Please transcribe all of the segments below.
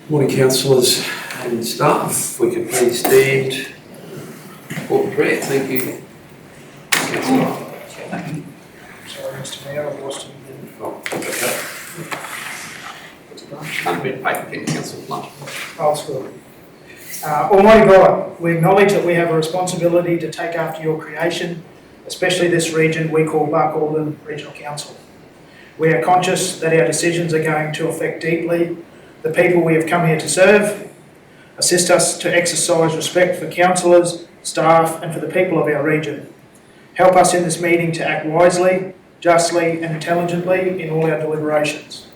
Morning, councillors and staff. We can please stand for prayer. Thank you, councillor. Sorry, Mr. Mayor, I've lost him again. Oh, okay. Unbent paper pen, councillor Blunt. Old school. Almighty God, we acknowledge that we have a responsibility to take after your creation, especially this region we call Barcaldine Regional Council. We are conscious that our decisions are going to affect deeply the people we have come here to serve. Assist us to exercise respect for councillors, staff and for the people of our region. Help us in this meeting to act wisely, justly and intelligently in all our deliberations.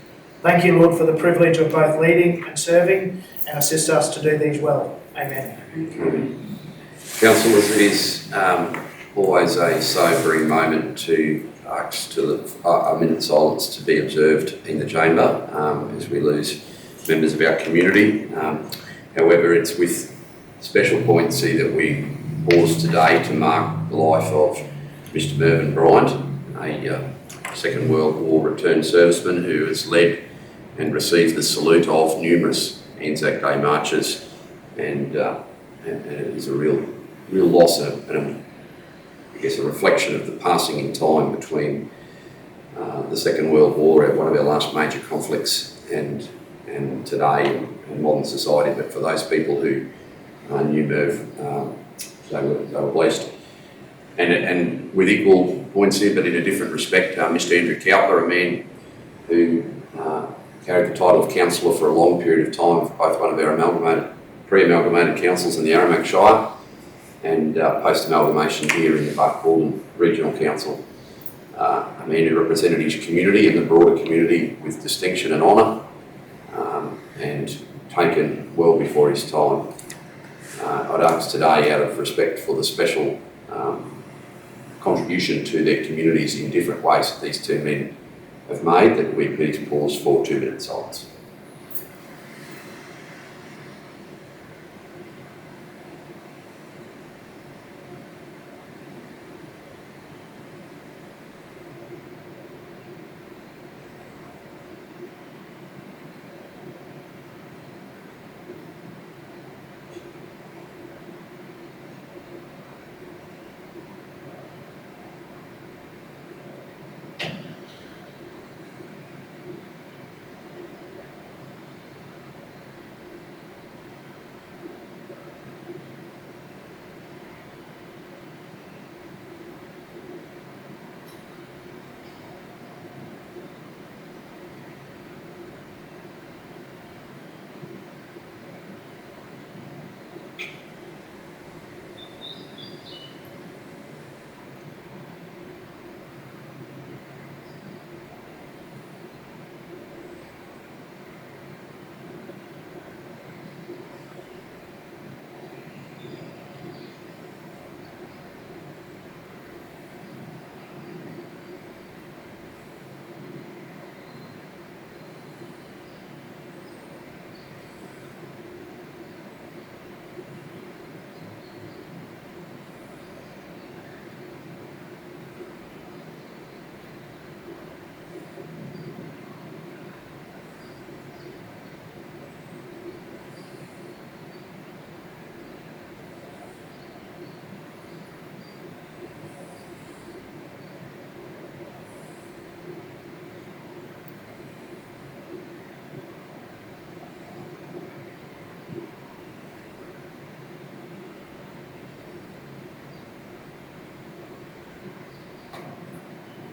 Thank you, Lord, for the privilege of both leading and serving, and assist us to do these well. Amen. Councillors, it is always a sobering moment to ask to a minute's silence to be observed in the chamber as we lose members of our community. However, it's with special poignancy that we pause today to mark the life of Mr. Mervyn Bryant, a Second World War returned serviceman who has led and received the salute of numerous Anzac Day marches, and it is a real loss and I guess a reflection of the passing in time between the Second World War, one of our last major conflicts, and today in modern society. But for those people who knew Merv, they were blessed. And with equal poignancy, but in a different respect, Mr. Andrew Cowper, a man who carried the title of councillor for a long period of time for both one of our pre-amalgamated councils in the Aramac Shire and post-amalgamation here in the Barcaldine Regional Council. A man who represented his community and the broader community with distinction and honour, and taken well before his time. I'd ask today, out of respect for the special contribution to their communities in different ways that these two men have made, that we please pause for 2 minutes silence.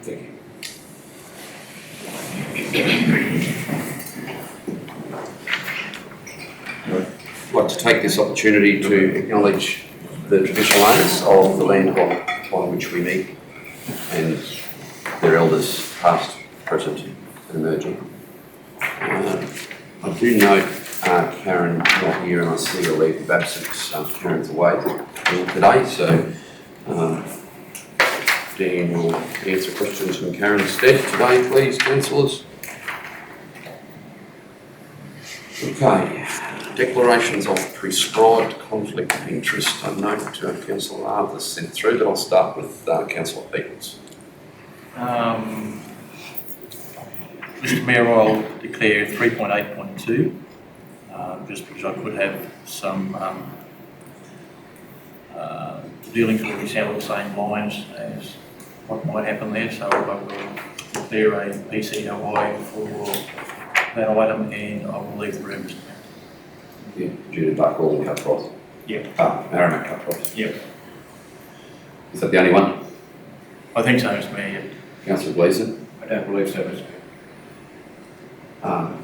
Thank you. I'd like to take this opportunity to acknowledge the traditional owners of the land upon which we meet and their elders past, present and emerging. I do note Karen not here, and I see a leave of absence. Karen's away today, so Dan will answer questions from Karen instead today, please, councillors. Okay, declarations of prescribed conflict of interest. I note Councillor Arthur sent through, but I'll start with Councillor Peoples. Mr Mayor, I'll declare 3.8.2 just because I could have some dealings with this along the same lines as what might happen there. So I will declare a PCOI for that item, and I will leave the room, Mr. Mayor. Yeah, due to Buckall and Cut Price. Yep. Merrimack Cut Price. Yep. Is that the only one? I think so, Mr. Mayor. Yep. Councillor Gleeson? I don't believe so, Mr. Mayor.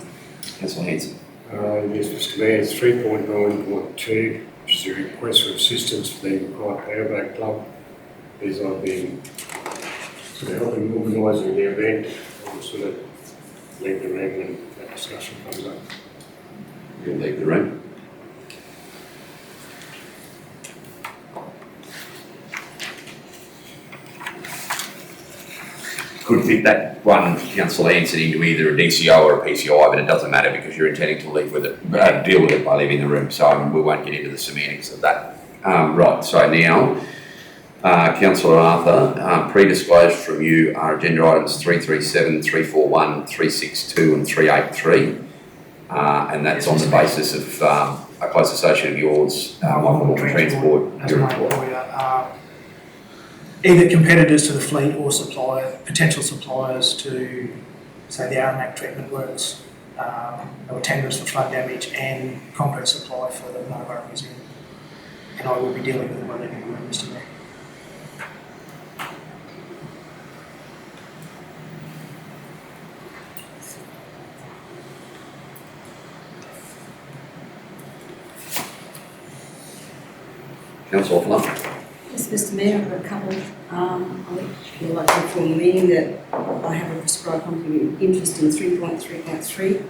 Councillor Hanson? Yes, Mr. Mayor, it's 3.9.2, which is a request for assistance for the Pride Powerboat Club. As I've been sort of helping organising the event, I'll sort of leave the room when that discussion comes up. You'll leave the room. Could fit that one, Councillor Hanson, into either a DCO or a PCI, but it doesn't matter because you're intending to leave with it, deal with it by leaving the room, so we won't get into the semantics of that. Right, so now, Councillor Arthur, pre-disclosed from you are agenda items 337, 341, 362 and 383, and that's on the basis of a close associate of yours, Michael Transport. As my employer, either competitors to the fleet or potential suppliers to, say, the Aramac treatment works, or tenders for flood damage and concrete supply for the Marlborough Museum. And I will be dealing with it by leaving the room, Mr. Mayor. Councillor Fluff. Yes, Mr. Mayor, I've got a couple. I would like to inform the meeting that I have a prescribed conflict of interest in 3.3.3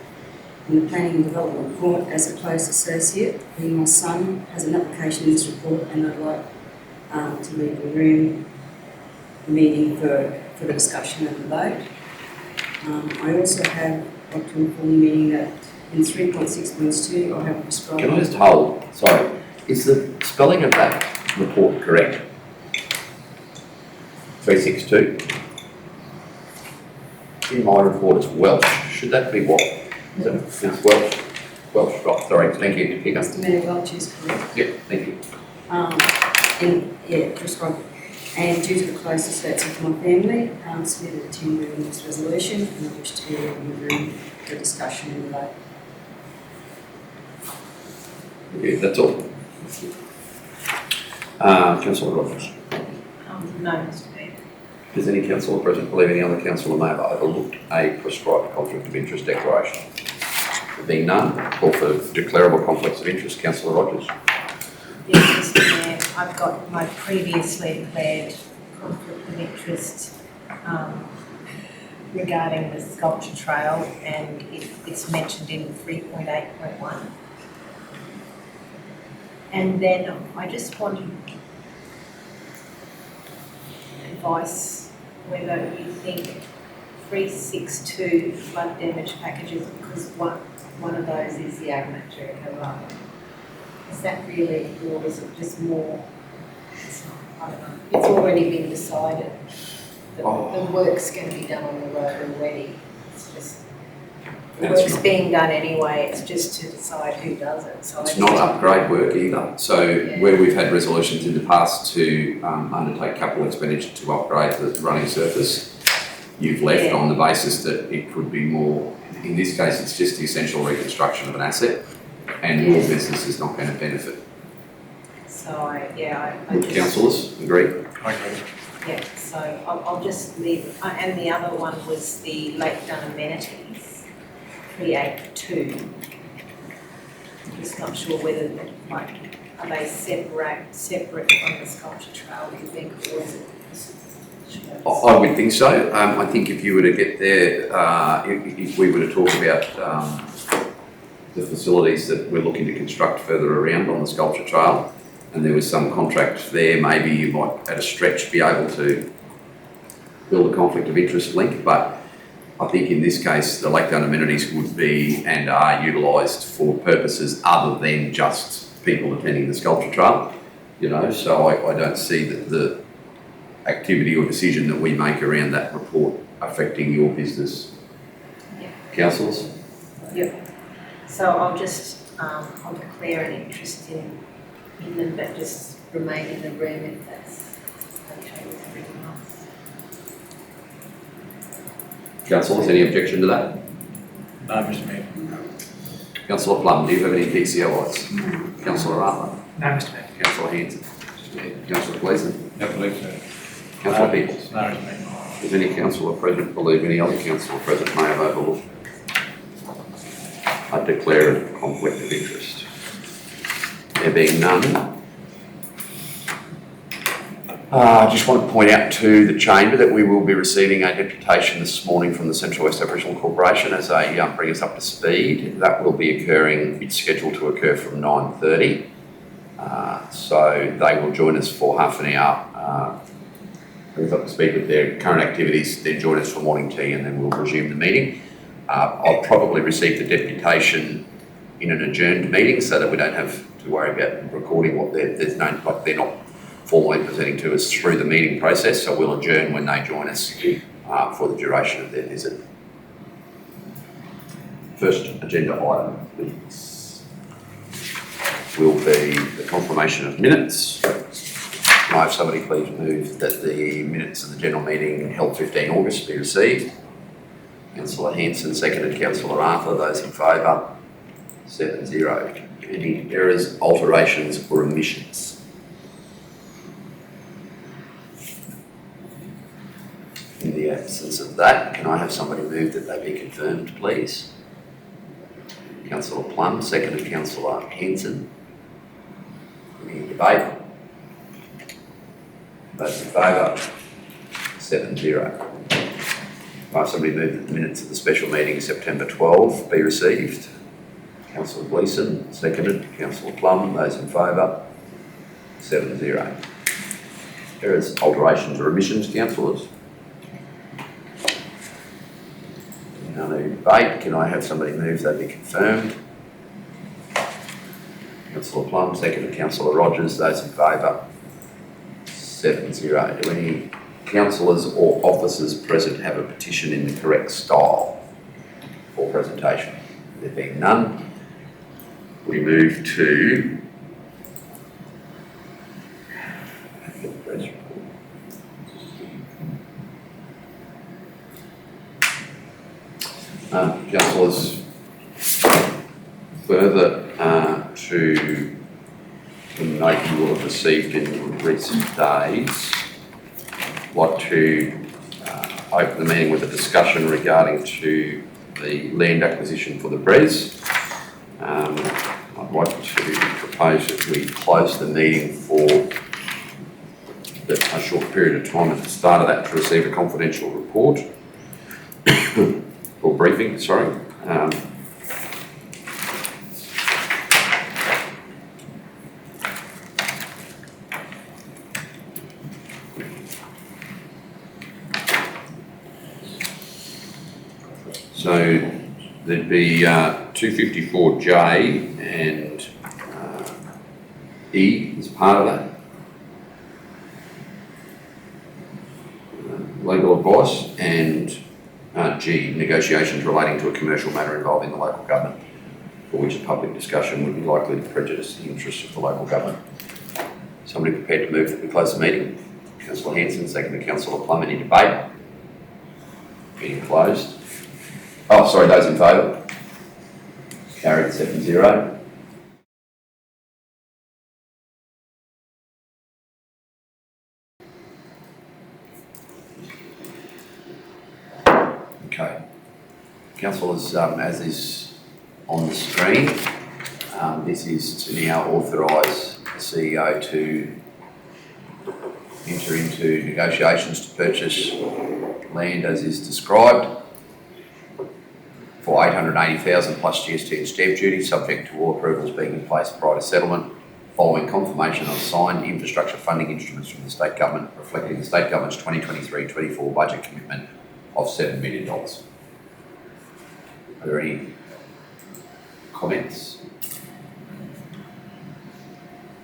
in the Planning and Development Report as a close associate. And my son has an application in this report, and I'd like to leave the room, the meeting for the discussion and the vote. I also have like to inform the meeting that in 3.6.2 I have a prescribed. Can I just hold? Sorry. Is the spelling of that report correct? 362? In my report it's Welsh. Should that be what? Is it? It's Welsh. Welsh, right, sorry, thank you. Mr. Mayor, Welch is correct. Yeah, thank you. And yeah, prescribed. And due to the close associates of my family, submitted a tender in this resolution, and I wish to be in the room for discussion and vote. Yeah, that's all. Councillor Rogers. No, Mr. Mayor. Does any councillor present believe any other councillor may have overlooked a prescribed conflict of interest declaration? There being none, call for declarable conflicts of interest. Councillor Rogers. Yes, Mr. Mayor. I've got my previously declared conflict of interest regarding the sculpture trail, and it's mentioned in 3.8.1. And then I just wanted advice whether you think 362 flood damage packages, because one of those is the Aramac Jericho Run. Is that really, or is it just more? It's not, I don't know. It's already been decided that the work's going to be done on the road already. It's just. The work's being done anyway, it's just to decide who does it. So It's not upgrade work either. So where we've had resolutions in the past to undertake capital expenditure to upgrade the running surface, you've left on the basis that it could be more. In this case, it's just the essential reconstruction of an asset, and your business is not going to benefit. So I just, Councillors, agree? I agree. yeah, so I'll just leave, and the other one was the Lake Dun amenities, 382. I'm just not sure whether, like, are they separate from the sculpture trail, do you think, or is it? I would think so. I think if you were to get there, if we were to talk about the facilities that we're looking to construct further around on the sculpture trail, and there was some contract there, maybe you might at a stretch be able to build a conflict of interest link, but I think in this case the Lake Dun amenities would be and are utilised for purposes other than just people attending the sculpture trail, you know, so I don't see that the activity or decision that we make around that report affecting your business. Yeah. Councillors? Yep. So I'll just I'll declare an interest in them, but just remain in the room if that's okay with everyone else. Councillors, any objection to that? No, Mr Mayor. Councillor Plum, do you have any PCOIs? No. Councillor Arthur? No, Mr Mayor. Councillor Hanson? Councillor Gleeson? No, please, sir. Councillor Peoples? No, Mr Mayor. Does any councillor present believe any other councillor present may have overlooked? I declare a conflict of interest. There being none, I just want to point out to the chamber that we will be receiving a deputation this morning from the Central West Aboriginal Corporation as they bring us up to speed. That will be occurring, it's scheduled to occur from 9:30. So they will join us for half an hour, bring us up to speed with their current activities, then join us for morning tea, and then we'll resume the meeting. I'll probably receive the deputation in an adjourned meeting so that we don't have to worry about recording what they're not formally presenting to us through the meeting process, so we'll adjourn when they join us for the duration of their visit. First agenda item, please, will be the confirmation of minutes. Can I have somebody please move that the minutes of the general meeting held 15 August be received? Councillor Hanson, seconded. Councillor Arthur. Those in favour? 7-0. Any errors, alterations or omissions? In the absence of that, can I have somebody move that they be confirmed, please? Councillor Plum, seconded. Councillor Hanson. Any debate? Those in favour? 7-0. I have somebody move that the minutes of the special meeting September 12 be received. Councillor Gleeson, seconded. Councillor Plum, those in favour? 7-0. Errors, alterations or omissions, councillors? No debate. Can I have somebody move that be confirmed? Councillor Plum, seconded. Councillor Rogers, those in favour? 7-0. Do any councillors or officers present have a petition in the correct style for presentation? There being none, we move to councillors, further to the note you will have received in recent days, I'd like to open the meeting with a discussion regarding to the land acquisition for the Bres. I'd like to propose that we close the meeting for a short period of time at the start of that to receive a confidential report or briefing, sorry. So there'd be 254J and E as part of that. Legal advice, and G, negotiations relating to a commercial matter involving the local government, for which a public discussion would be likely to prejudice the interests of the local government. Somebody prepared to move that we close the meeting? Councillor Hanson, seconded. Councillor Plum. Any debate? Meeting closed. Oh, sorry, those in favour? Carried 7-0. Okay. Councillors, as is on the screen, this is to now authorise the CEO to enter into negotiations to purchase land as is described for 880,000 plus GST and stamp duty, subject to all approvals being in place prior to settlement, following confirmation of signed infrastructure funding instruments from the state government, reflecting the state government's 2023-24 budget commitment of $7 million. Are there any comments?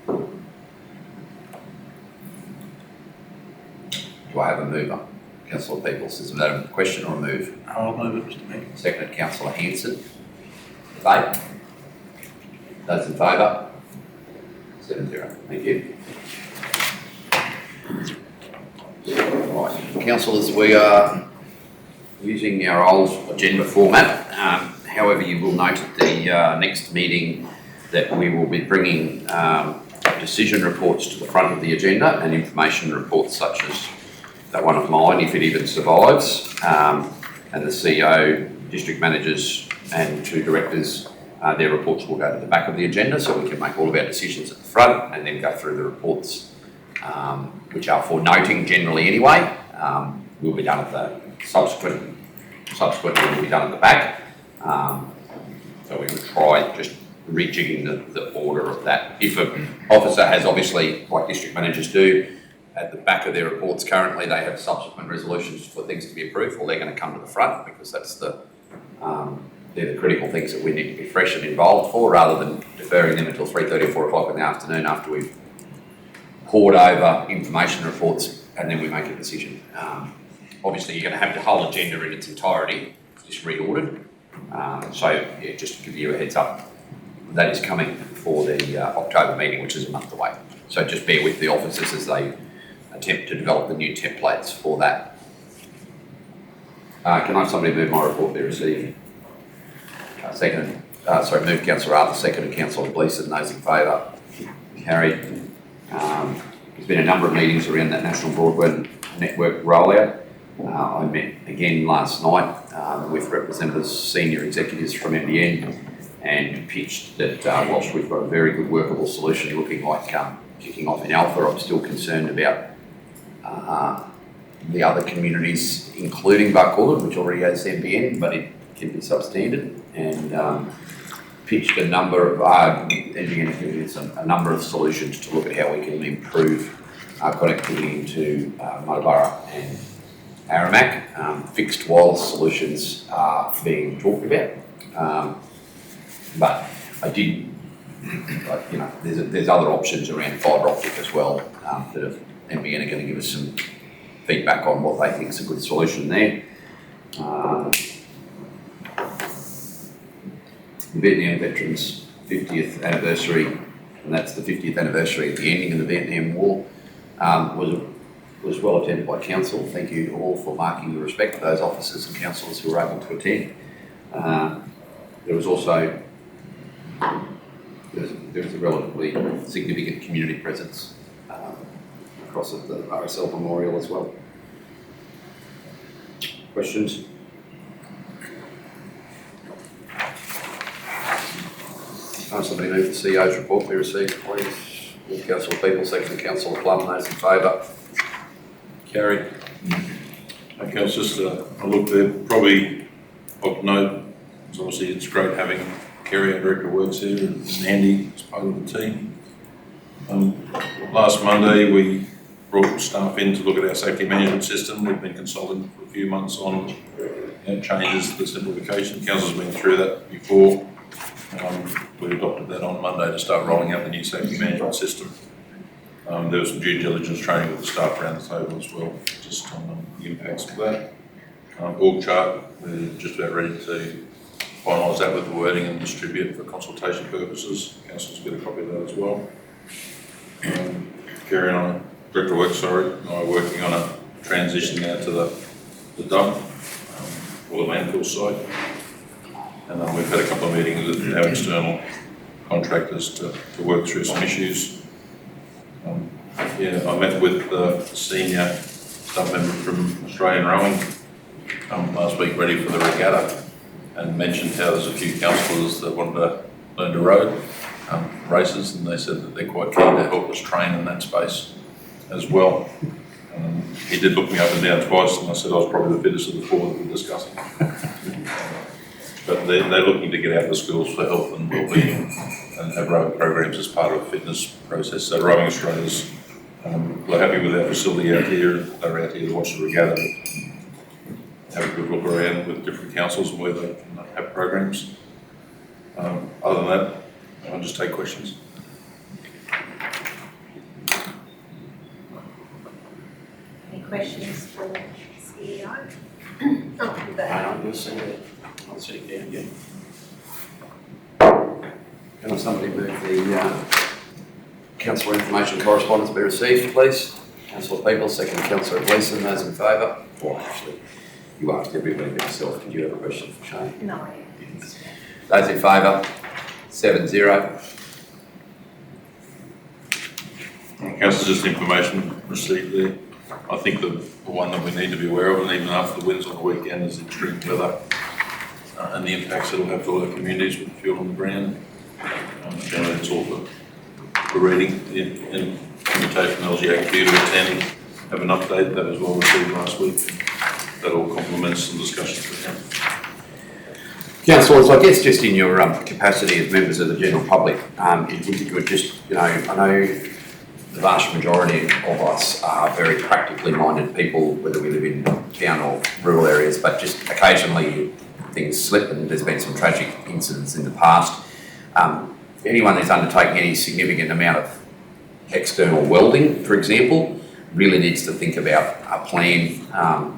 Do I have a mover? Councillor Peoples, is that a question or a move? I'll move it, Mr Mayor. Seconded. Councillor Hanson. Debate? Those in favour? 7-0. Thank you. Right, councillors, we are using our old agenda format. However, you will note at the next meeting that we will be bringing decision reports to the front of the agenda and information reports such as that one of mine, if it even survives, and the CEO, district managers and 2 directors, their reports will go to the back of the agenda so we can make all of our decisions at the front and then go through the reports, which are for noting generally anyway. Will be done at the subsequently will be done at the back. So we would try just rejigging the order of that. If an officer has obviously, like district managers do, at the back of their reports currently, they have subsequent resolutions for things to be approved, well, they're going to come to the front because that's they're the critical things that we need to be fresh and involved for, rather than deferring them until 3:30 or 4 o'clock in the afternoon after we've poured over information reports and then we make a decision. Obviously, you're going to have the whole agenda in its entirety, just reordered. So, yeah, just to give you a heads up, that is coming for the October meeting, which is a month away. So just bear with the officers as they attempt to develop the new templates for that. Can I have somebody move my report be received? Move Councillor Arthur, second Councillor Gleeson. Those in favour? Carried. There's been a number of meetings around that National Broadband Network rollout. I met again last night with representatives, senior executives from NBN, and pitched that whilst we've got a very good workable solution looking like kicking off in Alpha, I'm still concerned about the other communities, including Buckland, which already has NBN, but it can be substandard, and pitched a number of NBN has given us a number of solutions to look at how we can improve our connectivity into Marlborough and Aramac. Fixed wireless solutions are being talked about, but I did, there's other options around fibre optic as well that NBN are going to give us some feedback on what they think is a good solution there. The Vietnam Veterans 50th anniversary, and that's the 50th anniversary of the ending of the Vietnam War, was well attended by council. Thank you all for marking the respect of those officers and councillors who were able to attend. There was also there was a relatively significant community presence across at the RSL Memorial as well. Questions? Somebody move the CEO's report be received, please. Move Councillor People, second Councillor Plum. Those in favour? Carried. Okay, it's just a look there. Probably of note, obviously it's great having Kerry, our Director of Works here, and Andy as part of the team. Last Monday we brought staff in to look at our safety management system. We've been consulting for a few months on changes to the simplification. Council's been through that before. We adopted that on Monday to start rolling out the new safety management system. There was some due diligence training with the staff around the table as well, just on the impacts of that. Org chart, we're just about ready to finalise that with the wording and distribute for consultation purposes. Council's got a copy of that as well. Kerry and I, Director of Works, and I are working on a transition now to the dump or the landfill site. And we've had a couple of meetings with our external contractors to work through some issues. I met with the senior staff member from Australian Rowing last week, ready for the regatta, and mentioned how there's a few councillors that want to learn to row races, and they said that they're quite keen to help us train in that space as well. He did look me up and down twice, and I said I was probably the fittest of the four that we're discussing. But they're looking to get out of the schools for health and wellbeing and have rowing programs as part of a fitness process. So Rowing Australia's we're happy with our facility out here. They're out here to watch the regatta, have a good look around with different councils and where they can have programs. Other than that, I'll just take questions. Any questions for CEO? You'll see it. I'll sit down again. Can somebody move the council information correspondence be received, please? Councillor Peoples, second Councillor Gleeson, those in favour? Well, actually, you asked everybody but yourself. Did you have a question for Shane? No. Those in favour? 7-0. Council, just information received there. I think the one that we need to be aware of, and even after the winds on the weekend, is extreme weather and the impacts it'll have to all our communities with fuel on the ground. Generally, it's all for reading in invitation LGAQ to attend, have an update. That was well received last week. That all complements some discussions with him. Councillors, I guess just in your capacity as members of the general public, it would be good just, I know the vast majority of us are very practically minded people, whether we live in town or rural areas, but just occasionally things slip and there's been some tragic incidents in the past. Anyone who's undertaking any significant amount of external welding, for example, really needs to think about a plan,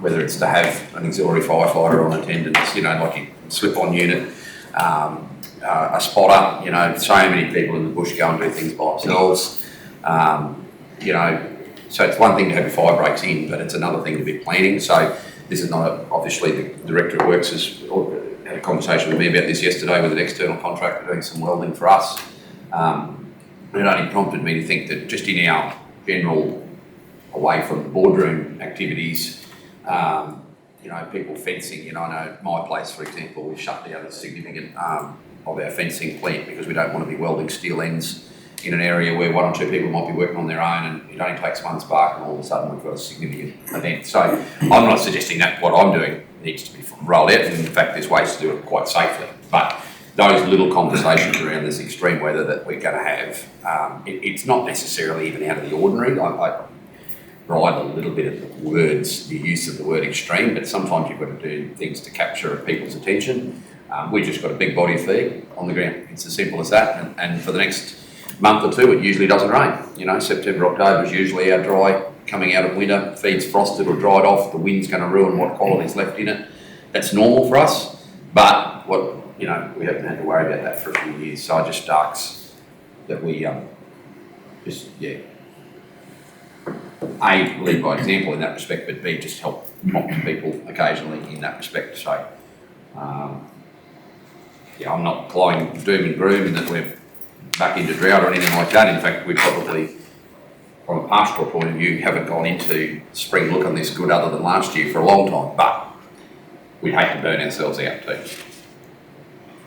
whether it's to have an auxiliary firefighter on attendance, like a slip-on unit, a spotter, so many people in the bush go and do things by themselves. So it's one thing to have your fire breaks in, but it's another thing to be planning. So this is not obviously the Director of Works has had a conversation with me about this yesterday with an external contractor doing some welding for us. It only prompted me to think that just in our general away from the boardroom activities, people fencing, I know my place, for example, we shut down a significant of our fencing plant because we don't want to be welding steel ends in an area where one or two people might be working on their own, and it only takes one spark and all of a sudden we've got a significant event. So I'm not suggesting that what I'm doing needs to be rolled out, and in fact there's ways to do it quite safely. But those little conversations around this extreme weather that we're going to have, it's not necessarily even out of the ordinary. I ride a little bit of the words, the use of the word extreme, but sometimes you've got to do things to capture people's attention. We've just got a big body of feed on the ground. It's as simple as that. And for the next month or two, it usually doesn't rain. September, October is usually our dry coming out of winter. Feed's frosted or dried off. The wind's going to ruin what quality's left in it. That's normal for us, but we haven't had to worry about that for a few years. So I just ask that we A, lead by example in that respect, but B, just help prompt people occasionally in that respect. So, I'm not applying doom and gloom that we're back into drought or anything like that. In fact, we probably, from a pastoral point of view, haven't gone into spring looking this good other than last year for a long time, but we'd hate to burn ourselves out too.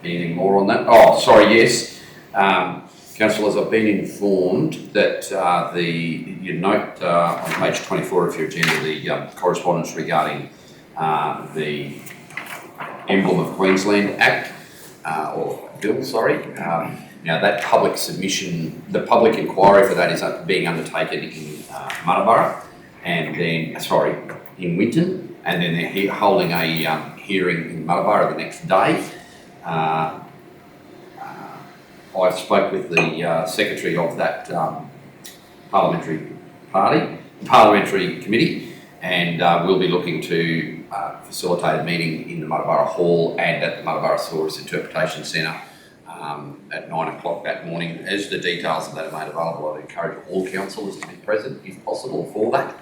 Anything more on that? Oh, sorry, yes. Councillors, I've been informed that you note on page 24 of your agenda the correspondence regarding the Emblem of Queensland Act, or Bill, sorry. Now that public submission, the public inquiry for that is being undertaken in Muttaburra, and then, in Winton, and then they're holding a hearing in Muttaburra the next day. I spoke with the secretary of that parliamentary committee, and we'll be looking to facilitate a meeting in the Muttaburra Hall and at the Muttaburra Thesaurus Interpretation Centre at 9 o'clock that morning. As the details of that are made available, I'd encourage all councillors to be present, if possible, for that.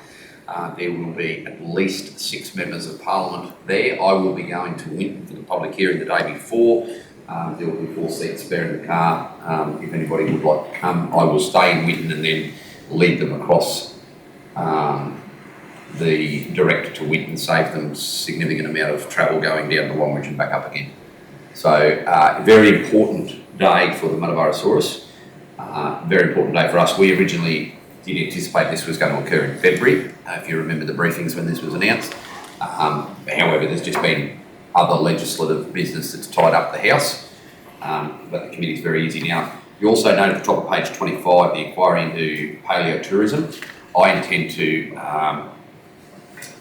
There will be at least 6 members of Parliament there. I will be going to Winton for the public hearing the day before. There will be 4 seats spare in the car. If anybody would like to come, I will stay in Winton and then lead them across the direct to Winton, save them a significant amount of travel going down the Longridge and back up again. So, a very important day for the Muttaburra Thesaurus. Very important day for us. We originally did anticipate this was going to occur in February, if you remember the briefings when this was announced. However, there's just been other legislative business that's tied up the House, but the committee's very easy now. You also note at the top of page 25 the inquiry into paleo-tourism. I intend to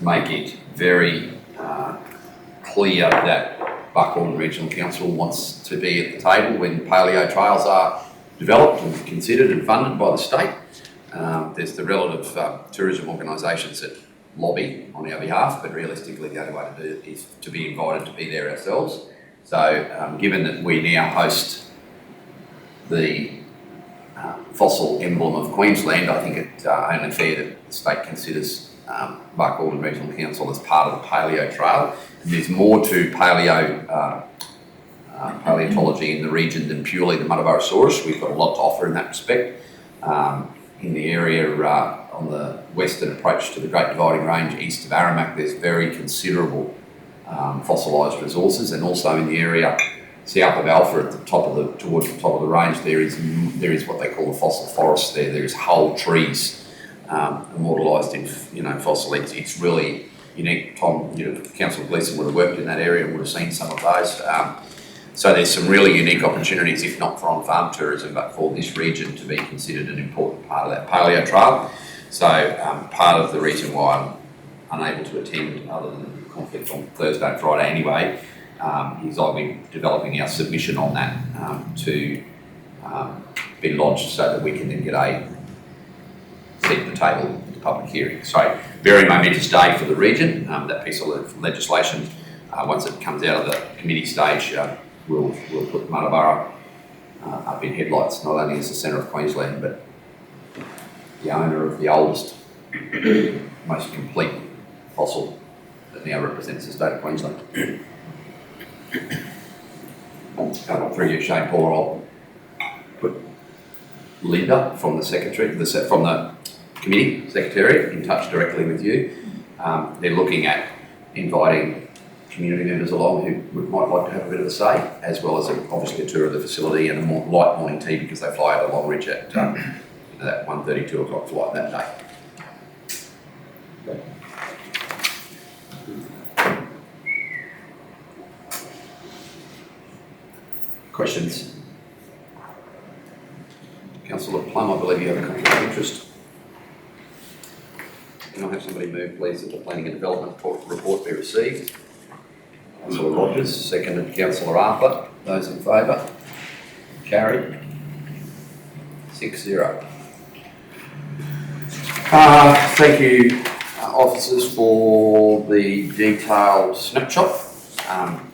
make it very clear that Buckhorn Regional Council wants to be at the table when paleo trails are developed and considered and funded by the state. There's the relative tourism organisations that lobby on our behalf, but realistically the only way to do it is to be invited to be there ourselves. So given that we now host the fossil emblem of Queensland, I think it's only fair that the state considers Buck Aldern Regional Council as part of the paleo trail. And there's more to paleontology in the region than purely the Muttaburrasaurus. We've got a lot to offer in that respect. In the area on the western approach to the Great Dividing Range east of Aramac, there's very considerable fossilised resources, and also in the area south of Alpha at the top of the, towards the top of the range, there is what they call the fossil forest there. There's whole trees immortalised in fossil. It's really unique. Tom, Councillor Gleeson would have worked in that area and would have seen some of those. So there's some really unique opportunities, if not for on-farm tourism, but for this region to be considered an important part of that paleo trail. So part of the reason why I'm unable to attend, other than conflict on Thursday and Friday anyway, is I'll be developing our submission on that to be lodged so that we can then get a seat at the table at the public hearing. So very momentous day for the region. That piece of legislation, once it comes out of the committee stage, we'll put Muttaburra up in headlights, not only as the centre of Queensland, but the owner of the oldest, most complete fossil that now represents the state of Queensland. Through you, Shane Paul, I'll put Linda from the secretary, from the committee secretariat, in touch directly with you. They're looking at inviting community members along who might like to have a bit of a say, as well as obviously a tour of the facility and a more light morning tea, because they fly out of Longridge at that 1:30, 2 o'clock flight that day. Okay. Questions? Councillor Plum, I believe you have a conflict of interest. Can I have somebody move, please, that the planning and development report be received? Councillor Rogers, seconded Councillor Arthur. Those in favour? Carried. 6-0. Thank you, officers, for the detailed snapshot.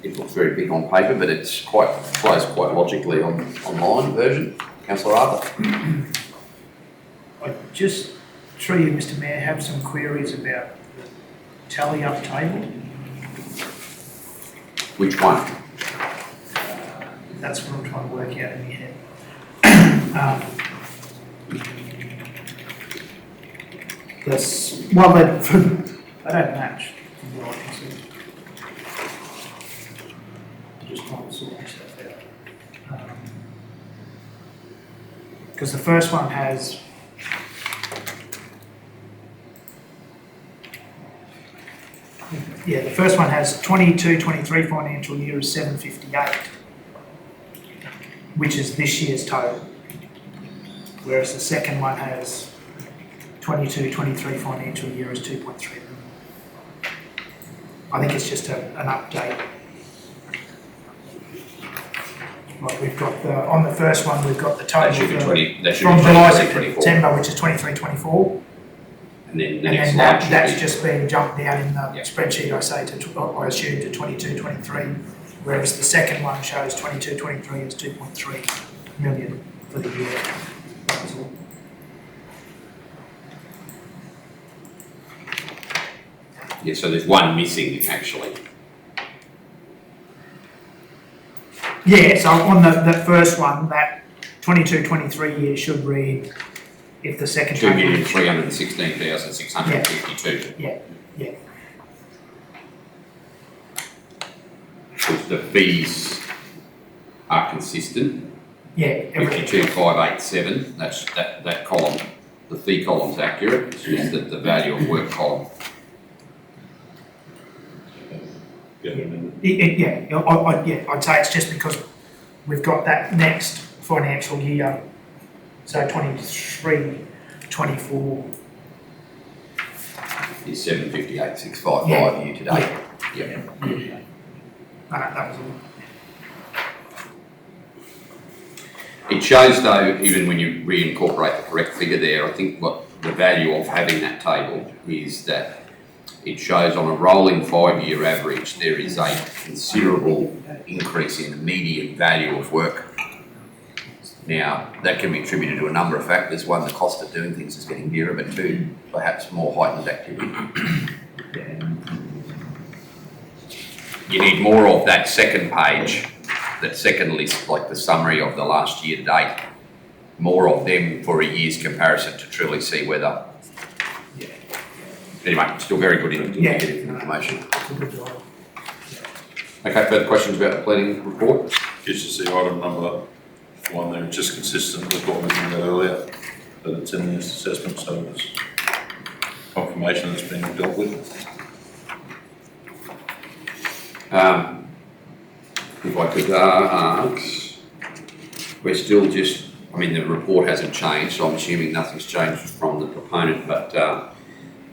It looks very big on paper, but it flows quite logically on online version. Councillor Arthur. I just, through you, Mr Mayor, have some queries about the tally up table. Which one? That's what I'm trying to work out in my head. They don't match from what I can see. Just trying to sort this stuff out. Because the first one has the first one has 22-23 financial year is 758, which is this year's total. Whereas the second one has 22-23 financial year is 2.3 million. I think it's just an update. Like we've got on the first one, we've got the total That should be 20. That should from be July to 24. September, which is 23-24. And then the And next then line should that's be, just been jumped down in the Yeah. spreadsheet, I assume to 22-23, whereas the second one shows 22-23 is 2.3 million for the year. That was all. yeah, so there's one missing actually. Yeah, so on the first one, that 22-23 year should read, if the second one. 2,316,652. Yeah. If the fees are consistent, Yeah, 52,587, that column, the fee column's accurate, it's just that the value of work column. I'd say it's just because we've got that next financial year, so 23-24. Is 758,655 year to date. Yeah. That was all. It shows though, even when you reincorporate the correct figure there, I think what the value of having that table is that it shows on a rolling 5-year average there is a considerable increase in the median value of work Now, that can be attributed to a number of factors. One, the cost of doing things is getting dearer, but two, perhaps more heightened activity. You need more of that second page, that second list, like the summary of the last year to date, more of them for a year's comparison to truly see whether. Yeah. Anyway, still very good indicative information. Okay, further questions about the planning report? Just to see item number 1 there, it's just consistent with what we talked about earlier, that it's in this assessment, so it's confirmation that's been dealt with. If I could ask, we're still just, I mean, the report hasn't changed, so I'm assuming nothing's changed from the proponent, but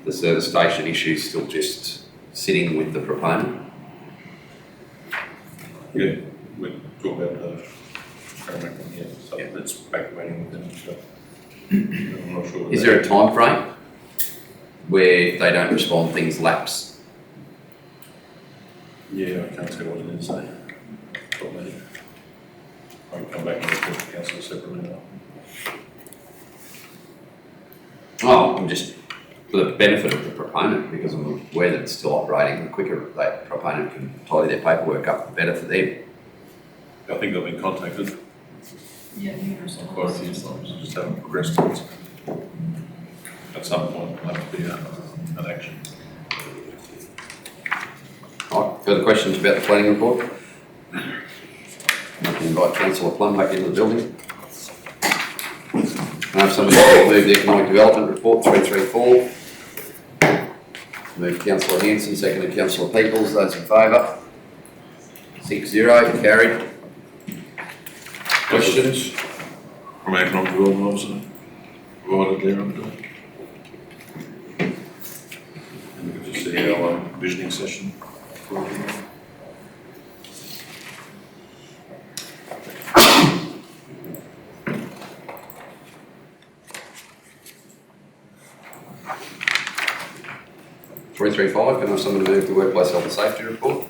the service station issue is still just sitting with the proponent. Yeah, we talked about the Parramatta, yeah, so it's back waiting with them, so I'm not sure. Is there a time frame where they don't respond, things lapse? Yeah, I can't say what it is, so probably I can come back and report to council separately now. Oh, I'm just, for the benefit of the proponent, because I'm aware that it's still operating, the quicker that proponent can tidy their paperwork up, the better for them. I think they've been contacted Yeah, numerous quite a few times, just haven't progressed it. At some point, there'll have to be an action. All right, further questions about the planning report? I can invite Councillor Plum back into the building. I have somebody to move the economic development report 334. Move Councillor Hanson, seconded Councillor Peoples. Those in favour? 6-0, carried. Questions? From economic development officer, provided there under. And we can just see our visioning session. Can I have someone to move the workplace health and safety report?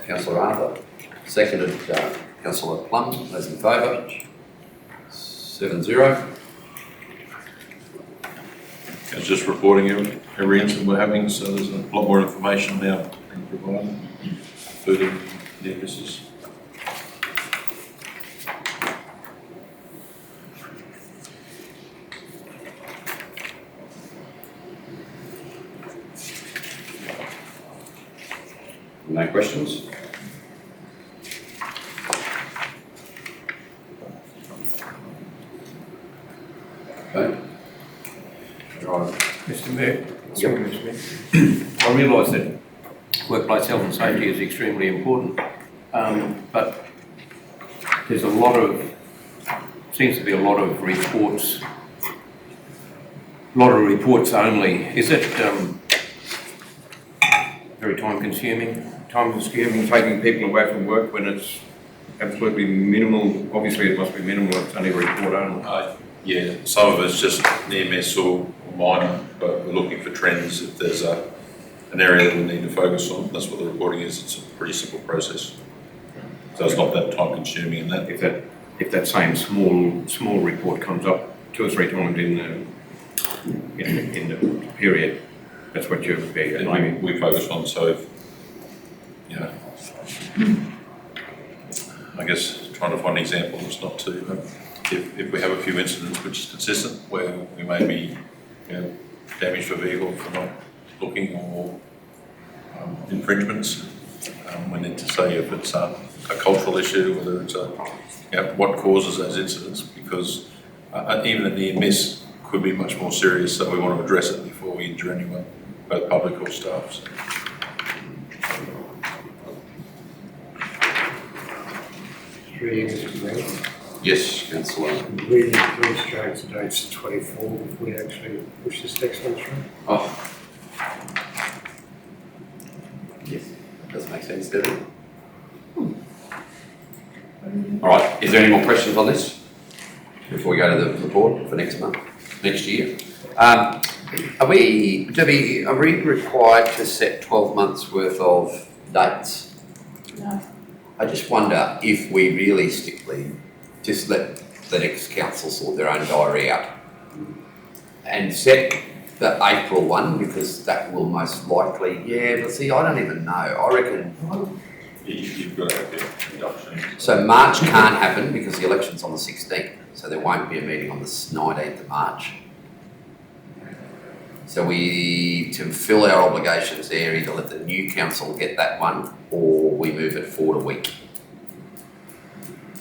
Councillor Arthur, seconded Councillor Plum. Those in favour? 7-0. It's just reporting every incident we're having, so there's a lot more information now being provided, including the emphasis. No questions? Okay. Right, Mr Mayor. Yep. Mr. Mayor. I realise that workplace health and safety is extremely important, but there's seems to be a lot of reports only. Is it very time consuming, taking people away from work when it's absolutely minimal? Obviously it must be minimal, it's only a report only. Yeah, some of it's just near miss or minor, but we're looking for trends. If there's an area that we need to focus on, that's what the reporting is. It's a pretty simple process. So it's not that time consuming in that. If that same small report comes up 2 or 3 times in the period, that's what you're aiming. We focus on, so if, you know, I guess trying to find an example that's not too, if we have a few incidents which is consistent, where we may be, you know, damaged a vehicle for not looking, or infringements, we need to say if it's a cultural issue, whether it's what causes those incidents, because even a near miss could be much more serious, so we want to address it before we injure anyone, both public or staff. So. Mr. Mayor. Yes, Councillor. We please change the dates to 24 if we actually push this next one through. Oh. Yes, that does make sense, doesn't it? All right, is there any more questions on this before we go to the report for next year? Are we required to set 12 months worth of dates? No. I just wonder if we realistically just let the next council sort their own diary out. And set the April one, because that will most likely, but see, I don't even know, I reckon. You've got to have the induction. So March can't happen because the election's on the 16th, so there won't be a meeting on the 19th of March. So we, to fill our obligations there, either let the new council get that one, or we move it forward a week,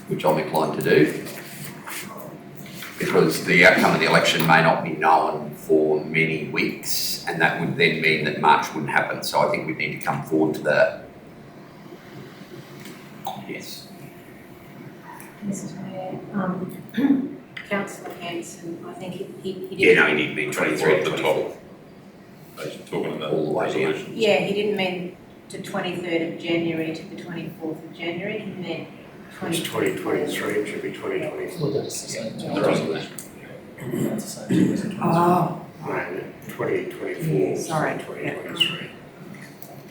which I'm inclined to do, because the outcome of the election may not be known for many weeks, and that would then mean that March wouldn't happen. So I think we need to come forward to that. Yes. Mr Mayor, Councillor Hanson, I think he didn't. Yeah, no, he did mean 23 At to the 24. top. He's talking about All the way down. resolutions. Yeah, he didn't mean to 23rd of January to the 24th of January, he meant It's 2023, it should be 2024. The resolution. Ah, No, 2024, Sorry. 2023.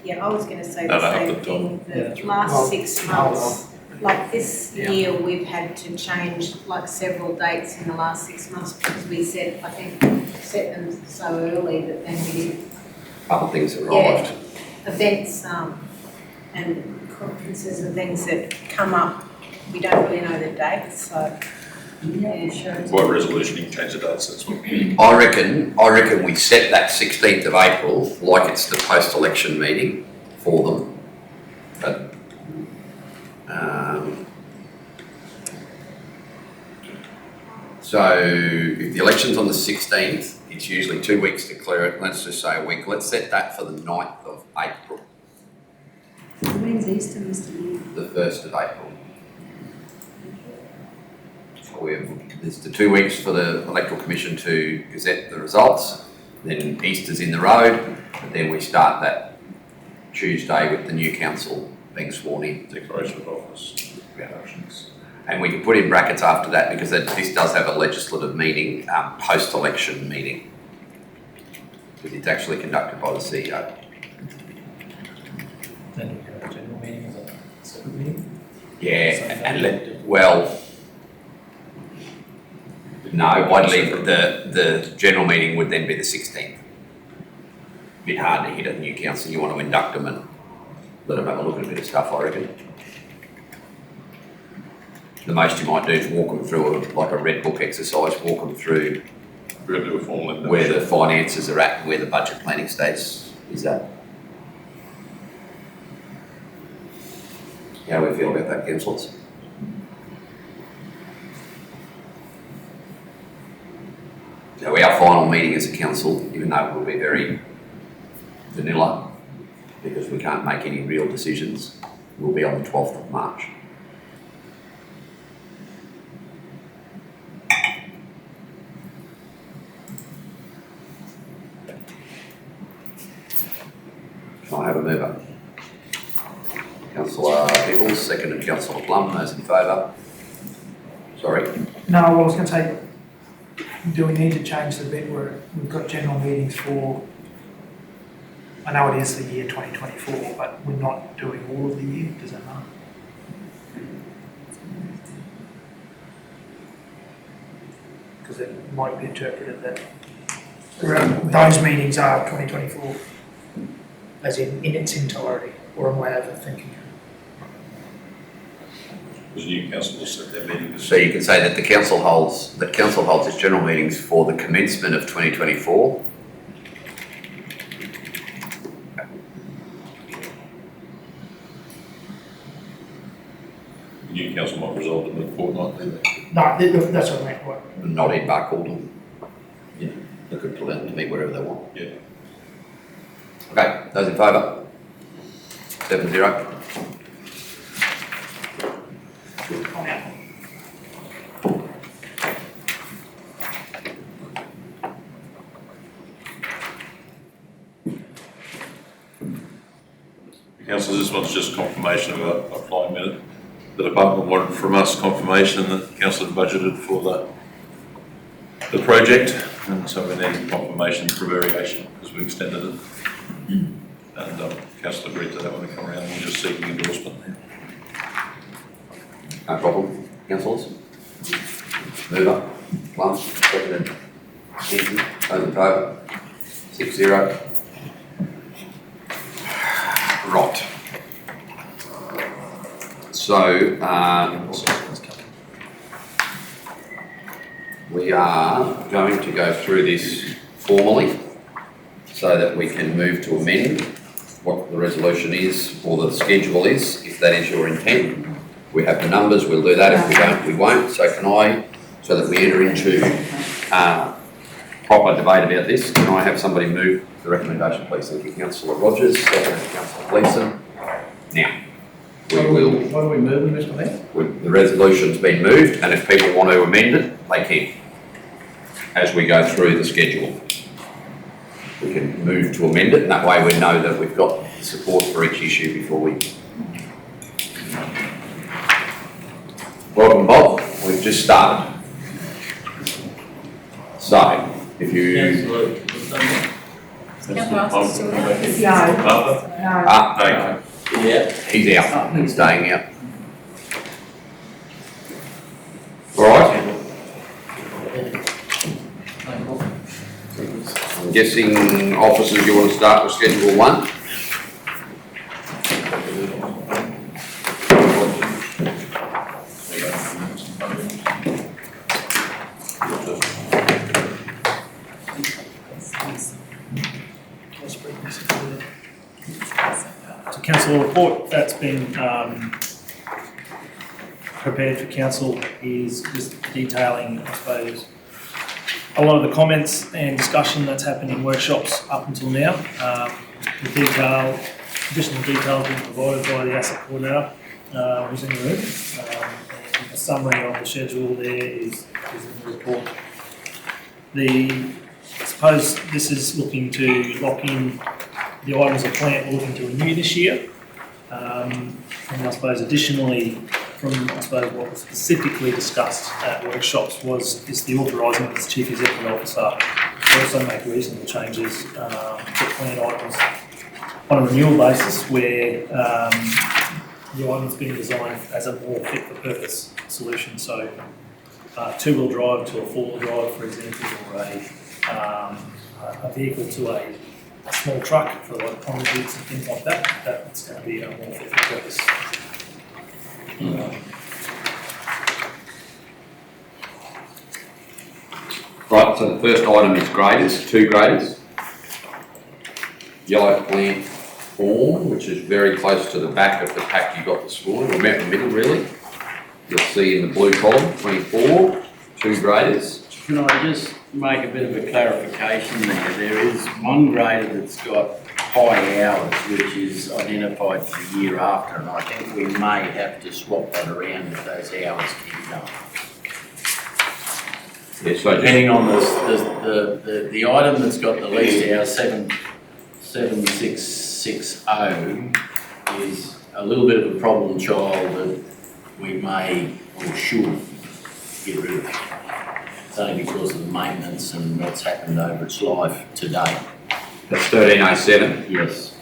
Yeah, I was gonna say No, the no, same up the thing, the Well, last 6 months, like this Yeah. year, we've had to change like several dates in the last 6 months because we set, I think, set them so early that then we did Other things arrived. events, and conferences and things that come up, we don't really know the dates, so, yeah, sure. By resolution, you can change the dates, that's what. I reckon we set that 16th of April like it's the post-election meeting for them. But, so if the election's on the 16th, it's usually 2 weeks to clear it. Let's just say a week. Let's set that for the 9th of April, When's Easter, Mr Mayor? the 1st of April. So there's the 2 weeks for the Electoral Commission to gazette the results, then Easter's in the road, and then we start that Tuesday with the new council being sworn in. Declaration of office, elections. And we can put in brackets after that because this does have a legislative meeting, post-election meeting. Because it's actually conducted by the CEO. Then we have a general meeting as a separate meeting. Yeah, well, no, I'd leave the general meeting would then be the 16th. Bit hard to hit at the new council, you want to induct them and let them have a look at a bit of stuff, I reckon. The most you might do is walk them through like a red book exercise, walk them through We're going to do a formal induction. where the finances are at, and where the budget planning status is at. How do we feel about that, councillors? So our final meeting as a council, even though it will be very vanilla, because we can't make any real decisions, will be on the 12th of March. Can I have a mover? Councillor Pickles, seconded Councillor Plum, those in favour? Sorry. no, I was going to say, do we need to change the bit where we've got general meetings for, I know it is the year 2024, but we're not doing all of the year, does that matter? Because it might be interpreted that those meetings are 2024, as in its entirety, or am I overthinking? The new council will set their meeting. So you can say that the council holds its general meetings for the commencement of 2024. The new council might result in a fortnightly. No, that's what I meant, what? Not in Barcaldine. You know, they could pull out to meet wherever they want. Yeah. Okay, those in favour? 7-0. Councillors, this one's just confirmation of a flying minute. The department wanted from us confirmation that council had budgeted for the project, and so we need confirmation for variation because we extended it. And council agreed to that when we come around, we're just seeking endorsement there. No problem, councillors? Mover, Plum, seconded. Hinton, over the vote. 6-0. Right. So, we are going to go through this formally so that we can move to amend what the resolution is or the schedule is, if that is your intent. We have the numbers, we'll do that. If we don't, we won't. So can I, so that we enter into proper debate about this, can I have somebody move the recommendation, please? Thank you, Councillor Rogers, seconded Councillor Gleeson. Now, we will, What are we moving, Mr Mayor? the resolution's been moved, and if people want to amend it, they can, as we go through the schedule. We can move to amend it, and that way we know that we've got support for each issue before we. Welcome, Bob. We've just started. So, if you. No. Yeah. He's out. He's staying out. All right. I'm guessing, officers, you want to start with schedule 1? So council report that's been prepared for council is just detailing, I suppose, a lot of the comments and discussion that's happened in workshops up until now. The detail, additional detail being provided by the asset coordinator who's in the room. And a summary of the schedule there is in the report. I suppose this is looking to lock in the items of plant we're looking to renew this year. And I suppose additionally, from what was specifically discussed at workshops is the authorising of the Chief Executive Officer to also make reasonable changes to plant items on a renewal basis where the item's being designed as a more fit for purpose solution. So 2-wheel drive to a 4-wheel drive, for example, or a vehicle to a small truck for like conduits and things like that. That's going to be a more fit for purpose. Right, so the first item is graders, 2 graders. Yellow plant form, which is very close to the back of the pack you got this morning, or about the middle really. You'll see in the blue column, 24, 2 graders. Can I just make a bit of a clarification there? There is one grader that's got high hours, which is identified for the year after, and I think we may have to swap that around if those hours keep going. Yeah, so Depending on the item that's got the least hours, 7660 is a little bit of a problem child that we may or should get rid of. It's only because of the maintenance and what's happened over its life to date. that's 1307. Yes.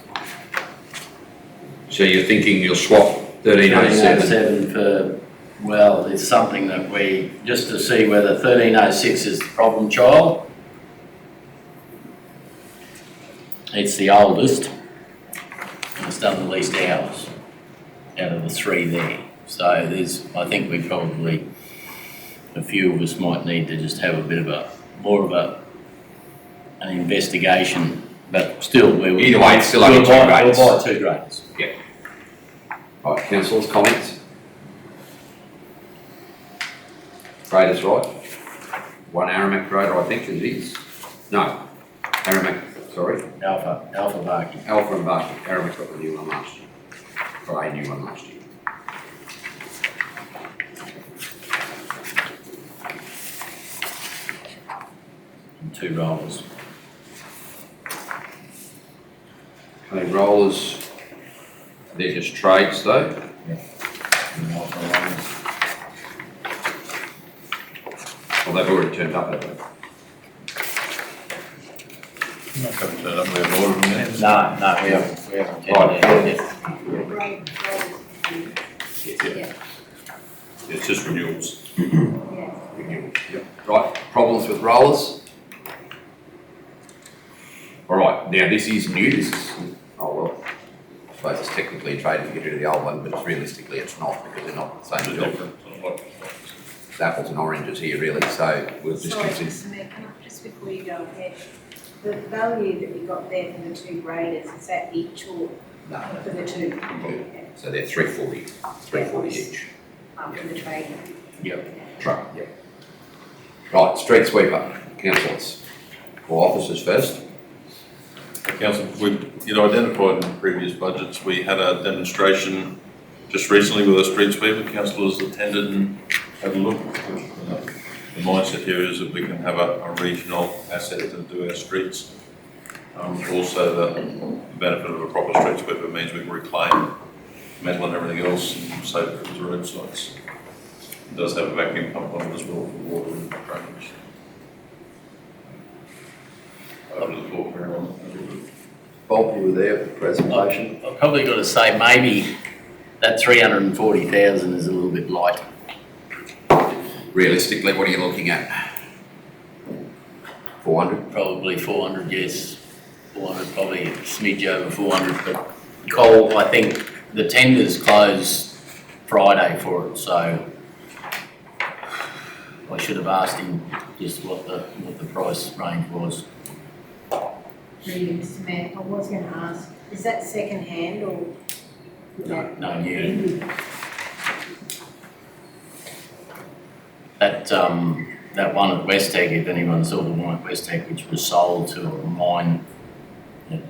So you're thinking you'll swap 1307? 1307 for, well, it's something that we, just to see whether 1306 is the problem child. It's the oldest, and it's done the least hours out of the 3 there. So I think we probably, a few of us might need to just have a bit of an investigation, but still we will. Either way, it's still only 2 graders. We'll buy 2 graders. Yeah. Right, councillors, comments? Graders, right? 1 Aramac grader, I think it is. No, Aramac, sorry. Alpha Barkey. Alpha and Barkey. Aramac got the new one last year. Or a new one last year. And 2 rollers. Okay, rollers, they're just trades though. And Alpha rollers. Well, they've already turned up, haven't they? Haven't turned up, we haven't ordered them yet. No, we haven't. Right. It's just renewals. Yeah. Problems with rollers? All right, now this is new, this is, oh well, I suppose it's technically a trade if you get rid of the old one, but realistically it's not because they're not the same job. It's apples and oranges here really, so we'll just Sorry, consider. Mr Mayor, can I, just before you go ahead, the value that we got there for the two graders, is that each or No, for the two? so they're 340 each. For the trading? Yep. Truck, yep. Right, street sweeper, councillors, or officers first. Council, you'd identified in previous budgets, we had a demonstration just recently with a street sweeper. Councillors attended and had a look. The mindset here is that we can have a regional asset to do our streets. Also, the benefit of a proper street sweeper means we can reclaim metal and everything else and save it from the roadsides. It does have a vacuum pump on it as well for water and drainage. Over the floor, everyone. Bob, you were there at the presentation. I've probably got to say maybe that 340,000 is a little bit light. Realistically, what are you looking at? 400? Probably 400, yes. 400, probably a smidge over 400. But Cole, I think the tenders closed Friday for it, so I should have asked him just what the price range was. Really, Mr Mayor, I was going to ask, is that second hand or? No, new. That one at Westec, if anyone saw the one at Westec, which was sold to a mine at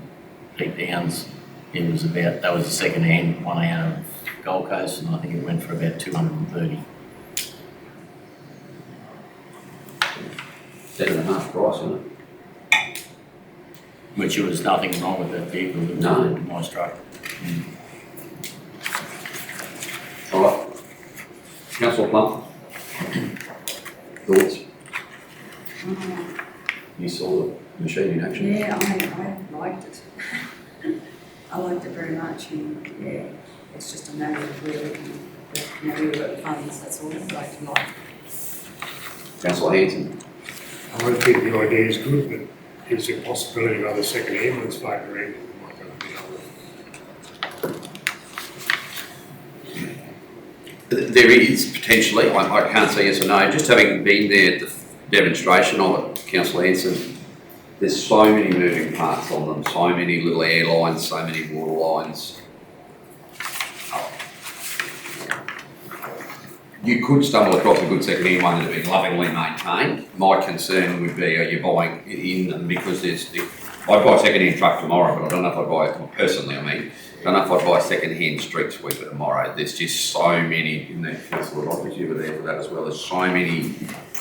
Pete Downs, that was a second hand one out of Gold Coast, and I think it went for about 230. 7.5 price, isn't it? Which there was nothing wrong with that vehicle, it was No. a nice truck. All right. Councillor Plum? Thoughts? You saw the machine in action? Yeah, I liked it. I liked it very much, and yeah, it's just a matter of where we can get the funds, that's all I'd like to like. Councillor Hanson? I don't think the idea is good, but is there a possibility of other second ambulance floating around? Might go to the other. There is potentially, I can't say yes or no, just having been there at the demonstration of it, Councillor Hanson, there's so many moving parts on them, so many little airlines, so many water lines. You could stumble across a good second-hand one that has been lovingly maintained. My concern would be, are you buying in them because I'd buy a second-hand truck tomorrow, but I don't know if I'd buy it, well, personally I mean, I don't know if I'd buy a second-hand street sweeper tomorrow. There's just so many, in the Councillor Roberts, you were there for that as well, there's so many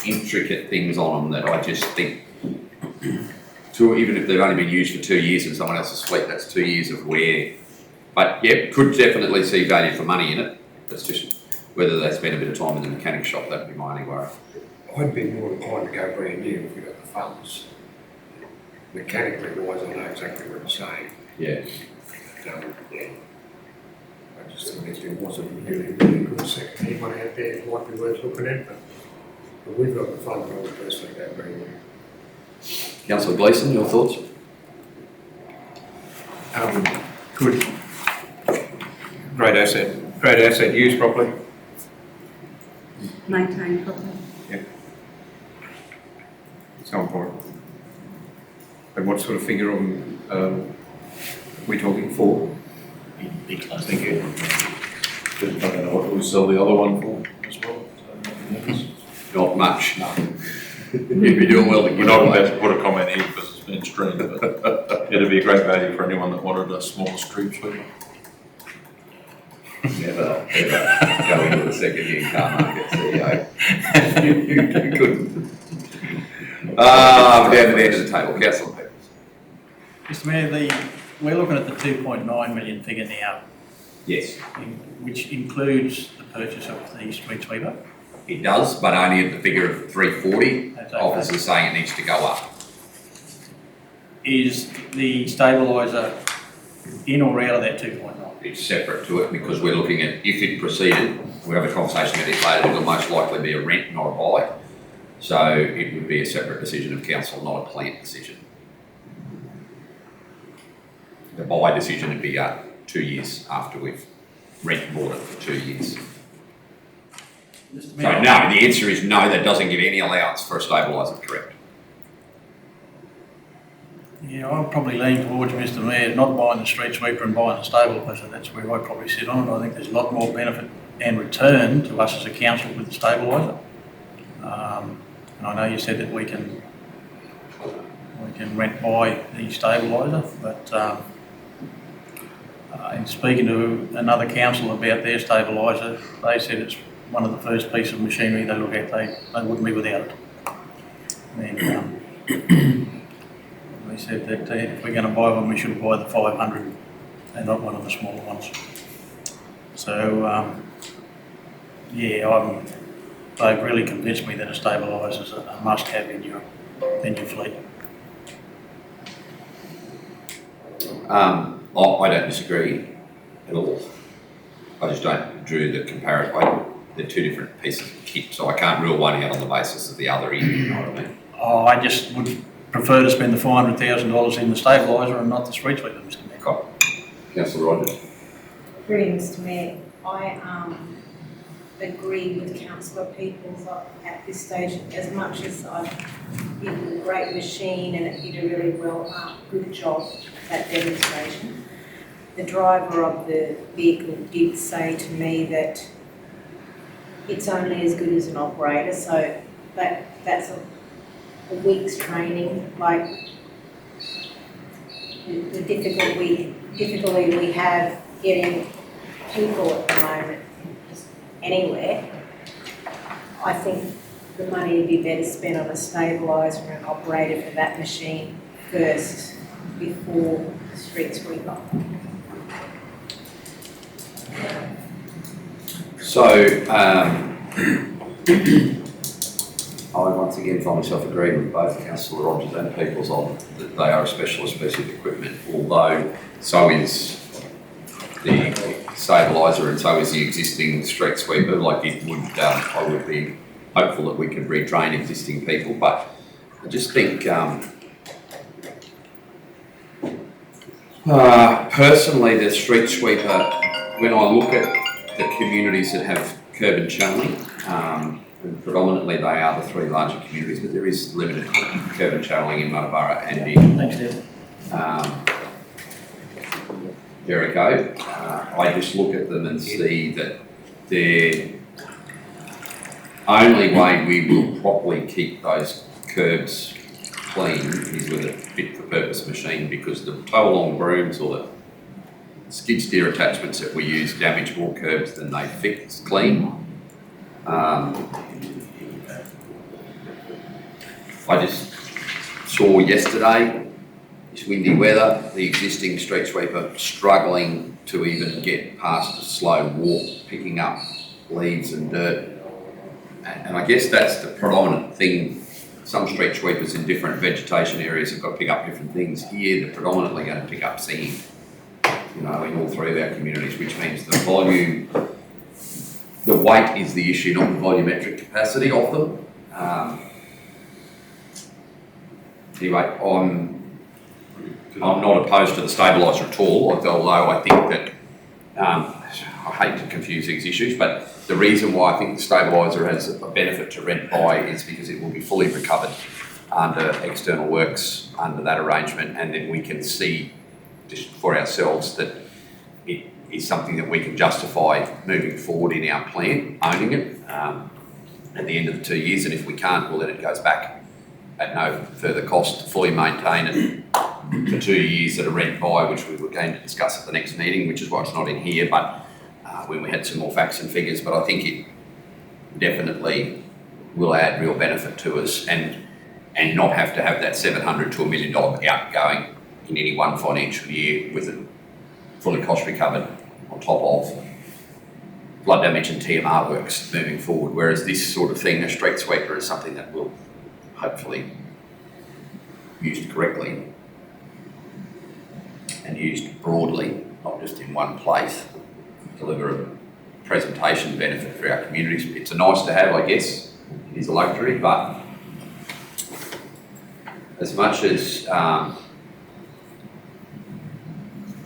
intricate things on them that I just think, even if they've only been used for 2 years in someone else's fleet, that's 2 years of wear. But yeah, could definitely see value for money in it. That's just whether they spend a bit of time in the mechanic shop, that'd be my only worry. I'd be more inclined to go brand new if we got the funds. Mechanically wise, I know exactly what you're saying. Yeah. Yeah. I just think if there was a really, really good second hand one out there, it might be worth looking at, but we've got the funds, I would personally go brand new. Councillor Gleeson, your thoughts? Good. Great asset used properly. Maintain properly. So important. And what sort of figure are we talking for? Be close. Thank you. I don't know what we sell the other one for as well. Not much. No. You'd be doing well to We're give not away. about to put a comment here because it's been streamed, but it'd be a great value for anyone that wanted a smaller street sweeper. Never, ever go into the second-hand car market, CEO. You couldn't. Down to the end of the table, Councillor Peters. Mr Mayor, we're looking at the 2.9 million figure now, Yes, which includes the purchase of the street sweeper. it does, but only at the figure of 340. That's okay. Officers saying it needs to go up. Is the stabiliser in or out of that 2.9? It's separate to it because we're looking at, if it proceeded, we'll have a conversation about it later, it'll most likely be a rent, not a buy. So it would be a separate decision of council, not a plant decision. The buy decision would be 2 years after we've bought it for 2 years. So no, the answer is no, that doesn't give any allowance for a stabiliser, correct? Yeah, I'll probably lean towards Mr Mayor not buying the street sweeper and buying the stabiliser. That's where I'd probably sit on it. I think there's a lot more benefit and return to us as a council with the stabiliser. And I know you said that we can rent buy the stabiliser, but in speaking to another council about their stabiliser, they said it's one of the first pieces of machinery they look at. They wouldn't be without it. And they said that if we're going to buy one, we should buy the 500 and not one of the smaller ones. So, yeah, they've really convinced me that a stabiliser is a must-have in your fleet. I don't disagree at all. I just don't drew the comparison. They're two different pieces of kit, so I can't rule one out on the basis of the other. You know what I mean? Oh, I just would prefer to spend the $400,000 in the stabiliser and not the street sweeper, Mr Mayor. Councillor Rogers. Through you, Mr Mayor, I agree with Councillor Peoples at this stage. As much as it was a great machine and it did a really good job at demonstration, the driver of the vehicle did say to me that it's only as good as an operator, so that's a week's training. Like the difficulty we have getting people at the moment just anywhere, I think the money would be better spent on a stabiliser and an operator for that machine first before the street sweeper. So, I once again find myself agreeing with both Councillor Rogers and Peoples on that they are a specialist piece of equipment, although so is the stabiliser and so is the existing street sweeper. Like it would, I would be hopeful that we could retrain existing people, but I just think personally the street sweeper, when I look at the communities that have curb and channeling, and predominantly they are the three larger communities, but there is limited curb and channeling in Muttaburra and in Jericho. I just look at them and see that the only way we will properly keep those curbs clean is with a fit-for-purpose machine, because the tow-along brooms or the skid steer attachments that we use damage more curbs than they fix clean. I just saw yesterday, this windy weather, the existing street sweeper struggling to even get past a slow walk, picking up leaves and dirt. And I guess that's the predominant thing. Some street sweepers in different vegetation areas have got to pick up different things. Here, they're predominantly going to pick up sand, you know, in all three of our communities, which means the volume, the weight is the issue, not the volumetric capacity of them. Anyway, I'm not opposed to the stabiliser at all, although I think that, I hate to confuse these issues, but the reason why I think the stabiliser has a benefit to rent buy is because it will be fully recovered under external works under that arrangement, and then we can see just for ourselves that it is something that we can justify moving forward in our plan, owning it at the end of the 2 years, and if we can't, well then it goes back at no further cost to fully maintain it for 2 years at a rent buy, which we were going to discuss at the next meeting, which is why it's not in here, but when we had some more facts and figures. But I think it definitely will add real benefit to us and not have to have that $700,000 to $1 million outgoing in any one financial year with it fully cost recovered on top of flood damage and TMR works moving forward. Whereas this sort of thing, a street sweeper, is something that will hopefully used correctly and used broadly, not just in one place, deliver a presentation benefit for our communities. It's a nice to have, I guess. It is a luxury, but as much as the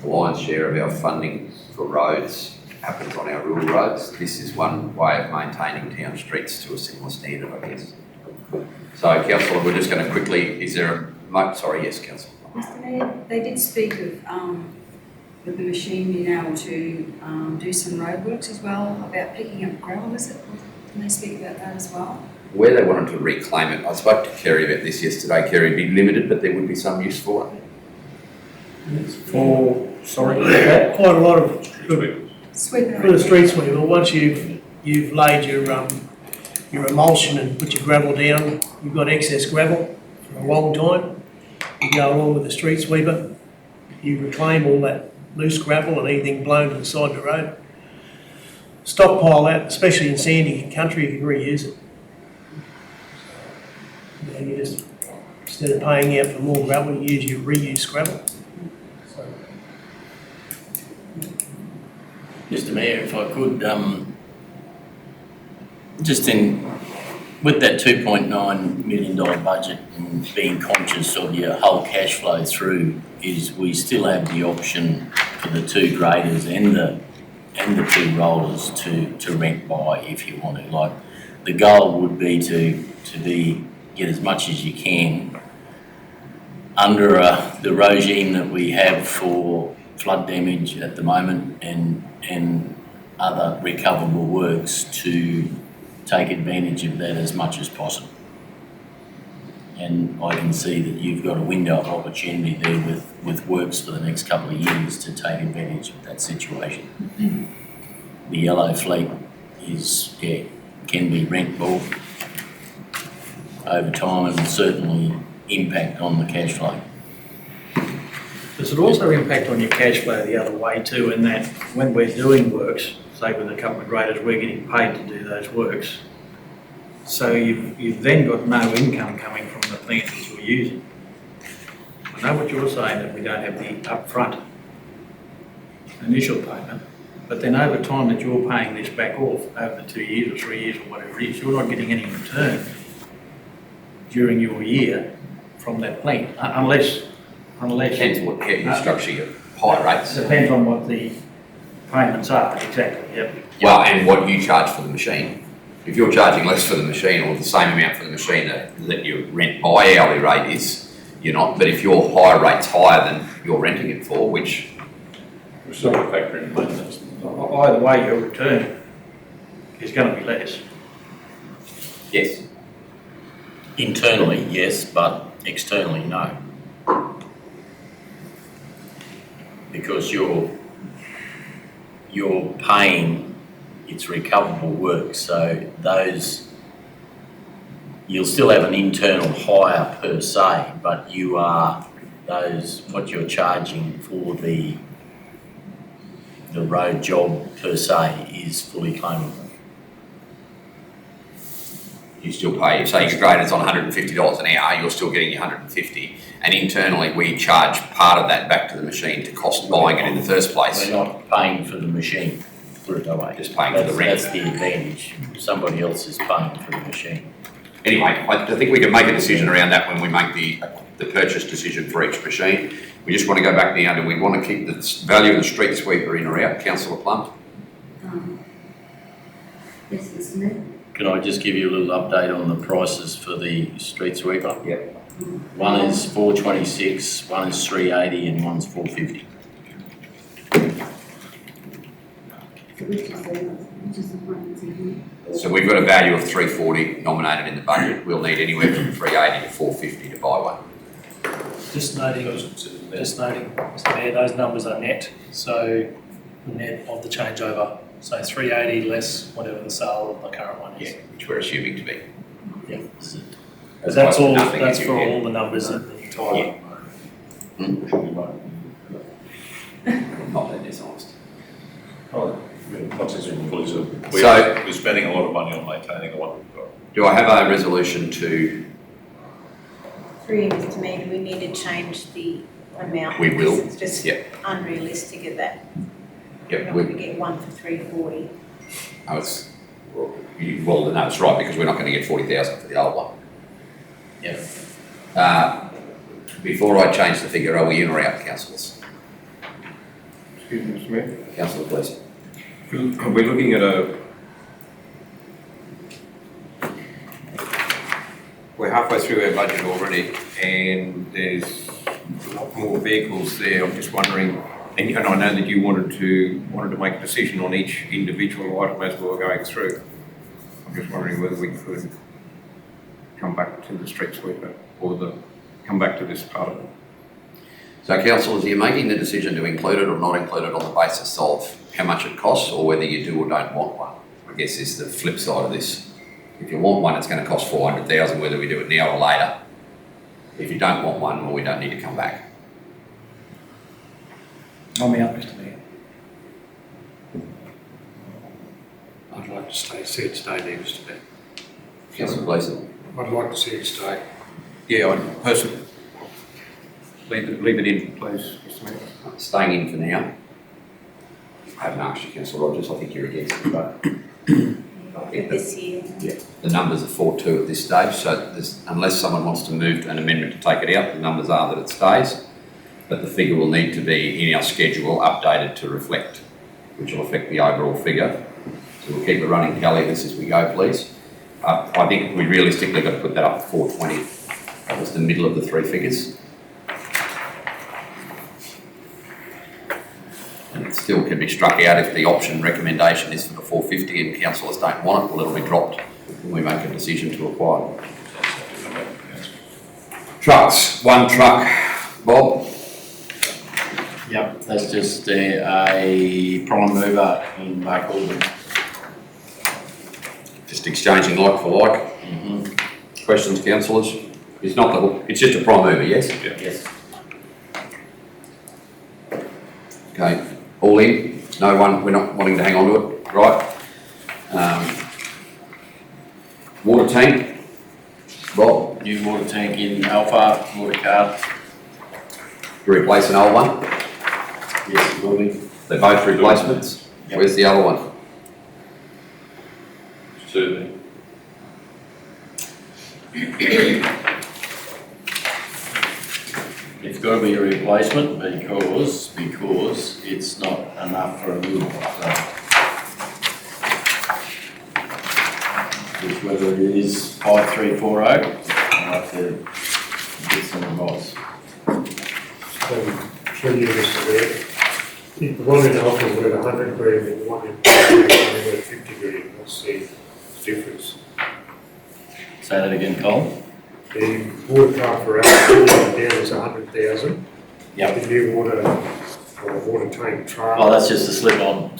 lion's share of our funding for roads happens on our rural roads, this is one way of maintaining town streets to a similar standard, I guess. So, councillor, we're just going to quickly, is there a, sorry, yes, councillor. Mr Mayor, they did speak of with the machine being able to do some roadworks as well, about picking up gravel, is it? Can they speak about that as well? Where they wanted to reclaim it, I spoke to Kerry about this yesterday. Kerry, it'd be limited, but there would be some use for it. For, sorry, Quite a lot of, Sweeping for the street sweeper, once you've laid your emulsion and put your gravel down, you've got excess gravel for a long time, you go along with the street sweeper, you reclaim all that loose gravel and anything blown to the side of the road, stockpile that, especially in sandy country, you can reuse it. You just, instead of paying out for more gravel, you use your reused gravel. So, Mr Mayor, if I could, just with that $2.9 million budget and being conscious of your whole cash flow through, is we still have the option for the 2 graders and the 2 rollers to rent by if you want to. Like, the goal would be to get as much as you can under the regime that we have for flood damage at the moment and other recoverable works, to take advantage of that as much as possible. And I can see that you've got a window of opportunity there with works for the next couple of years to take advantage of that situation. The yellow fleet is, can be rentable over time and will certainly impact on the cash flow. does it also impact on your cash flow the other way too, in that when we're doing works, say with a couple of graders, we're getting paid to do those works. So you've then got no income coming from the plant that you're using. I know what you're saying, that we don't have the upfront initial payment, but then over time that you're paying this back off over the 2 years or 3 years or whatever it is, you're not getting any return during your year from that plant, unless Depends what you structure your high rates. depends on what the payments are, exactly, yep. Well, and what you charge for the machine. If you're charging less for the machine or the same amount for the machine that your rent by hourly rate is, you're not. But if your hire rate's higher than you're renting it for, which We're still got to factor in maintenance. Either way, your return is going to be less. yes, Internally, yes, but externally, no. Because you're paying its recoverable work, so those, you'll still have an internal hire per se, but you are, what you're charging for the road job per se is fully claimable. you still pay. Say your grader's on $150 an hour, you're still getting your $150. And internally, we charge part of that back to the machine to cost buying it in the first place. We're not paying for the machine, put it that way. Just paying for the rent. That's the advantage. Somebody else is paying for the machine. Anyway, I think we can make a decision around that when we make the purchase decision for each machine. We just want to go back now. Do we want to keep the value of the street sweeper in or out? Councillor Plum? Yes, Mr Mayor. Can I just give you a little update on the prices for the street sweeper? Yep. One is $426, one is $380 and one's $450. So which is the one that's in here? So we've got a value of $340 nominated in the budget. We'll need anywhere from $380 to $450 to buy one. just noting, Mr Mayor, those numbers are net, so the net of the changeover. So 380 less whatever the sale of the current one is. Yeah, which we're assuming to be. Yeah. As But that's opposed to all, nothing that's if for you all the numbers in the entire. Not that dishonest. Oh, not since we're fully So- we're spending a lot of money on maintaining the one we've got. Do I have a resolution to, Through you, Mr Mayor, do we need to change the amount? We will, It's just yep. unrealistic at that. We're yep, not going to get one for $340. no, it's, well, no, it's right, because we're not going to get 40,000 for the old one. Yeah. before I change the figure, are we in or out, councillors? Excuse me, Mr Mayor. Councillor, please. We're looking at we're halfway through our budget already, and there's a lot more vehicles there. I'm just wondering, and I know that you wanted to make a decision on each individual item as we were going through. I'm just wondering whether we could come back to the street sweeper or come back to this part of it. So councillors, you're making the decision to include it or not include it on the basis of how much it costs or whether you do or don't want one. I guess is the flip side of this. If you want one, it's going to cost 400,000, whether we do it now or later. If you don't want one, well, we don't need to come back. I'm out, Mr Mayor. I'd like to see it stay there, Mr Mayor. Councillor Gleeson. I'd like to see it stay. Yeah, I'd personally leave it in, please, Mr Mayor. Staying in for now. I haven't asked you, Councillor Rogers, I think you're against it, but I think that, This year. yeah, the numbers are 4-2 at this stage, so unless someone wants to move an amendment to take it out, the numbers are that it stays, but the figure will need to be in our schedule updated to reflect, which will affect the overall figure. So we'll keep it running, Kelly, this as we go, please. I think we realistically got to put that up to 420. That was the middle of the three figures. And it still can be struck out if the option recommendation is for the 450 and councillors don't want it, well, it'll be dropped when we make a decision to acquire. Trucks, one truck. Bob? Yep, that's just a prime mover in Mark Alden. Just exchanging like for like. Questions, councillors? It's not the hook, it's just a prime mover, yes? Yes. Okay, all in, no one, we're not wanting to hang on to it, right? Water tank, Bob, New water tank in Alpha, water card. you replace an old one, Yes, it will be. they're both replacements. Yep. Where's the other one? Certainly. It's got to be a replacement because it's not enough for a new one. Which whether it is 5340, I'll have to get some advice. Through you, Mr Mayor. If the one in Alpha is worth 100 grand and the one in Alpha is worth 50 grand, what's the difference? Say that again, Colin? The water truck for Alpha down is 100,000. Yep. The new water tank truck. Oh, that's just a slip-on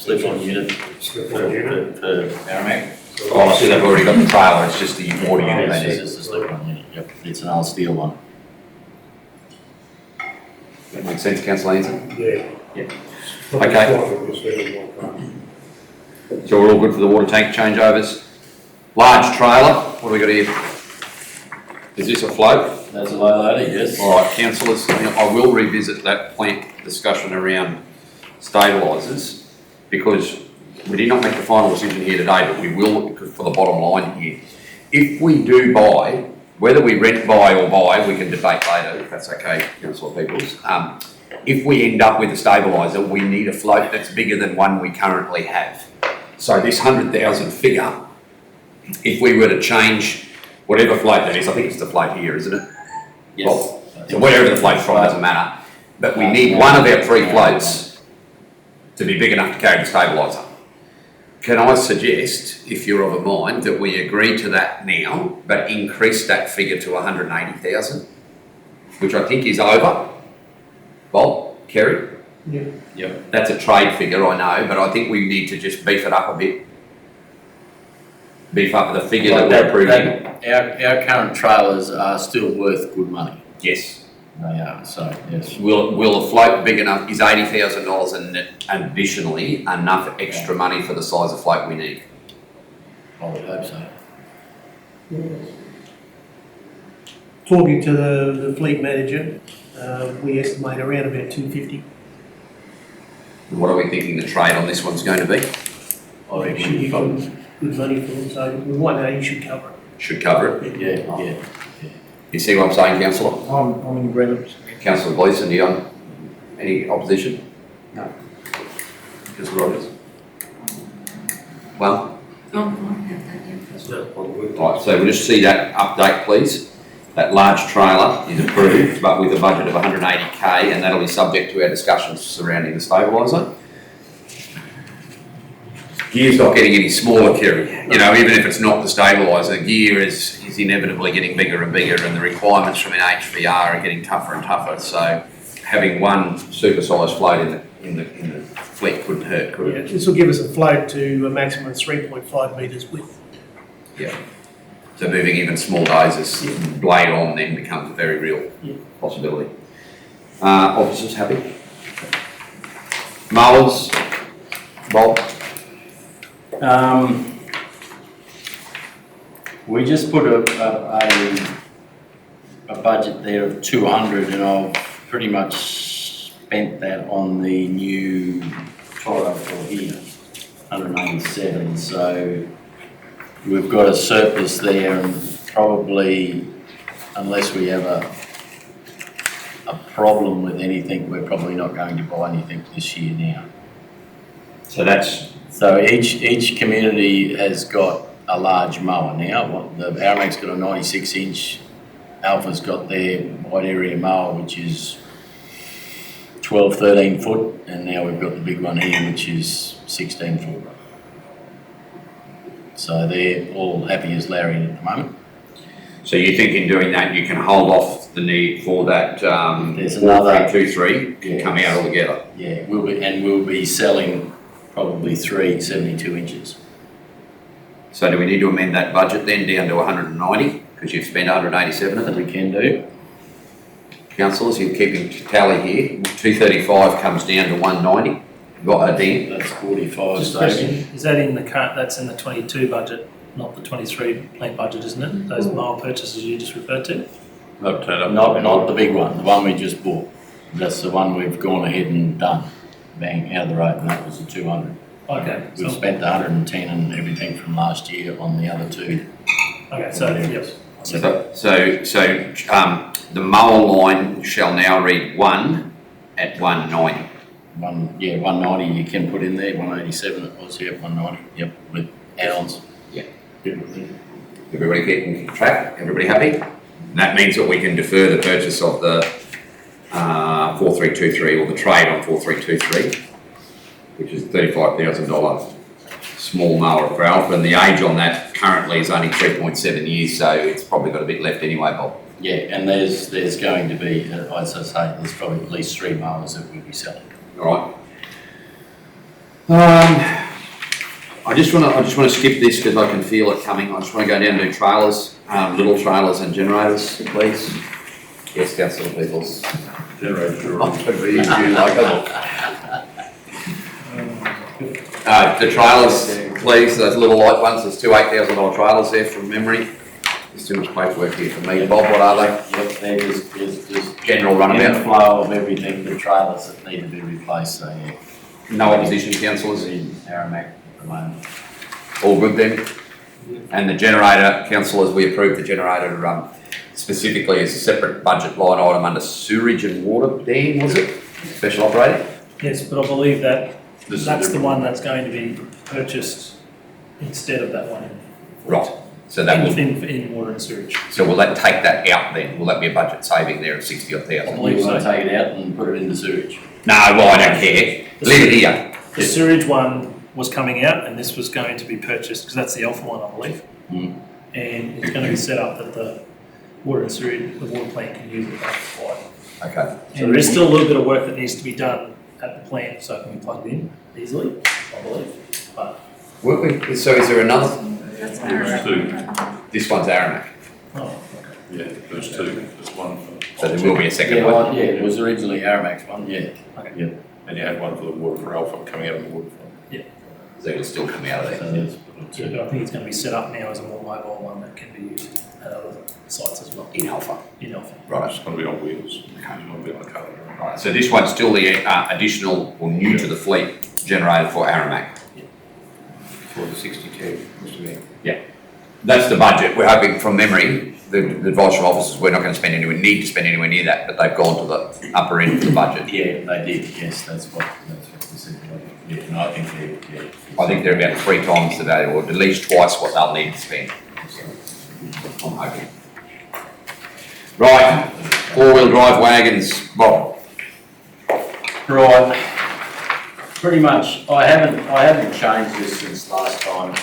unit Slip for on unit. Merrimack. Oh, I see they've already got the trailer, it's just the water unit they It's need. just a slip-on unit, yep. It's an old steel one. That makes sense, councillor Anderson? Yeah. Yep. Okay. So we're all good for the water tank changeovers? Large trailer, what do we got here? Is this a float? That's a low loader, yes. All right, councillors, I will revisit that plant discussion around stabilisers because we did not make the final decision here today, but we will for the bottom line here. If we do buy, whether we rent, buy or buy, we can debate later if that's okay, Councillor Peoples. If we end up with a stabiliser, we need a float that's bigger than one we currently have. So this 100,000 figure, if we were to change whatever float that is, I think it's the float here, isn't it? Yes. Well, so wherever the float's from doesn't matter. But we need one of our three floats to be big enough to carry the stabiliser. Can I suggest, if you're of a mind, that we agree to that now, but increase that figure to 180,000, which I think is over. Bob, Kerry? Yeah. Yep. That's a trade figure, I know, but I think we need to just beef it up a bit. Beef up the figure that we're approving. Our current trailers are still worth good money. Yes. They are, so, yes. Will a float big enough, is $80,000 and additionally enough extra money for the size of float we need? I would hope so. Talking to the fleet manager, we estimate around about 250. What are we thinking the trade on this one's going to be? I Should be reckon, good money for them, so 180 should cover it. Should cover it. yeah. You see what I'm saying, councillor? I'm in agreement. Councillor Gleeson, you on any opposition? No. Councillor Rogers? One? Oh, I have that, yeah. Right, so we'll just see that update, please. That large trailer is approved, but with a budget of 180K, and that'll be subject to our discussions surrounding the stabiliser. Gear's not getting any smaller, Kerry. You know, even if it's not the stabiliser, gear is inevitably getting bigger and bigger, and the requirements from an HVR are getting tougher and tougher. So having one super-sized float in the fleet couldn't hurt, could Yeah, it? this will give us a float to a maximum of 3.5 metres width. Yeah. So moving even small dozers, blade on, then becomes a very real possibility. Officers happy? Mowers? Bob? We just put a budget there of 200, and I've pretty much spent that on the new Toro for here, 187, so we've got a surplus there, and probably, unless we have a problem with anything, we're probably not going to buy anything this year now. So each community has got a large mower now. The Aramac's got a 96-inch, Alpha's got their wide area mower, which is 12, 13 foot, and now we've got the big one here, which is 16 foot. So they're all happy as Larry at the moment. So you think in doing that you can hold off the need for that There's another 4323 to come out altogether? Yeah, we'll be selling probably 3 72 inches. So do we need to amend that budget then down to 190 because you've spent 187 of That it? we can do. Councillors, you're keeping tally here. 235 comes down to 190. Got a Dan? That's 45 Just a question, is that in the current, that's in the 22 budget, not the 23 planned budget, isn't it? Those mile purchases you just referred to? They've turned up. Not the big one, the one we just bought. That's the one we've gone ahead and done. Bang, out of the road, and that was the 200. Okay, We've so, spent the 110 and everything from last year on the other two. okay, so, yep. So the mole line shall now read 1 at 190. 190 you can put in there, 187 it was, 190, yep, with add-ons. Everybody getting track? Everybody happy? And that means that we can defer the purchase of the 4323 or the trade on 4323, which is $35,000 small mower for Alpha, and the age on that currently is only 3.7 years, so it's probably got a bit left anyway, Bob. Yeah, and there's going to be, as I say, there's probably at least 3 mowers that we'll be selling. All right. I just want to skip this because I can feel it coming. I just want to go down to trailers, little trailers and generators, please. Yes, Councillor Peoples. Generator. The trailers, please. Those little light ones. There's two $8,000 trailers there from memory. There's too much paperwork here for me. Bob, what are they? Yep, they're just General runabout. flow of everything, the trailers that need to be replaced, so yeah. No opposition, councillors. In Aramac at the moment. All good then? And the generator, councillors, we approved the generator specifically as a separate budget line item under sewerage and water, Dan, was it? Special operating? Yes, but I believe that This is that's the different. one that's going to be purchased instead of that one. Right. So that will, In water and sewage. so will that take that out then? Will that be a budget saving there of 60 odd I thousand? believe so. want to take it out and put it in the sewage. No, well, I don't care. Leave it here. The sewage one was coming out and this was going to be purchased, because that's the Alpha one, I believe. Mm. And it's going to be set up that the water and sewage, the water plant can use it as required. Okay. And there is still a little bit of work that needs to be done at the plant so it can be plugged in easily, I believe. But, So is there another? That's There's two. This one's Aramac. oh, Yeah, there's two. There's one for. So there will be a second Yeah, one. well, yeah, it was originally Aramac's one, yeah. And you had one for the water for Alpha coming out of the water front. So it'll still come out of there. So there's so I think it's going to be set up now as a more mobile one that can be used at other sites as well. In Alpha. In Alpha. Right. It's going to be on wheels. It's going to be on a car. Right. So this one's still the additional or new to the fleet generator for Aramac. For the 62. Yeah. That's the budget. We're hoping from memory the advice from officers, we're not going to need to spend anywhere near that, but they've gone to the upper end of the budget. Yeah, they did, yes, that's what they said. Yeah, and I think I think they're about 3 times today, or at least twice what they'll need to spend. I'm hoping. Right, 4-wheel drive wagons, Bob. Right, pretty much, I haven't changed this since last time.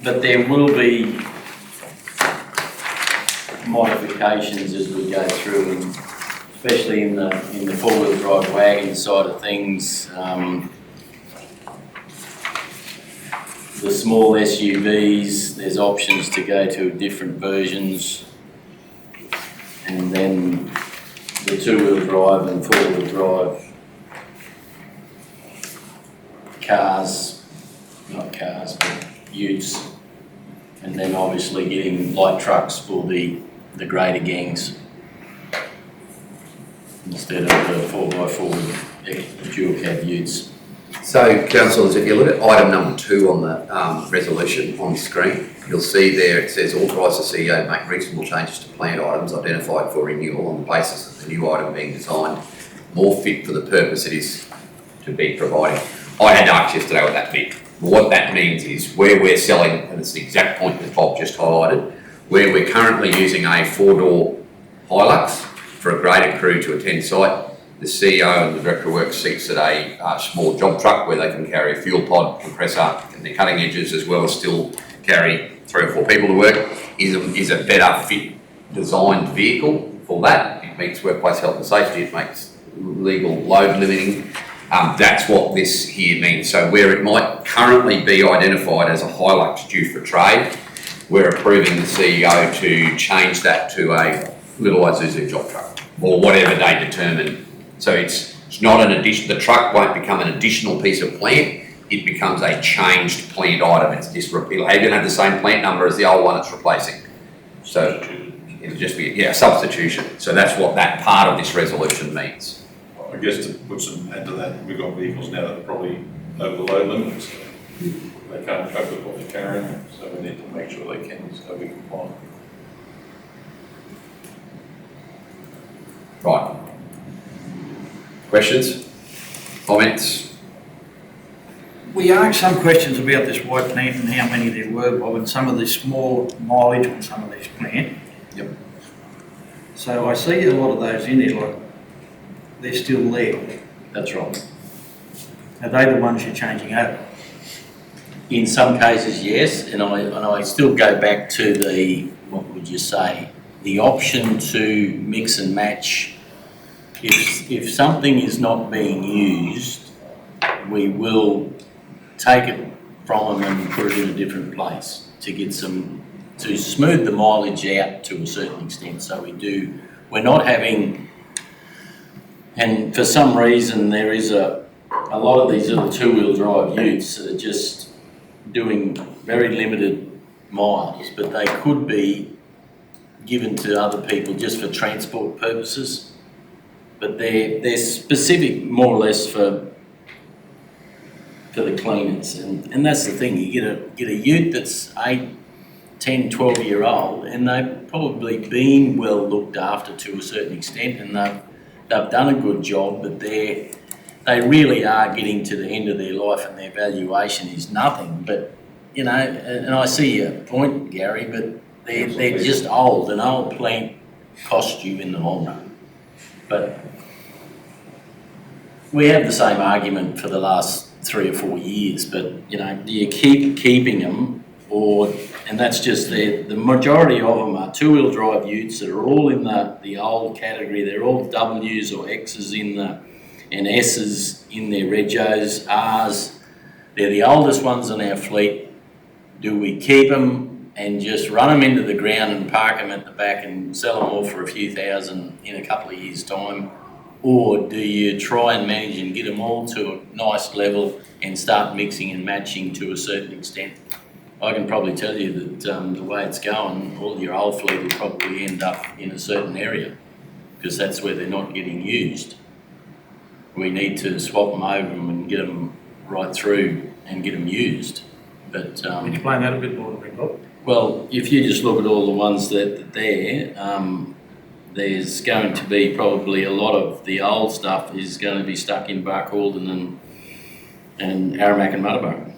But there will be modifications as we go through, and especially in the 4-wheel drive wagon side of things. The small SUVs, there's options to go to different versions, and then the 2-wheel drive and 4-wheel drive cars, not cars, but utes, and then obviously getting light trucks for the greater gangs instead of the 4x4 dual cab utes. So, councillors, if you look at item number 2 on the resolution on the screen, you'll see there it says authorise the CEO to make reasonable changes to planned items identified for renewal on the basis of the new item being designed more fit for the purpose it is to be providing. I had to ask yesterday what that meant. What that means is where we're selling, and it's the exact point that Bob just highlighted, where we're currently using a 4-door Hilux for a graded crew to attend site. The CEO and the Director of Works seeks at a small job truck where they can carry a fuel pod, compressor, and the cutting edges, as well as still carry 3 or 4 people to work, is a better fit designed vehicle for that. It meets workplace health and safety, it makes legal load limiting. That's what this here means. So where it might currently be identified as a Hilux due for trade, we're approving the CEO to change that to a little Isuzu job truck, or whatever they determine. So it's not an addition, the truck won't become an additional piece of plant, it becomes a changed plant item. It's just repeal. It can have the same plant number as the old one it's replacing. So it'll just be, substitution. So that's what that part of this resolution means. I guess to put some add to that, we've got vehicles now that are probably over the load limit, so they can't cope with what they're carrying, so we need to make sure they can, so we can comply. Right. Questions? Comments? We asked some questions about this white plant and how many there were, Bob, and some of the small mileage on some of these plant. Yep. So I see a lot of those in there, like, they're still there. That's right. Are they the ones you're changing over? In some cases, yes, and I still go back to the, what would you say, the option to mix and match. If something is not being used, we will take it from them and put it in a different place to get to smooth the mileage out to a certain extent. So we're not having, and for some reason there is a lot of these little 2-wheel drive utes that are just doing very limited miles, but they could be given to other people just for transport purposes. But they're specific more or less for the cleaners, and that's the thing. You get a ute that's 8, 10, 12-year-old, and they've probably been well looked after to a certain extent, and they've done a good job, but they really are getting to the end of their life, and their valuation is nothing. But and I see your point, Gary, but they're just old. An old plant costs you in the long run. But we have the same argument for the last 3 or 4 years, but do you keep keeping them, and that's just the majority of them are 2-wheel drive utes that are all in the old category. They're all W's or X's and S's in their regos, R's. They're the oldest ones in our fleet. Do we keep them and just run them into the ground and park them at the back and sell them all for a few thousand in a couple of years' time? Or do you try and manage and get them all to a nice level and start mixing and matching to a certain extent? I can probably tell you that the way it's going, all your old fleet will probably end up in a certain area because that's where they're not getting used. We need to swap them over and get them right through and get them used. But Can you explain that a bit more to me, Bob? Well, if you just look at all the ones that are there, there's going to be probably a lot of the old stuff is going to be stuck in Barcaldine and Aramac and Mudabur.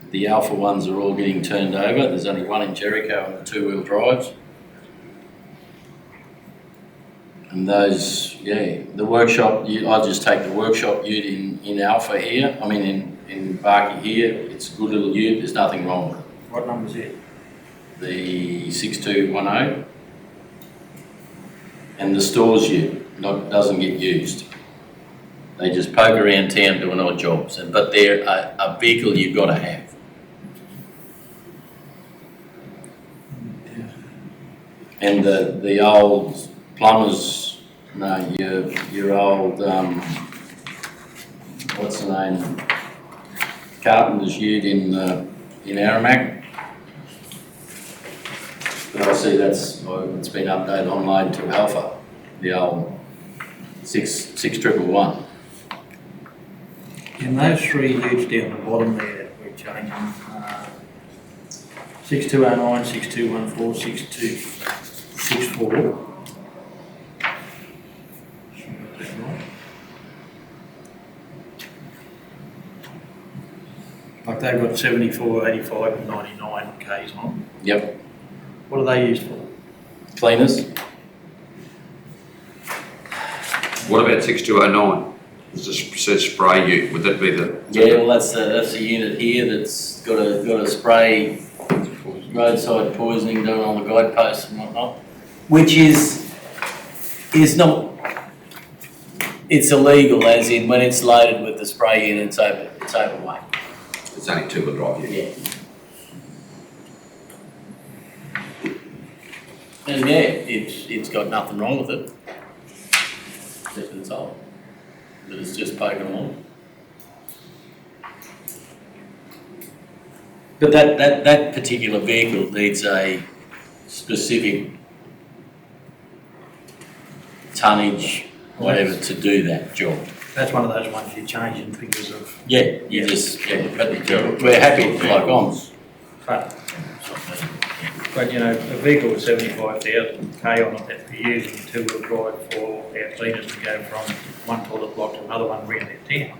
The Alpha ones are all getting turned over. There's only one in Jericho and the two-wheel drives. And those, yeah, the workshop, I'll just take the workshop ute in Alpha here, in Barky here, it's a good little ute, there's nothing wrong with it. What number's it? The 6210. And the stores ute doesn't get used. They just poke around town doing odd jobs, but they're a vehicle you've got to have. And the old plumbers, no, your old, what's the name? Carpenter's ute in Aramac. But I see it's been updated online to Alpha, the old 6111. And those three utes down the bottom there that we're changing, 6209, 6214, 6264. Like they've got 74, 85 and 99 Ks on. Yep. What are they used for? Cleaners. What about 6209? It says spray ute, would that be the? Yeah, well that's the unit here that's got a spray roadside poisoning done on the guideposts and whatnot, which is not, it's illegal as in when it's loaded with the spray unit, it's overweight. It's only two-wheel drive ute. Yeah. And yeah, it's got nothing wrong with it. Except it's old. But it's just poking along. But that particular vehicle needs a specific tonnage, whatever, to do that job. That's one of those ones you're changing because of. Yeah, you just, yeah, but we're happy, like But you know, a vehicle with 75,000 K on it that we're using two-wheel drive for our cleaners to go from one toilet block to another one around our town.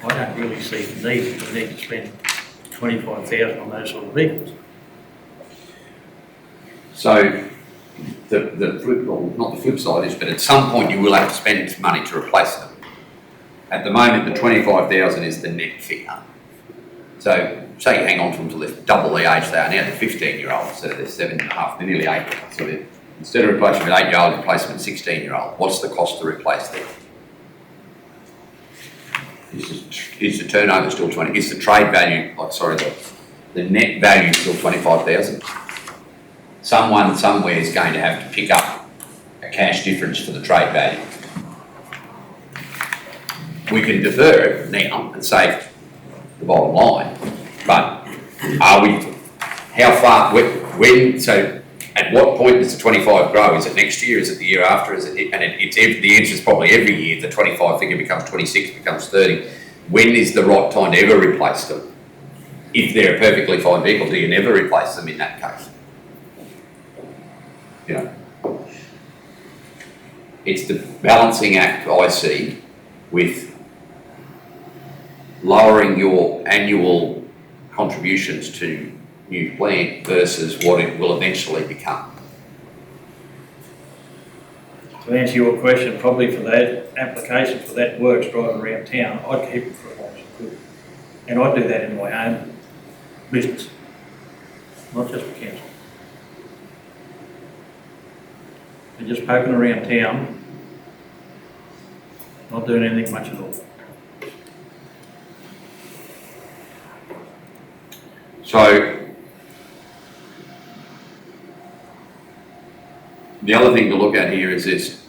I don't really see the need to spend 25,000 on those sort of vehicles. So the flip, well, not the flip side is, but at some point you will have to spend money to replace them. At the moment, the 25,000 is the net figure. So say you hang on to them till they're double the age they are now, they're 15-year-olds, so they're 7.5, they're nearly 8. So instead of replacing an 8-year-old, replace them with 16-year-old. What's the cost to replace them? Is the turnover still 20? Is the trade value, the net value still 25,000? Someone somewhere is going to have to pick up a cash difference for the trade value. We can defer it now and save the bottom line, but are we, how far, when, so at what point does the 25 grow? Is it next year? Is it the year after? Is it, and it's the answer is probably every year. The 25 figure becomes 26, becomes 30. When is the right time to ever replace them? If they're a perfectly fine vehicle, do you never replace them in that case? You know, it's the balancing act I see with lowering your annual contributions to new plant versus what it will eventually become. To answer your question, probably for that application for that works driving around town, I'd keep it for as long as I could. And I'd do that in my own business, not just for council. And just poking around town, not doing anything much at all. So, the other thing to look at here is this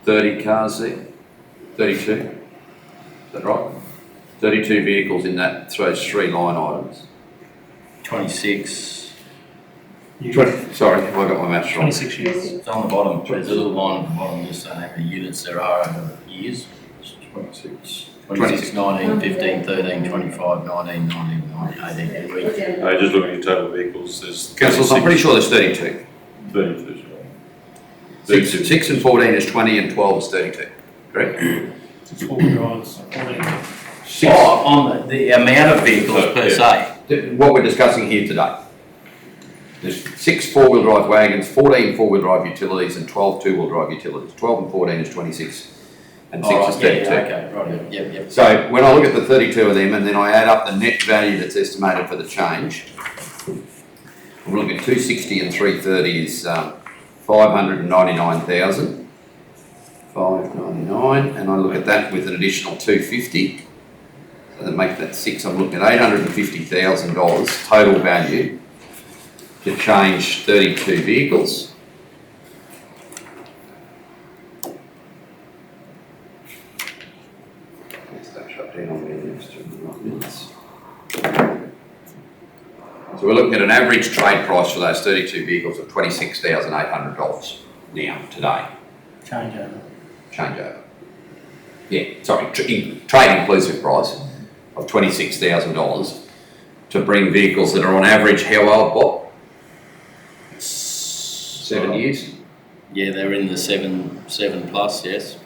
30 cars there, 32, is that right? 32 vehicles in that, those three line items. 26. 20, sorry, have I got my maths wrong? 26 years. It's on the bottom, there's a little line at the bottom just saying how many units there are over the years. 26. 26, 19, 15, 13, 25, 19, 19, 18, every. Just looking at total vehicles, there's. Councillors, I'm pretty sure there's 32. 32, sorry. 6 and 14 is 20 and 12 is 32, correct? It's 4 drives, 14. Oh, on the amount of vehicles per se. What we're discussing here today. There's 6 four-wheel drive wagons, 14 four-wheel drive utilities and 12 two-wheel drive utilities. 12 and 14 is 26 and 6 is 32. Okay, right, yep. So when I look at the 32 of them and then I add up the net value that's estimated for the change, I'm looking at 260 and 330 is 599,000. 599, and I look at that with an additional 250. So that makes that 6. I'm looking at $850,000 total value to change 32 vehicles. Let's that shut down on me in the next 2 minutes. So we're looking at an average trade price for those 32 vehicles of $26,800 now, today. Changeover. Yeah, sorry, trade inclusive price of $26,000 to bring vehicles that are on average how old, Bob? 7 years? Yeah, they're in the 7 plus, yes.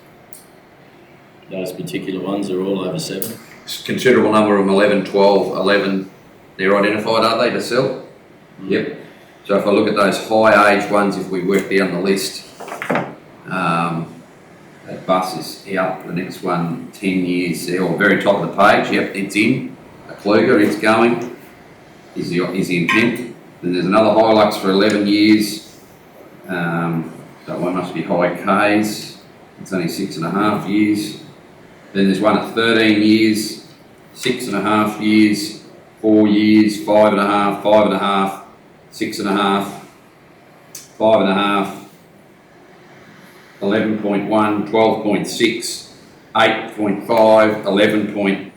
Those particular ones are all over 7. Considerable number of them, 11, 12, 11, they're identified, are they, to sell? Yep. So if I look at those high age ones, if we work down the list, that bus is out, the next one 10 years, or very top of the page, yep, it's in. A Kluger, it's going, is the intent. Then there's another Hilux for 11 years, that one must be high K's, it's only 6.5 years. Then there's one at 13 years, 6.5 years, 4 years, 5.5, 5.5, 6.5, 5.5, 11.1, 12.6, 8.5, 11.1,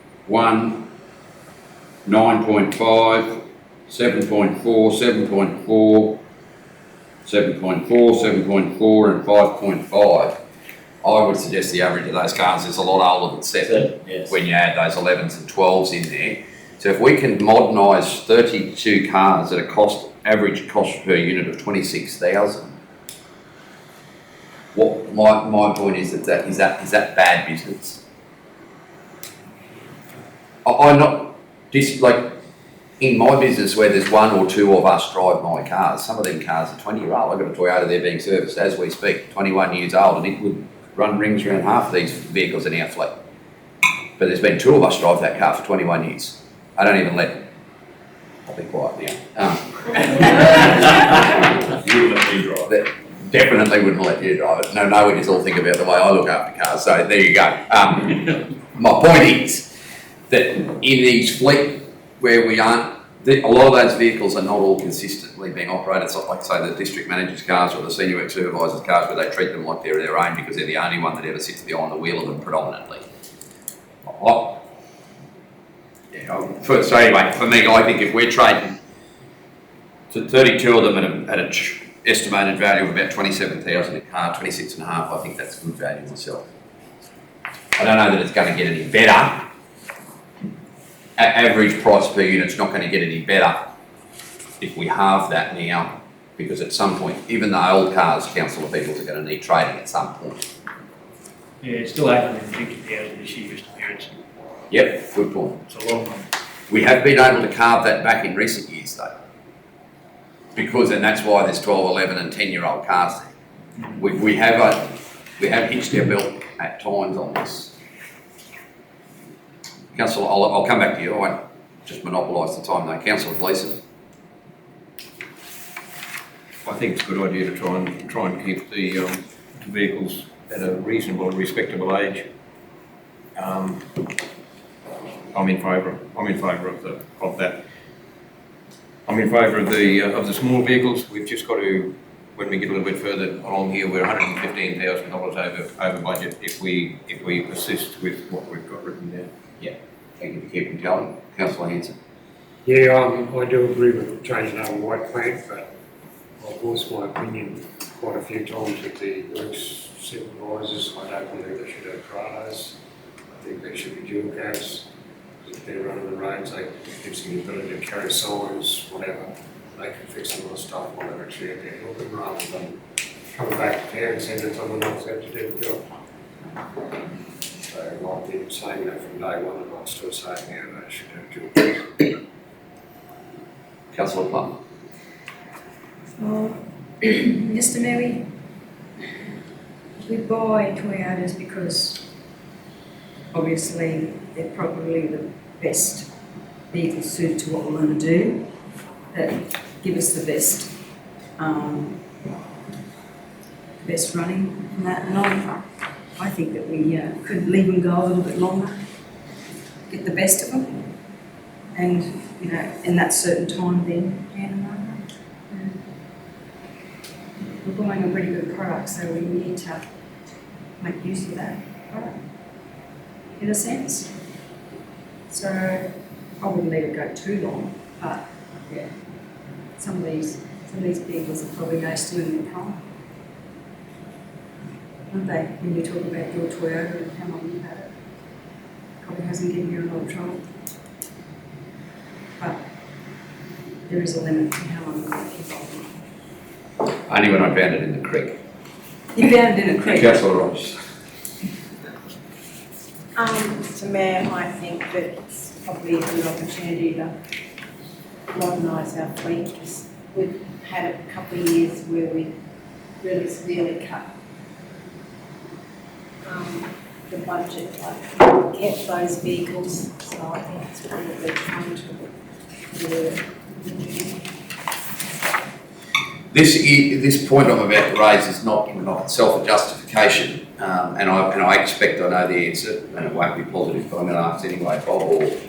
9.5, 7.4, 7.4, 7.4, 7.4 and 5.5. I would suggest the average of those cars is a lot older than 7 Yes. when you add those 11s and 12s in there. So if we can modernise 32 cars at a average cost per unit of 26,000, what my point is that is that bad business? I'm not like in my business where there's 1 or 2 of us drive my cars. Some of them cars are 20-year-old. I've got a Toyota there being serviced as we speak, 21 years old, and it would run rings around half of these vehicles in our fleet. But there's been 2 of us drive that car for 21 years. I don't even I'll be quiet now. You wouldn't let me drive. Definitely wouldn't let you drive it. No, we just all think about the way I look after cars. So there you go. My point is that in these fleet where we aren't, a lot of those vehicles are not all consistently being operated. It's not like, say, the district manager's cars or the senior work supervisor's cars where they treat them like they're their own because they're the only one that ever sits behind the wheel of them predominantly. So anyway, for me, I think if we're trading to 32 of them at an estimated value of about 27,000 a car, 26.5, I think that's good value myself. I don't know that it's going to get any better. Average price per unit's not going to get any better if we halve that now, because at some point, even the old cars, council vehicles are going to need trading at some point. Yeah, it's still 850,000 this year, Mr Mayor. Yep, good point. It's a lot of money. We have been able to carve that back in recent years though. And that's why there's 12, 11 and 10-year-old cars there. We have hitched our belt at times on this. Councillor, I'll come back to you. I won't just monopolise the time though. Councillor Gleeson. I think it's a good idea to try and keep the vehicles at a reasonable and respectable age. I'm in favour of that. I'm in favour of the small vehicles. We've just got to, when we get a little bit further along here, we're $115,000 over budget if we persist with what we've got written there. Yeah, thank you for keeping going. Councillor Hanson. Yeah, I do agree with changing our white plant, but I've voiced my opinion quite a few times with the works supervisors. I don't believe they should have Prados. think there should be dual cabs. If they're running the roads, they gives them the ability to carry signs, whatever. They can fix a lot of stuff while they're actually out there helping rather than coming back to town and sending someone else out to do the job. So I've been saying that from day one, and I'm still saying now they should have dual cabs. Councillor Plum. Well, Mr. Mayor, we buy Toyotas because obviously they're probably the best vehicles suited to what we want to do, that give us the best, best running and that. And I think that we could leave them go a little bit longer, get the best of them, and you know, in that certain time then, we're buying a pretty good product, so we need to make use of that product, in a sense. So I wouldn't let it go too long, but yeah, some of these vehicles are probably going still in their prime, aren't they? When you talk about your Toyota and how long you've had it, probably hasn't given you a lot of trouble. But there is a limit to how long you can keep on. Only when I found it in the creek. You found it in a creek? Councillor Ross. Mr Mayor, I think that it's probably a good opportunity to modernise our fleet, because we've had a couple of years where we really severely cut the budget, like kept those vehicles, so I think it's probably time to do. This point I'm about to raise is not itself a justification, and I expect I know the answer, and it won't be positive, but I'm going to ask anyway, Bob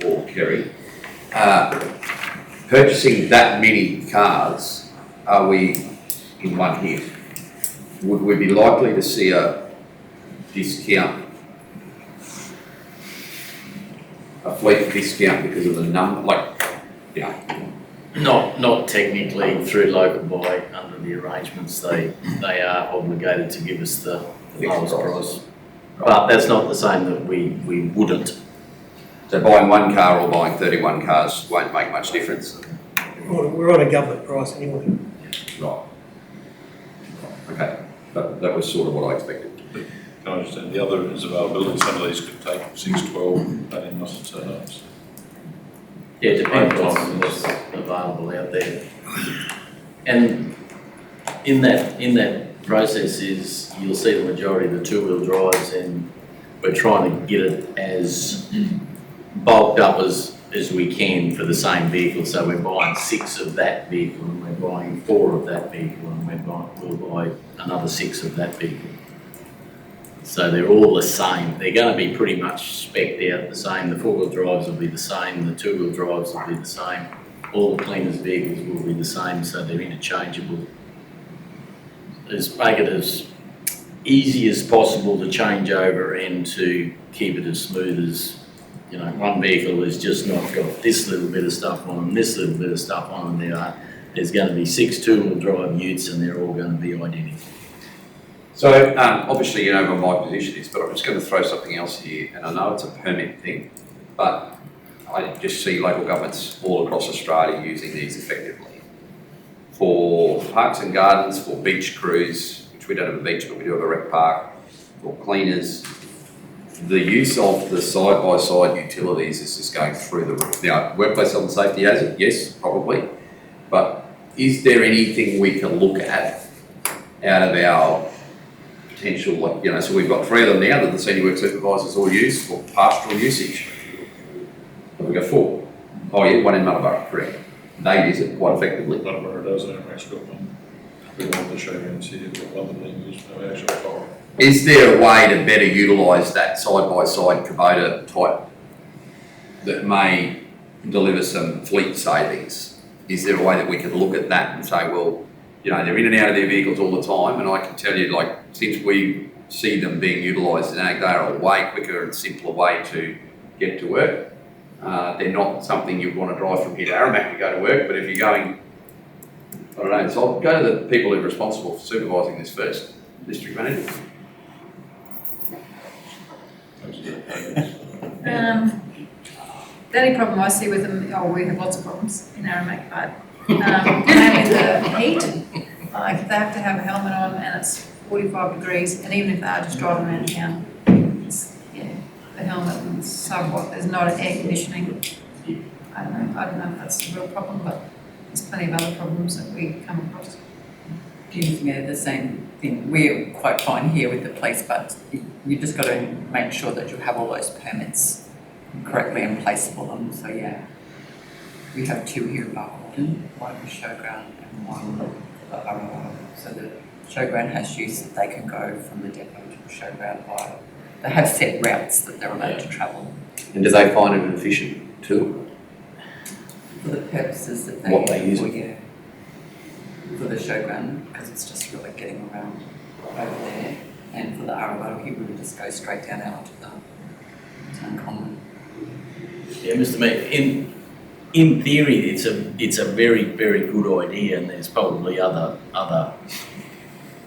or Kerry. Purchasing that many cars, are we in one hit? Would we be likely to see a discount, a fleet discount because of the number, like, you know? Not technically through local buy under the arrangements, they are obligated to give us the lowest price. But that's not the same that we wouldn't. So buying one car or buying 31 cars won't make much difference? We're on a government price anyway. Right. Okay, that was sort of what I expected. Can I just add, the other is availability. Some of these could take 6, 12, 18 months to turn up. Yeah, it depends on what's available out there. And in that process is, you'll see the majority of the two-wheel drives, and we're trying to get it as bulked up as we can for the same vehicle. So we're buying 6 of that vehicle, and we're buying 4 of that vehicle, and we'll buy another 6 of that vehicle. So they're all the same. They're going to be pretty much spec'd out the same. The four-wheel drives will be the same. The two-wheel drives will be the same. All the cleaners' vehicles will be the same, so they're interchangeable. Make it as easy as possible to change over and to keep it as smooth as, you know, one vehicle has just not got this little bit of stuff on them, this little bit of stuff on them. There's going to be 6 two-wheel drive utes, and they're all going to be identical. So obviously you know what my position is, but I'm just going to throw something else here, and I know it's a permit thing, but I just see local governments all across Australia using these effectively. For parks and gardens, for beach crews, which we don't have a beach, but we do have a rec park, for cleaners, the use of the side-by-side utilities is just going through the roof. Now, workplace health and safety has it, yes, probably, but is there anything we can look at out of our potential, like, you know, so we've got 3 of them now that the senior work supervisors all use for pastoral usage. We've got 4. Oh yeah, 1 in Mullaborough, correct. They use it quite effectively. Mullaborough does, and I've actually got one. We want to show you and see if one that being used for actual car. Is there a way to better utilise that side-by-side Kubota type that may deliver some fleet savings? Is there a way that we could look at that and say, well, you know, they're in and out of their vehicles all the time, and I can tell you, like, since we see them being utilised in ag, they are a way quicker and simpler way to get to work. They're not something you'd want to drive from here to Aramac to go to work, but if you're going, I don't know, so I'll go to the people who are responsible for supervising this first. District Manager. The only problem I see with them, we have lots of problems in Aramac, but mainly the heat. Like they have to have a helmet on and it's 45 degrees, and even if they are just driving around town, the helmet and so what, there's not an air conditioning. I don't know if that's a real problem, but there's plenty of other problems that we come across. Yeah, the same thing. We're quite fine here with the police, but you just got to make sure that you have all those permits correctly in place for them. So yeah, we have 2 here at Barcaldine, one for Showground and one for Arawa. So the Showground has use that they can go from the depot to the Showground by. They have set routes that they're allowed to travel. And do they find it an efficient tool? For the purposes that they, What they use it? yeah, for the Showground, because it's just really getting around over there, and for the Arawaruki, we would just go straight down out to the town common. Yeah, Mr. Mayor, in theory, it's a very, very good idea, and there's probably other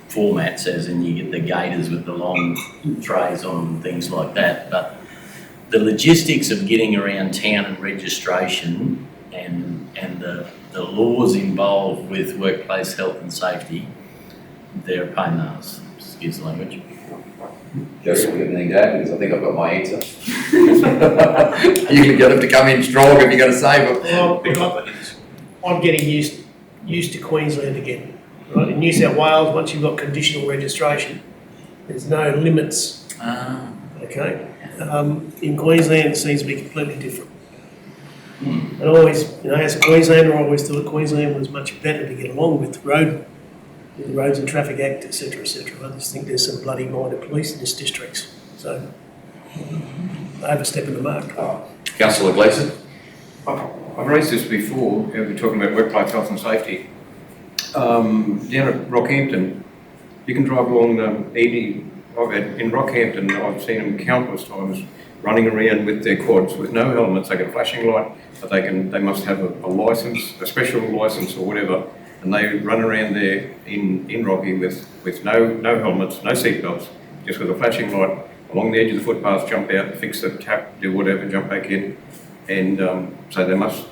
formats, as in you get the gators with the long trays on and things like that. But the logistics of getting around town and registration and the laws involved with workplace health and safety, they're a pain in the ass, excuse the language. Just got anything to add, because I think I've got my answer. You can get them to come in strong if you're going to save them. Well, I'm getting used to Queensland again. Right? In New South Wales, once you've got conditional registration, there's no limits. Okay. In Queensland, it seems to be completely different. And always, as a Queenslander, I always thought Queensland was much better to get along with the Roads and Traffic Act, etc., etc. I just think there's some bloody minded police in this district. So, overstepping the mark. Councillor Gleeson? I've raised this before, we're talking about workplace health and safety. Down at Rockhampton, you can drive along in Rockhampton, I've seen them countless times running around with their quads with no helmets. They get a flashing light, but they must have a license, a special license or whatever, and they run around there in Rocky with no helmets, no seatbelts, just with a flashing light along the edge of the footpath, jump out, fix the tap, do whatever, jump back in, and so there must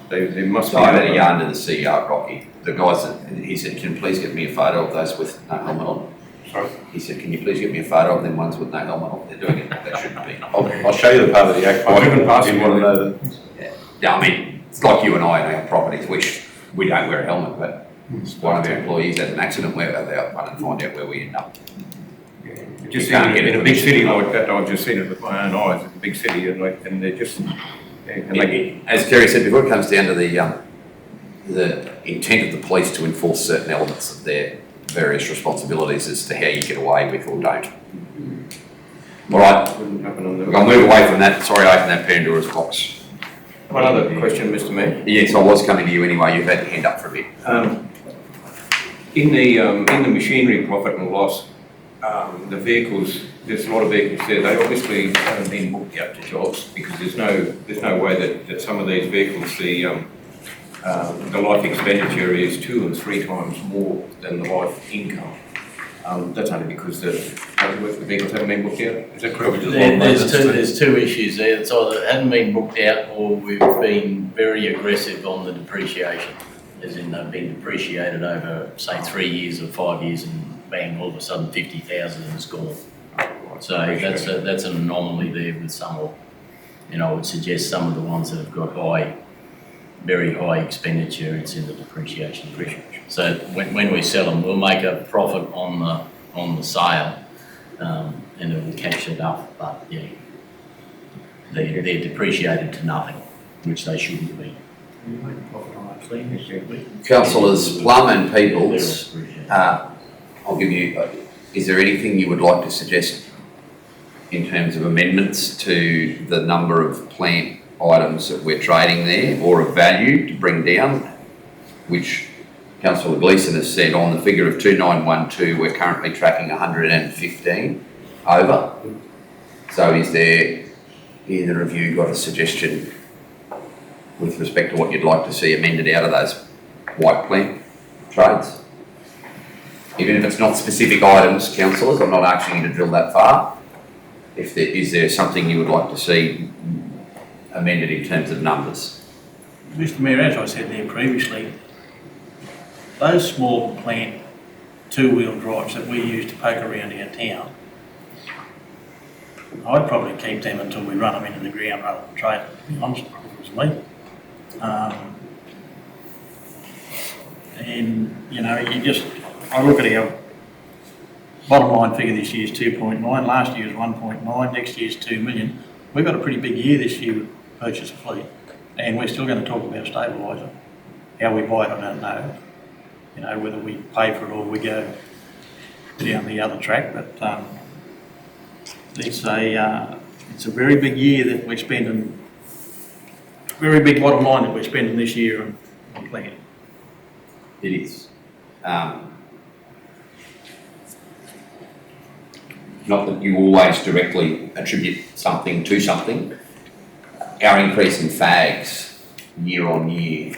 So I had a yarn to the CEO at Rocky. The guys he said, can you please get me a photo of those with no helmet on? Sorry? He said, can you please get me a photo of them ones with no helmet on? They're doing it, they shouldn't be. I'll show you the part of the act. I haven't passed you one want of to know that. Yeah, I mean, it's like you and I in our properties, which we don't wear a helmet, but one of our employees had an accident where they run and find out where we end up. Just in a big city like that, I've just seen it with my own eyes, in a big city, and they're just... As Kerry said before, it comes down to the intent of the police to enforce certain elements of their various responsibilities as to how you get away with or don't. All right, we're going to move away from that. Sorry, I opened that Pandora's box. One other question, Mr. Mayor. Yes, I was coming to you anyway. You've had your hand up for a bit. In the machinery profit and loss, the vehicles, there's a lot of vehicles there. They obviously haven't been booked out to jobs because there's no way that some of these vehicles, the life expenditure is 2 and 3 times more than the life income. That's only because the vehicles haven't been booked out. Is that correct? There's two issues there. It's either it hasn't been booked out or we've been very aggressive on the depreciation, as in they've been depreciated over, say, 3 years or 5 years, and bang, all of a sudden 50,000 is gone. So that's an anomaly there with some of, I would suggest some of the ones that have got very high expenditure, it's in the depreciation. So when we sell them, we'll make a profit on the sale, and it will catch it up. But yeah, they're depreciated to nothing, which they shouldn't be. Councillors Plum and Peebles, I'll give you. Is there anything you would like to suggest in terms of amendments to the number of plant items that we're trading there, or of value to bring down, which Councillor Gleeson has said on the figure of 2912, we're currently tracking 115 over. So is there, either of you got a suggestion with respect to what you'd like to see amended out of those white plant trades? Even if it's not specific items, councillors, I'm not asking you to drill that far. Is there something you would like to see amended in terms of numbers. Mr Mayor, as I said there previously, those small plant two-wheel drives that we use to poke around our town, I'd probably keep them until we run them into the ground rather than trade them, to be honest, if it was me. And, you know, I look at our bottom line figure this year is 2.9, last year was 1.9, next year's 2 million. We've got a pretty big year this year with purchase of fleet, and we're still going to talk about stabiliser. How we buy it, I don't know. You know, whether we pay for it or we go down the other track, but it's a very big year that we're spending, very big bottom line that we're spending this year on plant. It is. Not that you always directly attribute something to something. Our increase in fags year on year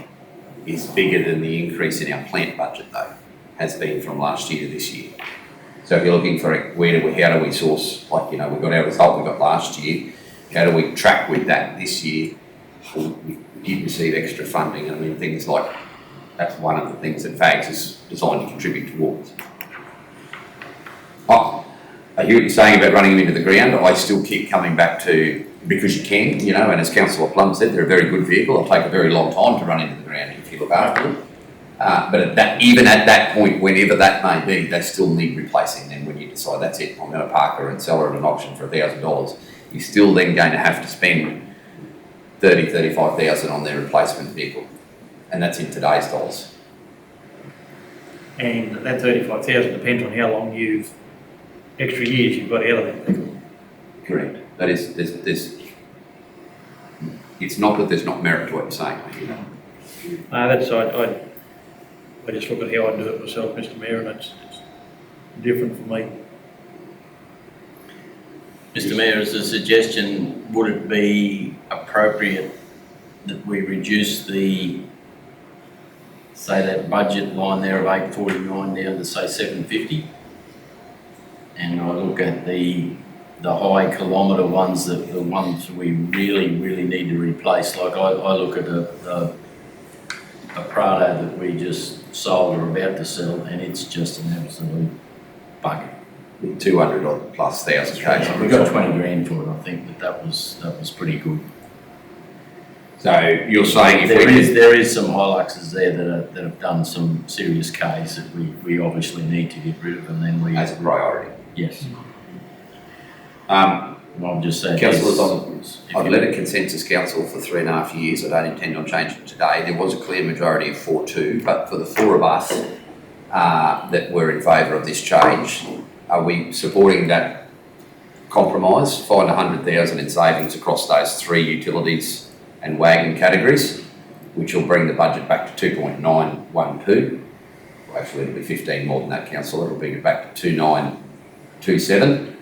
is bigger than the increase in our plant budget though, has been from last year to this year. So if you're looking for how do we source, like, you know, we've got our result we got last year, how do we track with that this year? We did receive extra funding, and I mean things like, that's one of the things that fags is designed to contribute towards. I hear what you're saying about running them into the ground. I still keep coming back to, because you can, you know, and as Councillor Plum said, they're a very good vehicle. It'll take a very long time to run into the ground if you look after them. But even at that point, whenever that may be, they still need replacing. Then when you decide that's it, I'm going to park her and sell her at an auction for $1,000, you're still then going to have to spend $35,000 on their replacement vehicle. And that's in today's dollars. And that 35,000 depends on how long extra years you've got out of that vehicle. Correct. That is, it's not that there's not merit to what you're saying. You know? I just look at how I do it myself, Mr Mayor, and it's different for me. Mr Mayor, as a suggestion, would it be appropriate that we reduce say that budget line there of 849 down to say 750? And I look at the high kilometre ones, the ones we really need to replace. Like I look at a Prado that we just sold or about to sell, and it's just an absolute bugger. 200 odd plus thousand Ks. We got 20 grand for it. I think that was pretty good. So you're saying there is some Hiluxes there that have done some serious Ks that we obviously need to get rid of, and then we as a priority. Yes. I'm just saying. Councillors, I've led a consensus council for 3.5 years. I don't intend on changing today. There was a clear majority of 4-2, but for the four of us that were in favour of this change, are we supporting that compromise? Find 100,000 in savings across those three utilities and wagon categories, which will bring the budget back to 2.912. Well, actually, it'll be 15 more than that, Councillor. It'll bring it back to 2.927,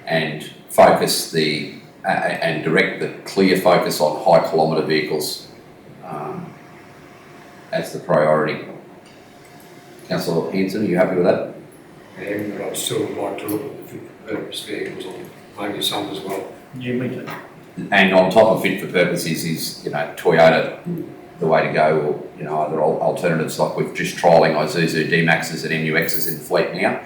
and focus and direct the clear focus on high kilometre vehicles as the priority. Councillor Hanson, are you happy with that? And I'd still like to look at the fit for purpose vehicles, or maybe some as well. Yeah, me too. And on top of fit for purposes is, you know, Toyota the way to go, or, you know, other alternatives like we're just trialling Isuzu D-Maxes and MUXs in the fleet now.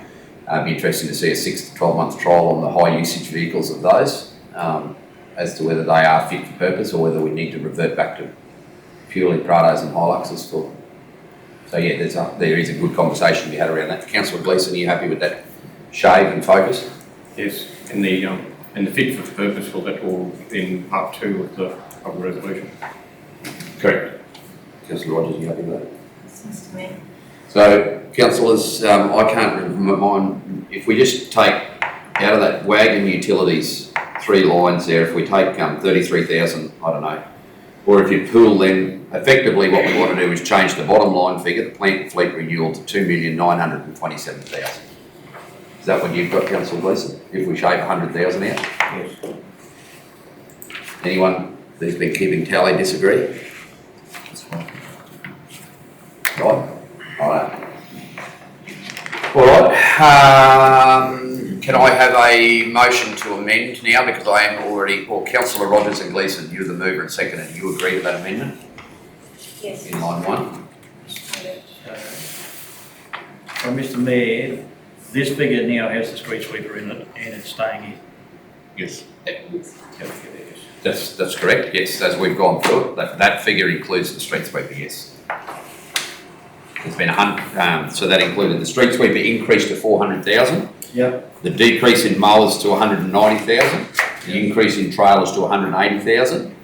It'd be interesting to see a 6 to 12 month trial on the high usage vehicles of those, as to whether they are fit for purpose or whether we need to revert back to purely Prados and Hiluxes for. So yeah, there is a good conversation to be had around that. Councillor Gleeson, are you happy with that shade and focus? Yes, and the fit for purpose, will that all in part 2 of the resolution? Correct. Councillor Rogers, are you happy with that? Mr Mayor. So, councillors, I can't remind, if we just take out of that wagon utilities 3 lines there, if we take 33,000, I don't know, or if you pool then, effectively what we want to do is change the bottom line figure, the plant and fleet renewal, to 2,927,000. Is that what you've got, Councillor Gleeson? If we shave 100,000 out? Yes. Anyone who's been keeping tally disagree? That's fine. Right. All right. Can I have a motion to amend now, because I am already, well, councillor Rogers and Gleeson, you're the mover and seconder, do you agree to that amendment Yes. in line 1? So, Mr Mayor, this figure now has the street sweeper in it and it's staying in. Yes. That's correct, yes, as we've gone through it, that figure includes the street sweeper, yes. It's been so that included the street sweeper increase to 400,000. Yep. The decrease in mowers to 190,000, the increase in trailers to 180,000.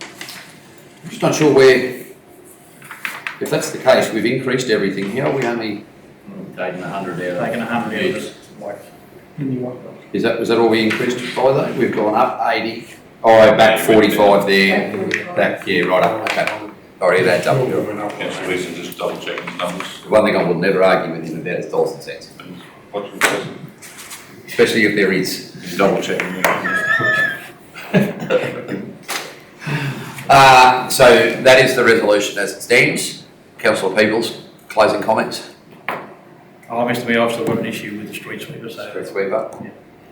I'm just not sure where, if that's the case, we've increased everything here, we only... Taking 100 out. Taking 100 out of it. Was that all we increased it by though? We've gone up 80, oh, back 45 there, back, yeah, right up, okay. Alright, that's up. Councillor Gleeson just double checking the numbers. The one thing I would never argue with him about is dollars and cents, What's your question? especially if there is. Double checking. So that is the resolution as it stands. Councillor Peebles, closing comments? Oh, Mr Mayor, I've still got an issue with the street sweeper, so. Street sweeper?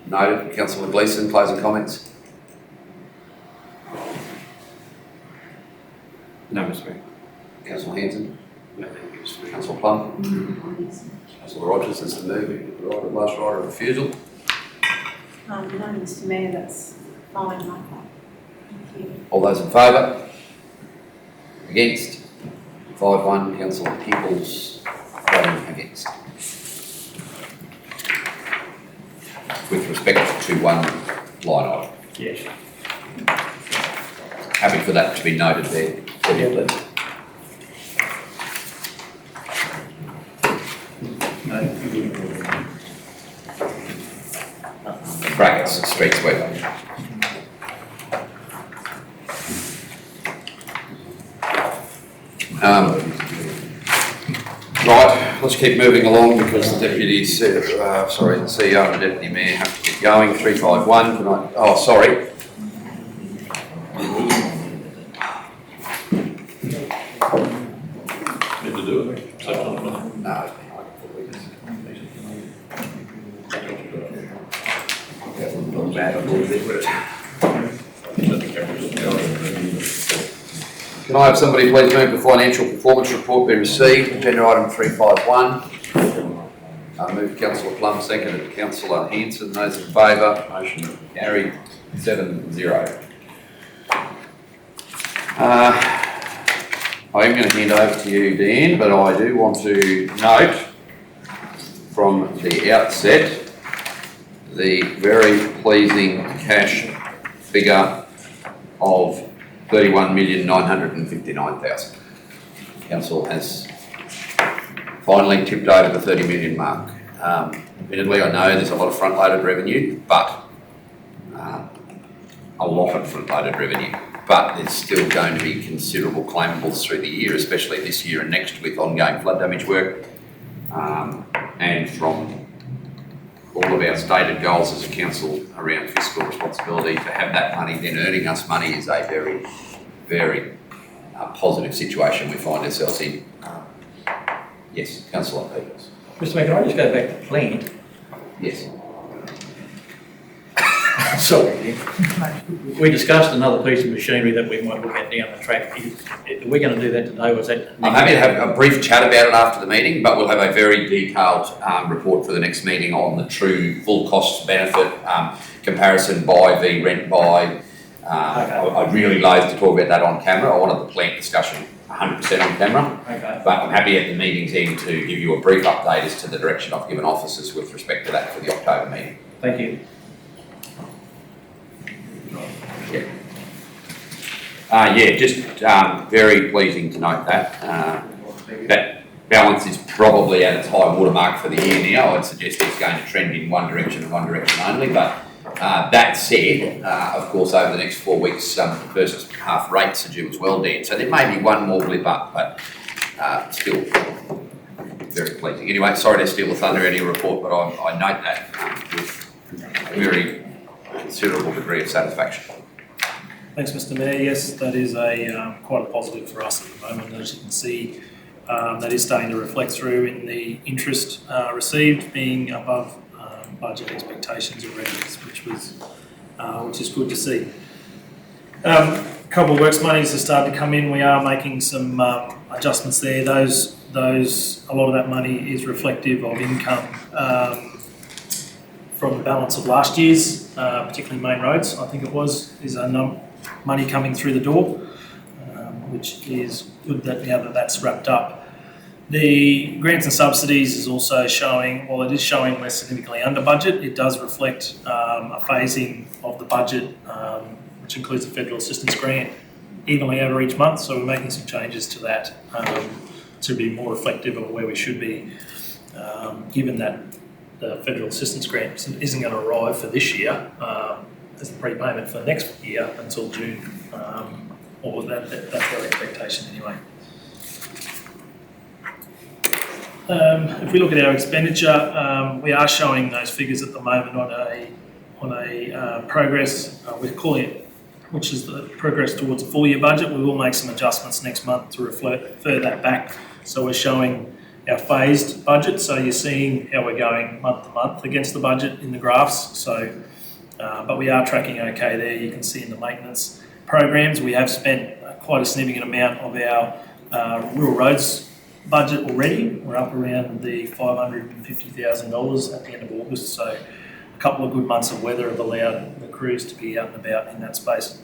Noted. Councillor Gleeson, closing comments? No, Mr Mayor. Councillor Hanson? Councillor Plum? Councillor Rogers is the move, last right of refusal. No, Mr Mayor, that's fine like that. Thank you. All those in favour? Against? 5-1, Councillor Peebles voting against. With respect to one line item. Yes. Happy for that to be noted there. Brackets, street sweeper. Right, let's keep moving along because the deputies, the CEO and the deputy mayor have to keep going. 351, can I, oh, sorry. Need to do it. No. Can I have somebody please move the financial performance report be received, agenda item 351. I move Councillor Plum, seconded Councillor Hanson. Those in favour? Motion carried 7-0. I am going to hand over to you, Dan, but I do want to note from the outset the very pleasing cash figure of 31,959,000. Council has finally tipped over the 30 million mark. Admittedly, I know there's a lot of front-loaded revenue, but a lot of front-loaded revenue. But there's still going to be considerable claimables through the year, especially this year and next with ongoing flood damage work. And from all of our stated goals as a council around fiscal responsibility, to have that money then earning us money is a very, very positive situation we find ourselves in. Yes, Councillor Peters. Mr Mayor, can I just go back to plant? Yes. Sorry. We discussed another piece of machinery that we might look at down the track. Are we going to do that today, or is that? I'm happy to have a brief chat about it after the meeting, but we'll have a very detailed report for the next meeting on the true full cost benefit comparison by v rent by. I'd really loathe to talk about that on camera. I wanted the plant discussion 100% on camera. Okay. But I'm happy at the meeting's end to give you a brief update as to the direction I've given officers with respect to that for the October meeting. Thank you. Just very pleasing to note that. That balance is probably at its high watermark for the year now. I'd suggest it's going to trend in one direction and one direction only. But that said, of course, over the next 4 weeks, the first half rates are due as well, Dan. So there may be one more blip up, but still very pleasing. Anyway, sorry to steal the thunder out of your report, but I note that with a very considerable degree of satisfaction. Thanks, Mr Mayor. Yes, that is quite a positive for us at the moment. As you can see, that is starting to reflect through in the interest received being above budget expectations already, which is good to see. Couple of works monies have started to come in. We are making some adjustments there. A lot of that money is reflective of income from the balance of last year's, particularly main roads. I think it is money coming through the door, which is good that now that's wrapped up. The grants and subsidies is also showing, while it is showing less significantly under budget, it does reflect a phasing of the budget, which includes a federal assistance grant evenly over each month. So we're making some changes to that to be more reflective of where we should be, given that the federal assistance grant isn't going to arrive for this year as the prepayment for next year until June, or that's our expectation anyway. If we look at our expenditure, we are showing those figures at the moment on a progress. We're calling it, which is the progress towards a full year budget. We will make some adjustments next month to refer that back. So we're showing our phased budget. So you're seeing how we're going month to month against the budget in the graphs. So, but we are tracking okay there. You can see in the maintenance programs, we have spent quite a significant amount of our rural roads budget already. We're up around the $550,000 at the end of August. So a couple of good months of weather have allowed the crews to be out and about in that space.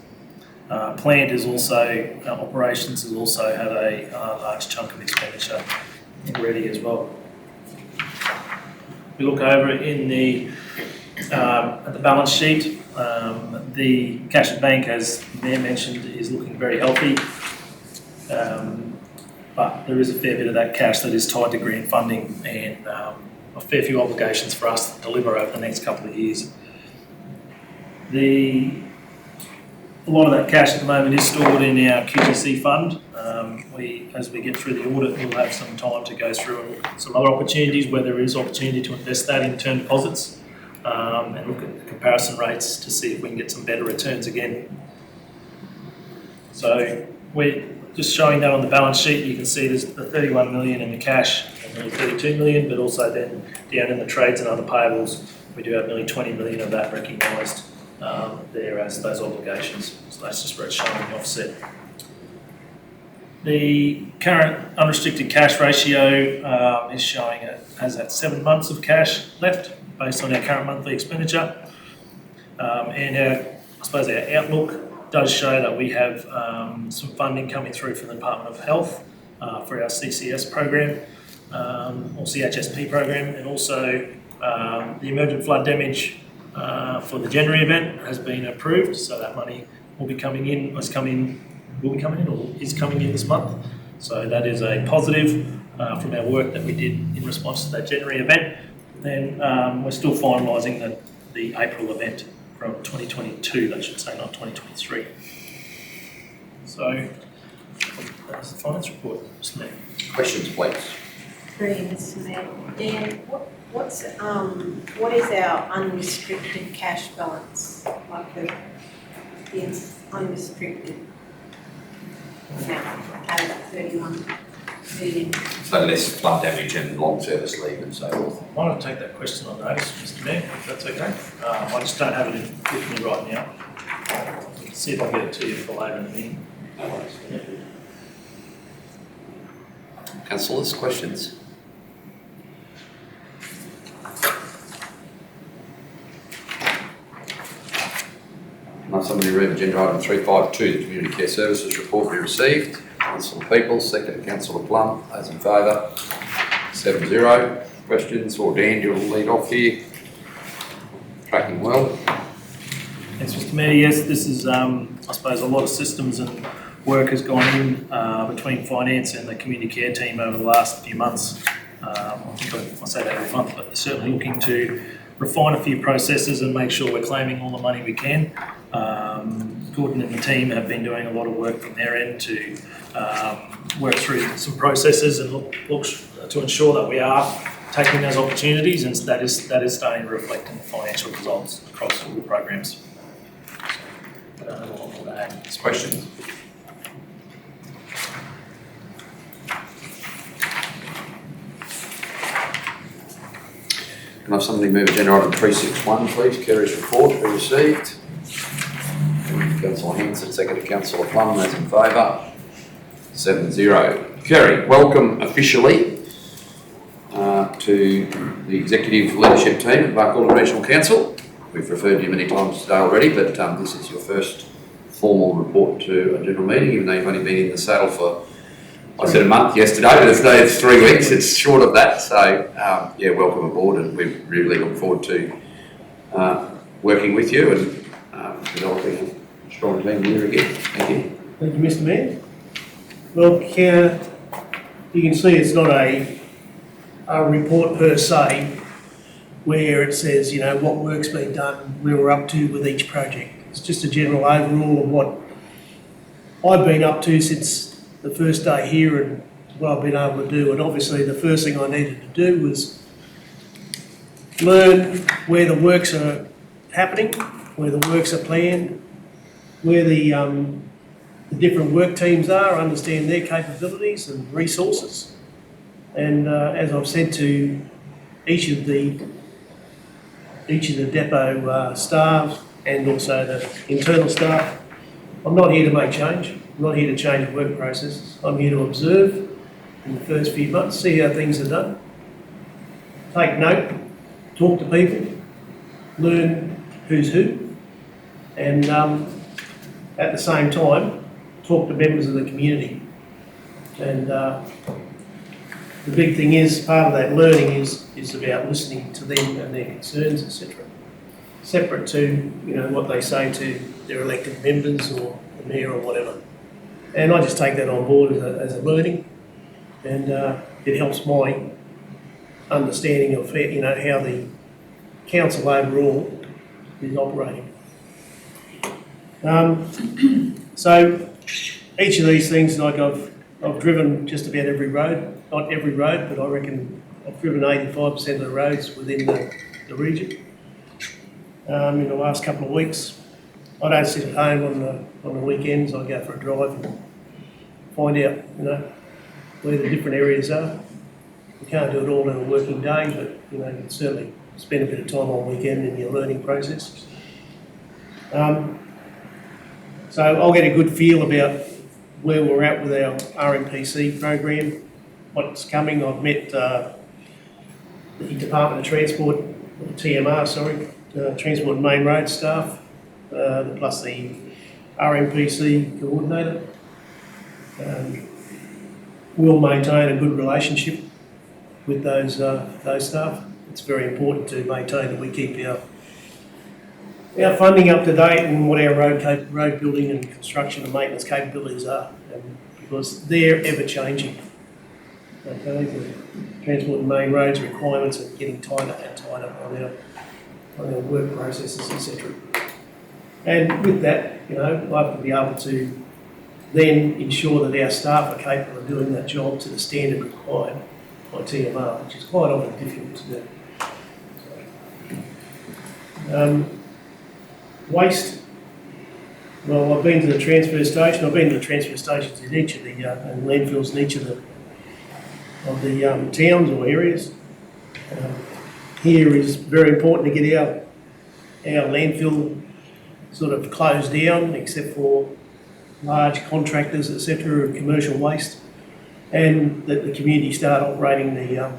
Plant is also, operations has also had a large chunk of expenditure already as well. We look over in at the balance sheet. The cash at bank, as the Mayor mentioned, is looking very healthy. But there is a fair bit of that cash that is tied to grant funding and a fair few obligations for us to deliver over the next couple of years. A lot of that cash at the moment is stored in our QTC fund. As we get through the audit, we'll have some time to go through some other opportunities where there is opportunity to invest that in term deposits and look at the comparison rates to see if we can get some better returns again. So we're just showing that on the balance sheet. You can see there's the 31 million in the cash and nearly 32 million, but also then down in the trades and other payables, we do have nearly 20 million of that recognised there as those obligations. So that's just where it's showing the offset. The current unrestricted cash ratio is showing it as at 7 months of cash left based on our current monthly expenditure. And I suppose our outlook does show that we have some funding coming through from the Department of Health for our CCS program, or CHSP program, and also the emergent flood damage for the January event has been approved, so that money will be coming in, is coming in this month. So that is a positive from our work that we did in response to that January event. Then we're still finalising the April event from 2022, that should say, not 2023. So that's the finance report, Mr. Mayor. Questions, please. Great, Mr. Mayor. Dan, what is our unrestricted cash balance, like the unrestricted amount out of that 31 million? So less flood damage and long service leave and so forth. I want to take that question on notice, Mr. Mayor, if that's okay. I just don't have it with me right now. I'll see if I can get it to you for later in the meeting. No worries. Councillors, questions? Can somebody read agenda item 352, the Community Care Services report be received? Councillor Peoples, second Councillor Plum. Those in favour? 7-0. Questions, or Dan, you'll lead off here. Tracking well. Thanks, Mr. Mayor. Yes, this is, I suppose, a lot of systems and work has gone in between finance and the community care team over the last few months. I think I say that every month, but they're certainly looking to refine a few processes and make sure we're claiming all the money we can. Gordon and the team have been doing a lot of work from their end to work through some processes and look to ensure that we are taking those opportunities, and that is starting to reflect in the financial results across all the programs. I don't have a lot more to add. Questions? Do Can I have somebody move agenda item 361, please? Kerry's report be received. Councillor Hanson, seconded Councillor Plum, those in favour. 7-0. Kerry, welcome officially to the executive leadership team at Barcaldine Regional Council. We've referred to you many times today already, but this is your first formal report to a general meeting, even though you've only been in the saddle for, I said a month yesterday, but it's 3 weeks, it's short of that. So, yeah, welcome aboard, and we really look forward to working with you and developing a strong team here again. Thank you. Thank you, Mr. Mayor. Well, you can see it's not a report per se where it says, you know, what work's been done, where we're up to with each project. It's just a general overall of what I've been up to since the first day here and what I've been able to do. And obviously the first thing I needed to do was learn where the works are happening, where the works are planned, where the different work teams are, understand their capabilities and resources. And as I've said to each of the depot staff and also the internal staff, I'm not here to make change. I'm not here to change work processes. I'm here to observe in the first few months, see how things are done, take note, talk to people, learn who's who, and at the same time, talk to members of the community. And the big thing is, part of that learning is about listening to them and their concerns, etc. Separate to, you know, what they say to their elected members or the mayor or whatever. And I just take that on board as a learning, and it helps my understanding of, you know, how the council overall is operating. So each of these things, like I've driven just about every road, not every road, but I reckon I've driven 85% of the roads within the region in the last couple of weeks. I don't sit at home on the weekends. I go for a drive and find out, you know, where the different areas are. You can't do it all in a working day, but, you know, you can certainly spend a bit of time on the weekend in your learning process. So I'll get a good feel about where we're at with our RMPC program, what's coming. I've met the Department of Transport, TMR, Transport and Main Road staff, plus the RMPC coordinator. We'll maintain a good relationship with those staff. It's very important to maintain that we keep our funding up to date and what our road building and construction and maintenance capabilities are, and because they're ever changing. Okay, the Transport and Main Roads requirements are getting tighter and tighter on our work processes, etc. And with that, you know, I have to be able to then ensure that our staff are capable of doing that job to the standard required by TMR, which is quite often difficult to do. Waste. Well, I've been to the transfer station. I've been to the transfer stations in each of the and landfills in each of the towns or areas. Here is very important to get our landfill sort of closed down, except for large contractors, etc., of commercial waste, and that the community start operating the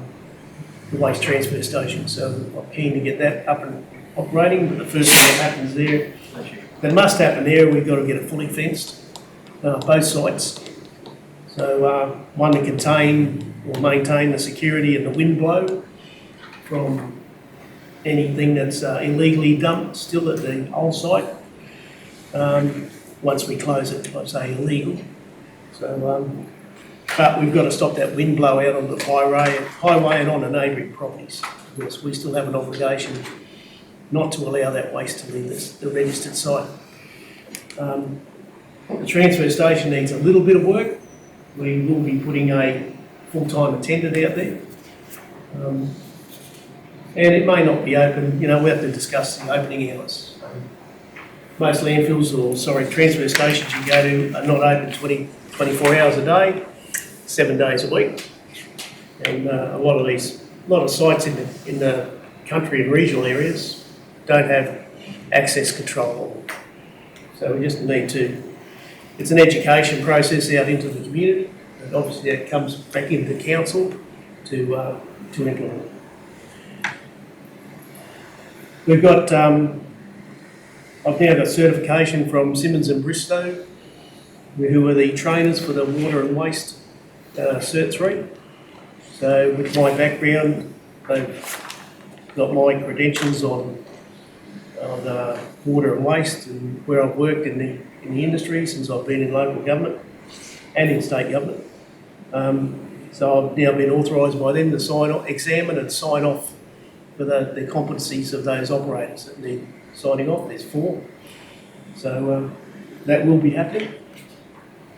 waste transfer station. So I'm keen to get that up and operating, but the first thing that happens there, that must happen there, we've got to get it fully fenced, both sites. So one to contain or maintain the security and the wind blow from anything that's illegally dumped still at the old site. Once we close it, I say illegal. So, but we've got to stop that wind blow out on the highway and on the neighbouring properties, because we still have an obligation not to allow that waste to leave the registered site. The transfer station needs a little bit of work. We will be putting a full-time attendant out there. And it may not be open, you know, we have to discuss the opening hours. Most landfills, transfer stations you go to are not open 24 hours a day, 7 days a week. And a lot of sites in the country and regional areas don't have access control. So we just need to, it's an education process out into the community, and obviously that comes back into council to implement. We've got, I've now got certification from Simmons and Bristow, who are the trainers for the water and waste Cert 3. So with my background, they've got my credentials on water and waste and where I've worked in the industry since I've been in local government and in state government. So I've now been authorised by them to sign off, examine and sign off for the competencies of those operators that need signing off. There's 4. So that will be happening.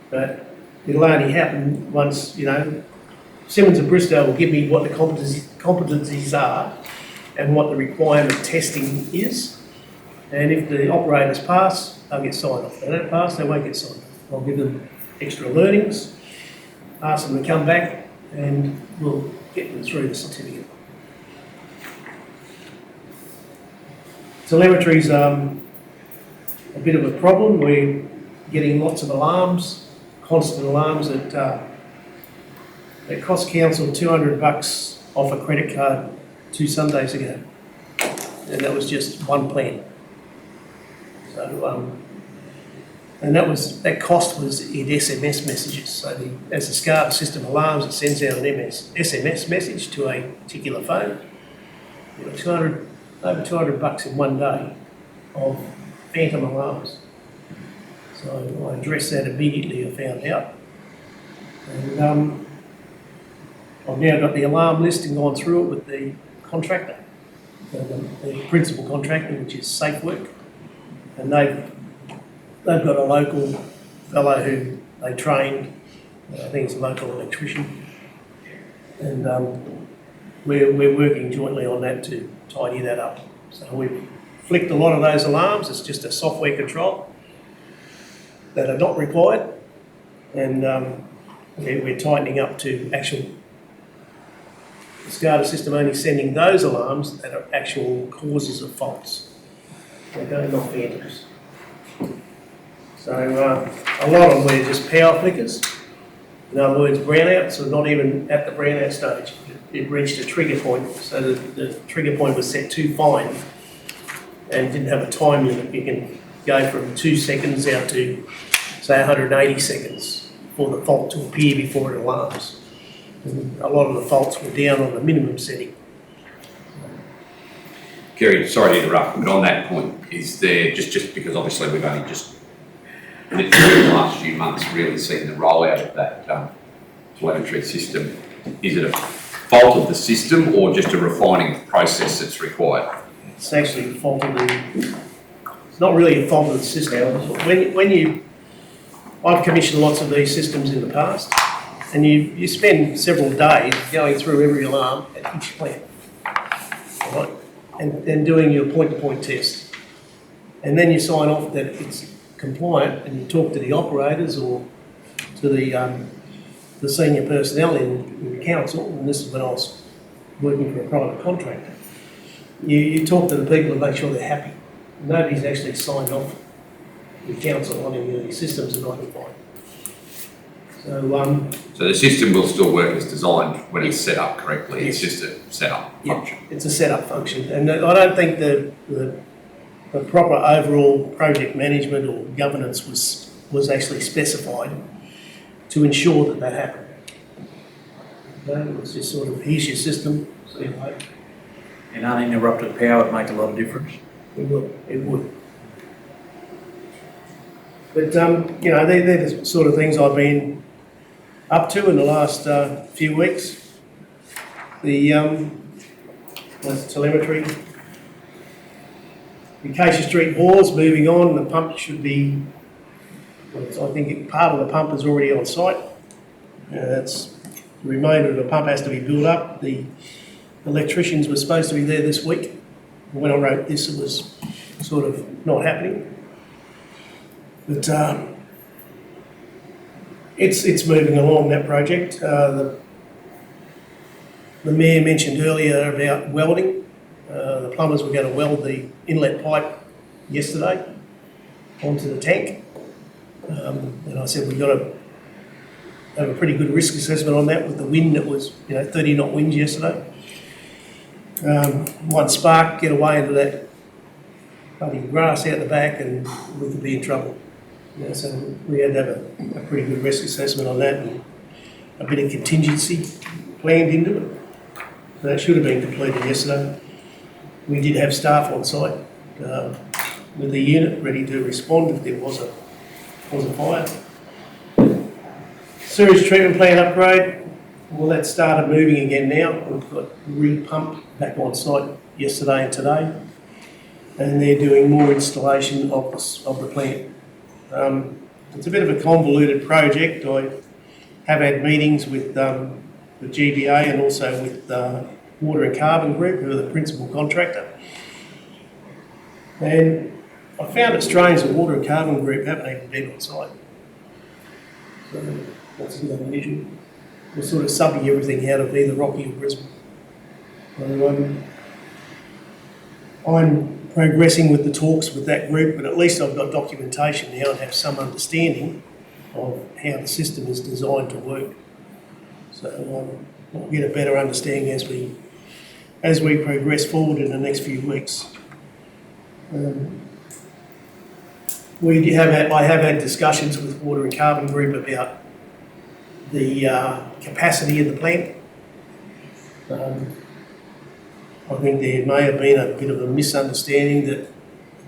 But it'll only happen once, you know, Simmons and Bristow will give me what the competencies are and what the requirement testing is. And if the operators pass, they'll get signed off. If they don't pass, they won't get signed off. I'll give them extra learnings, ask them to come back, and we'll get them through the certificate. Telemetry's a bit of a problem. We're getting lots of alarms, constant alarms that cost council $200 off a credit card 2 Sundays ago, and that was just one plan. So, and that cost was in SMS messages. So as the SCADA system alarms, it sends out an SMS message to a particular phone. You know, over $200 in one day of phantom alarms. So I addressed that immediately. I found out, and I've now got the alarm list and gone through it with the contractor, the principal contractor, which is SafeWork, and they've got a local fellow who they trained. I think it's a local electrician, and we're working jointly on that to tidy that up. So we've flicked a lot of those alarms. It's just a software control that are not required, and we're tightening up to actual the SCADA system only sending those alarms that are actual causes of faults. Okay, not phantoms. So a lot of them were just power flickers. In other words, brownouts are not even at the brownout stage. It reached a trigger point, so the trigger point was set too fine and didn't have a time limit. You can go from 2 seconds out to, say, 180 seconds for the fault to appear before it alarms. And a lot of the faults were down on the minimum setting. Kerry, sorry to interrupt, but on that point, is there, just because obviously we've only just literally in the last few months really seen the rollout of that telemetry system, is it a fault of the system or just a refining process that's required? It's actually a fault of it's not really a fault of the system. I've commissioned lots of these systems in the past, and you spend several days going through every alarm at each plant, right? And doing your point-to-point test. And then you sign off that it's compliant, and you talk to the operators or to the senior personnel in the council, and this is when I was working for a private contractor. You talk to the people to make sure they're happy. Nobody's actually signed off with council on any of these systems are not compliant. So the system will still work as designed when it's set up correctly. It's just a setup function. It's a setup function, and I don't think the proper overall project management or governance was actually specified to ensure that happened. It was just sort of, here's your system, so you know. And uninterrupted power would make a lot of difference. It would. But, you know, they're the sort of things I've been up to in the last few weeks. That's telemetry. The Acacia Street bore's moving on. The pump should be, I think part of the pump is already on site. The remainder of the pump has to be built up. The electricians were supposed to be there this week. When I wrote this, it was sort of not happening. But it's moving along, that project. The Mayor mentioned earlier about welding. The plumbers were going to weld the inlet pipe yesterday onto the tank. And I said, we've got to have a pretty good risk assessment on that with the wind that was, 30 knot winds yesterday. One spark get away into that bloody grass out the back and we could be in trouble. So we had to have a pretty good risk assessment on that and a bit of contingency planned into it. So that should have been completed yesterday. We did have staff on site with the unit ready to respond if there was a fire. Sewage treatment plant upgrade, well, that started moving again now. We've got re-pumped back on site yesterday and today, and they're doing more installation of the plant. It's a bit of a convoluted project. I have had meetings with the GBA and also with Water and Carbon Group, who are the principal contractor. And I found it strange that Water and Carbon Group haven't even been on site. So that's another issue. We're sort of subbing everything out of either Rocky or Brisbane. So, I'm progressing with the talks with that group, but at least I've got documentation now and have some understanding of how the system is designed to work. So I'll get a better understanding as we progress forward in the next few weeks. I have had discussions with Water and Carbon Group about the capacity of the plant. I think there may have been a bit of a misunderstanding that the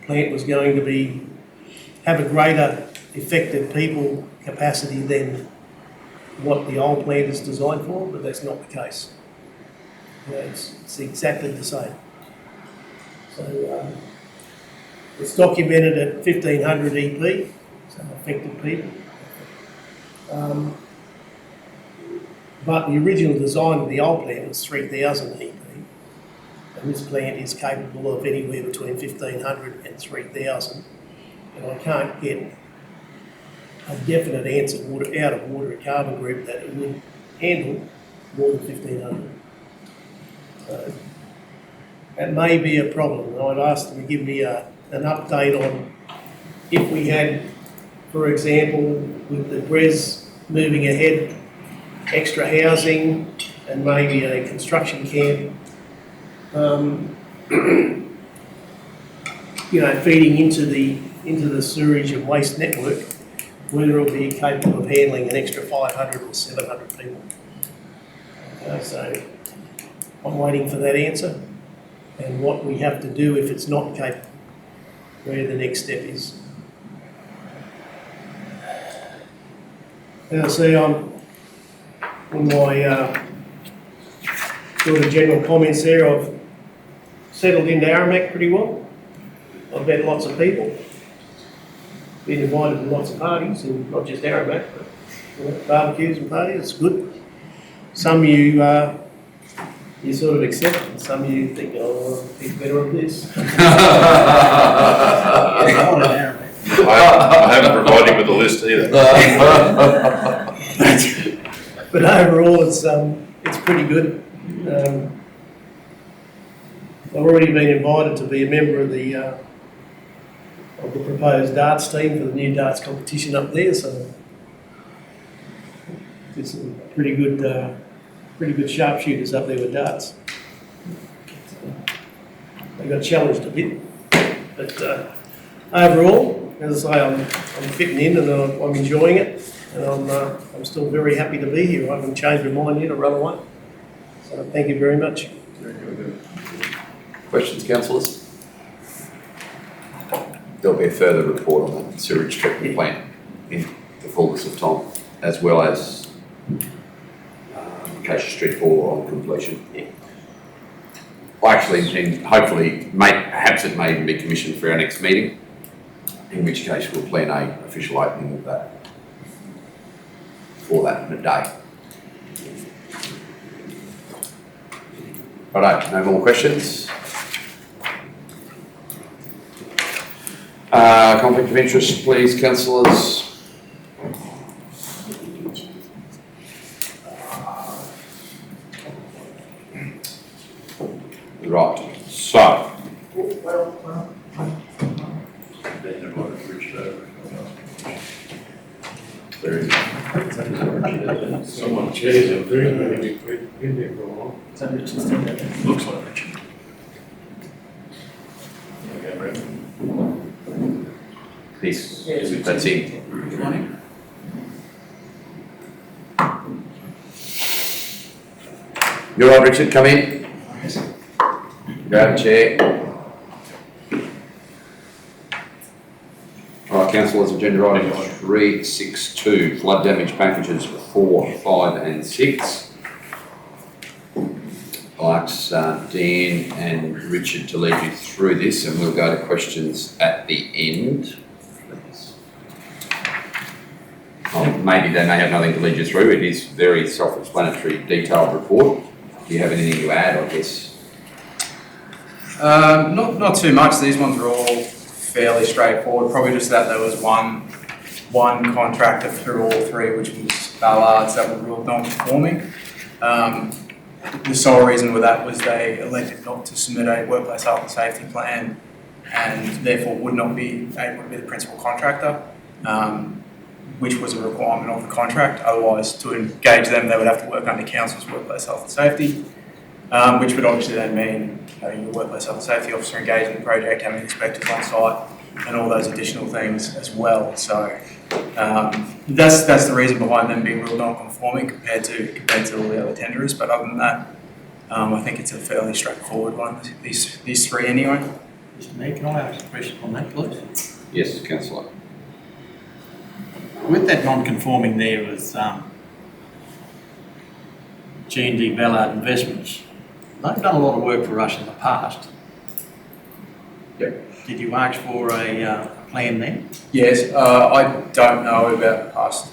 plant was going to have a greater effective people capacity than what the old plant is designed for, but that's not the case. It's exactly the same. So it's documented at 1500 EP, so effective people. But the original design of the old plant was 3000 EP. And this plant is capable of anywhere between 1500 and 3000. And I can't get a definite answer out of Water and Carbon Group that it would handle more than 1500. So that may be a problem. And I'd ask them to give me an update on if we had, for example, with the BRES moving ahead, extra housing and maybe a construction camp, feeding into the sewerage and waste network, whether it'll be capable of handling an extra 500 or 700 people. So I'm waiting for that answer and what we have to do if it's not capable, where the next step is. Now, see, on my sort of general comments there, I've settled into Aramac pretty well. I've met lots of people, been invited to lots of parties, and not just Aramac, but barbecues and parties. It's good. Some you sort of accept, and some you think, oh, I'll think better of this. I haven't provided with the list either. But overall, it's pretty good. I've already been invited to be a member of the proposed darts team for the new darts competition up there. So there's some pretty good sharpshooters up there with darts. So they got challenged a bit, but overall, as I say, I'm fitting in and I'm enjoying it, and I'm still very happy to be here. I haven't changed my mind yet or run away. So thank you very much. Questions, councillors? There'll be a further report on the sewage treatment plant in the fullness of time, as well as Acacia Street 4 on completion. I actually intend, hopefully, perhaps it may even be commissioned for our next meeting, in which case we'll plan an official opening of that for that in a day. Righto, no more questions? Conflict of interest, please, councillors. Right, so Then they've got it reached over. Someone chairs are very, very big, been there for a while. Looks like Richard. Okay, Brett. Peace. That's it. You're on, Richard, come in. Grab a chair. All right, councillors, agenda item 362, flood damage packages 4, 5 and 6. I'll ask Dan and Richard to lead you through this and we'll go to questions at the end. Maybe they may have nothing to lead you through. It is very self-explanatory, detailed report. Do you have anything to add, I guess? Not too much. These ones are all fairly straightforward. Probably just that there was one contractor through all three, which was Ballards, that were ruled non-conforming. The sole reason with that was they elected not to submit a workplace health and safety plan and therefore would not be able to be the principal contractor, which was a requirement of the contract. Otherwise, to engage them, they would have to work under council's workplace health and safety, which would obviously then mean having your workplace health and safety officer engaged in the project, having inspectors on site, and all those additional things as well. So that's the reason behind them being ruled non-conforming compared to all the other tenderers. But other than that, I think it's a fairly straightforward one. These three anyway. Mr. Mayor, can I ask a question on that, please? Yes, councillor. With that non-conforming there with G&D Ballard Investments, they've done a lot of work for us in the past. Yep. Did you ask for a plan then? Yes, I don't know about the past.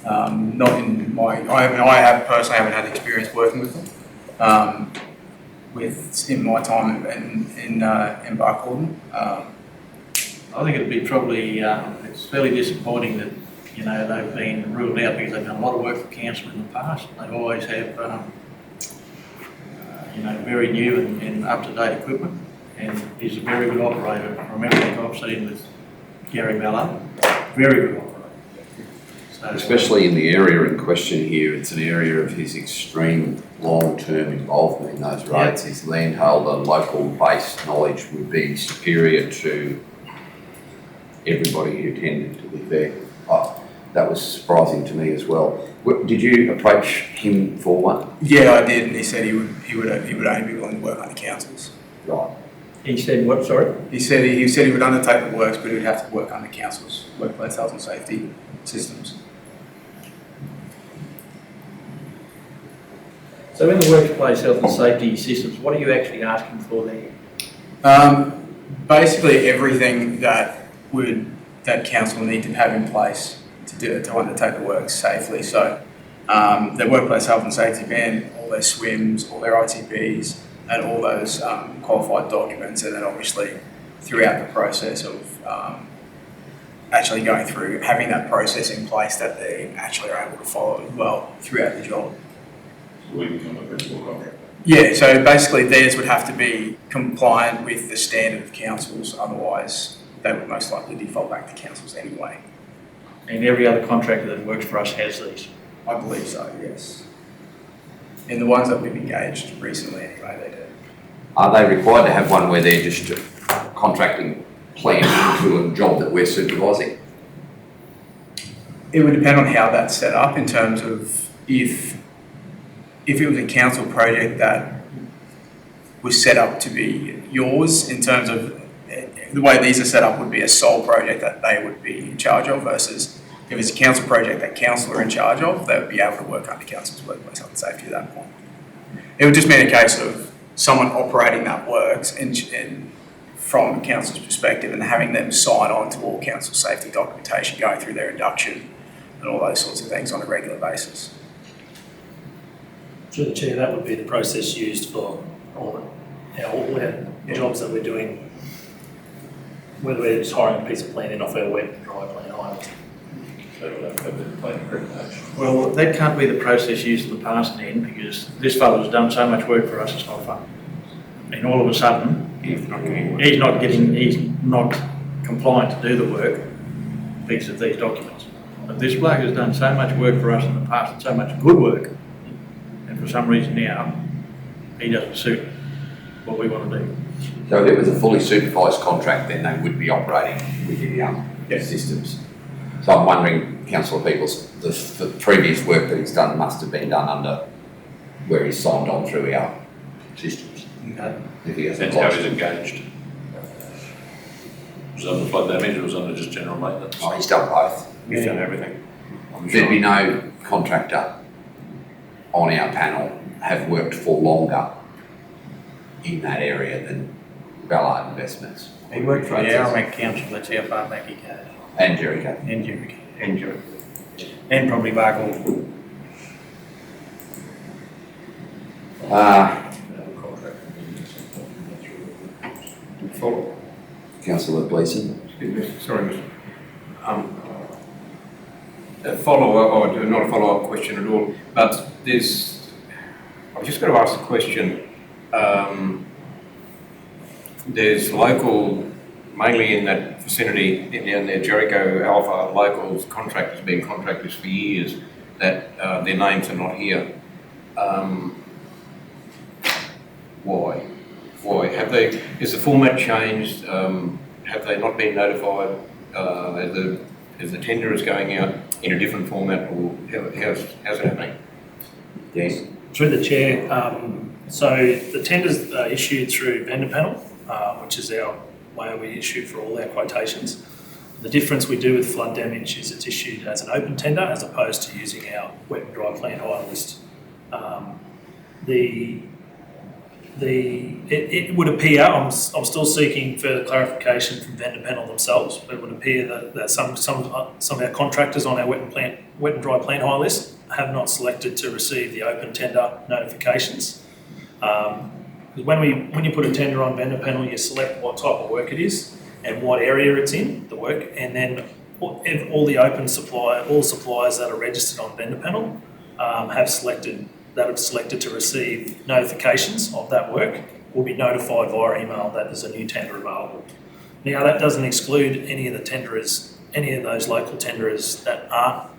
Not in my. I have personally haven't had experience working with them. In my time in Barcaldine. I think it'd be probably it's fairly disappointing that they've been ruled out because they've done a lot of work for council in the past. They always have very new and up-to-date equipment, and he's a very good operator. From everything I've seen with Gary Ballard, very good operator. So, Especially in the area in question here, it's an area of his extreme long-term involvement in those roads. His landholder, local-based knowledge would be superior to everybody who tended to live there. That was surprising to me as well. Did you approach him for one? Yeah, I did, and he said he would only be willing to work under councils. Right. he said what, sorry? He said he would undertake the works, but he would have to work under council's workplace health and safety systems. So in the workplace health and safety systems, what are you actually asking for there? Basically everything that council need to have in place to undertake the works safely. So their workplace health and safety ban, all their SWIMs, all their ITPs, and all those qualified documents, and then obviously throughout the process of actually going through, having that process in place that they actually are able to follow as well throughout the job. So we become a principal contractor. Yeah, so basically theirs would have to be compliant with the standard of councils, otherwise they would most likely default back to councils anyway. And every other contractor that works for us has these? I believe so, yes. And the ones that we've engaged recently anyway, they do. Are they required to have one where they're just contracting plan into a job that we're supervising? It would depend on how that's set up in terms of if it was a council project that was set up to be yours, in terms of the way these are set up would be a sole project that they would be in charge of, versus if it's a council project that council are in charge of, they would be able to work under council's workplace health and safety at that point. It would just mean a case of someone operating that works and from council's perspective and having them sign on to all council safety documentation, going through their induction and all those sorts of things on a regular basis. Through the chair, that would be the process used for all the jobs that we're doing, whether we're just hiring a piece of plan in off our wet, dry plan island. Well, that can't be the process used in the past then, because this fellow's done so much work for us, it's not fun. And all of a sudden, he's not compliant to do the work because of these documents. But this bloke has done so much work for us in the past and so much good work, and for some reason now, he doesn't suit what we want to do. So if it was a fully supervised contract, then they would be operating within the systems. So I'm wondering, Councillor Peoples, the previous work that he's done must have been done under where he's signed on through our systems. Okay. If he hasn't That's how lost. he's engaged. Was it under flood damage or was it under just general maintenance? Oh, he's done both. He's done everything. There'd be no contractor on our panel have worked for longer in that area than Ballard Investments. He worked for the Aramac Council, that's how far back he goes. And Jericho. And Jericho. And Jericho. And probably Barkle. Follow. Councillor Gleeson. Excuse me, sorry, Mr. A follow-up, or not a follow-up question at all, but I've just got to ask the question. There's local, mainly in that vicinity, in the Jericho Alpha, locals, contractors, been contractors for years, that their names are not here. Why? Why? Is the format changed? Have they not been notified as the tender is going out in a different format, or how's it happening? Yes. Through the chair, so the tenders are issued through vendor panel, which is our way we issue for all our quotations. The difference we do with flood damage is it's issued as an open tender as opposed to using our wet and dry plant hire list. It would appear, I'm still seeking further clarification from vendor panel themselves, but it would appear that some of our contractors on our wet and dry plant hire list have not selected to receive the open tender notifications. When you put a tender on vendor panel, you select what type of work it is and what area it's in, the work, and then all the suppliers that are registered on vendor panel have selected to receive notifications of that work will be notified via email that there's a new tender available. Now, that doesn't exclude any of those local tenderers that aren't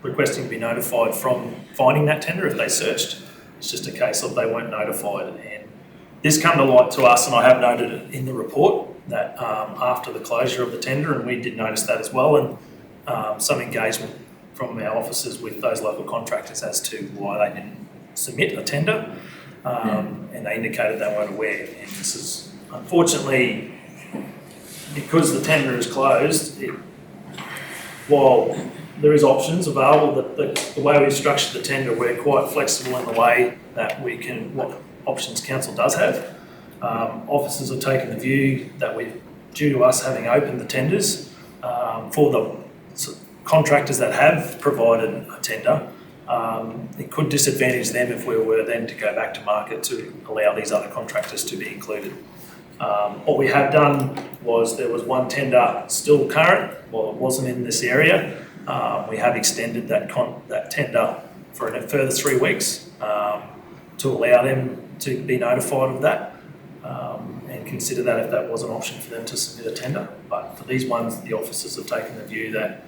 requesting to be notified from finding that tender if they searched. It's just a case of they weren't notified. And this come to light to us, and I have noted it in the report, that after the closure of the tender, and we did notice that as well, and some engagement from our officers with those local contractors as to why they didn't submit a tender, and they indicated they weren't aware. And this is, unfortunately, because the tender is closed, while there is options available, the way we structured the tender, we're quite flexible in the way that we can, what options council does have. Officers have taken the view that due to us having opened the tenders for the contractors that have provided a tender, it could disadvantage them if we were then to go back to market to allow these other contractors to be included. What we have done was there was one tender still current, while it wasn't in this area. We have extended that tender for a further 3 weeks to allow them to be notified of that and consider that if that was an option for them to submit a tender. But for these ones, the officers have taken the view that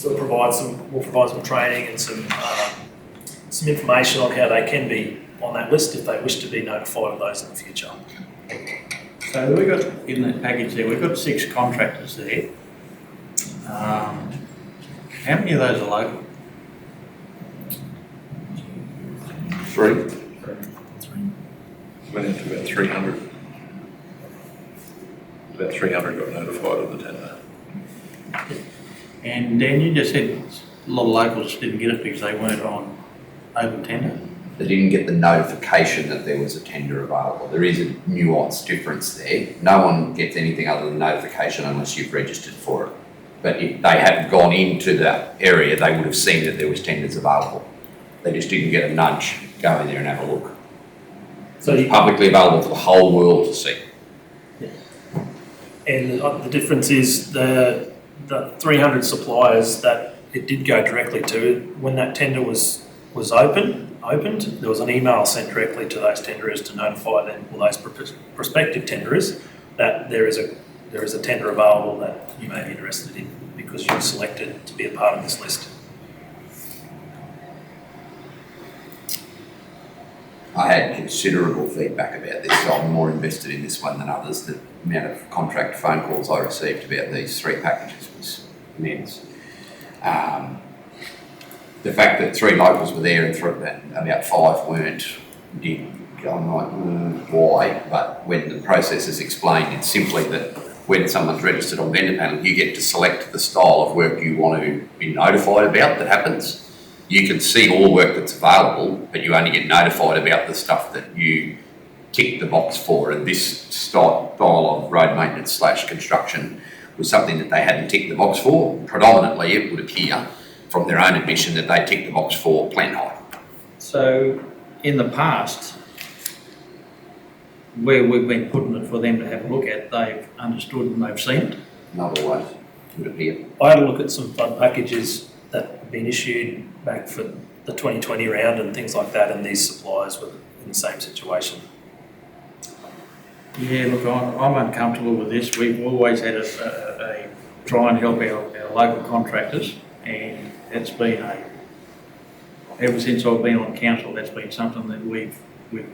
we'll provide some training and some information on how they can be on that list if they wish to be notified of those in the future. So we've got, in that package there, we've got 6 contractors there. How many of those are local? 3. Went into about 300. About 300 got notified of the tender. And Dan, you just said a lot of locals didn't get it because they weren't on open tender. They didn't get the notification that there was a tender available. There is a nuanced difference there. No one gets anything other than notification unless you've registered for it. But if they hadn't gone into that area, they would have seen that there was tenders available. They just didn't get a nudge, go in there and have a look. So it's publicly available for the whole world to see. And the difference is the 300 suppliers that it did go directly to, when that tender was open, opened, there was an email sent directly to those tenderers to notify them, or those prospective tenderers, that there is a tender available that you may be interested in because you've selected to be a part of this list. I had considerable feedback about this, so I'm more invested in this one than others. The amount of contract phone calls I received about these 3 packages was immense. The fact that 3 locals were there and about 5 weren't, I'm like, why? But when the process is explained, it's simply that when someone's registered on vendor panel, you get to select the style of work you want to be notified about that happens. You can see all work that's available, but you only get notified about the stuff that you tick the box for. And this style of road maintenance / construction was something that they hadn't ticked the box for. Predominantly, it would appear from their own admission that they ticked the box for plant hire. So in the past, where we've been putting it for them to have a look at, they've understood and they've seen it. Not always, would appear. I had a look at some flood packages that have been issued back for the 2020 round and things like that, and these suppliers were in the same situation. Yeah, look, I'm uncomfortable with this. We've always had a try and help our local contractors, and it's been ever since I've been on council, that's been something that we've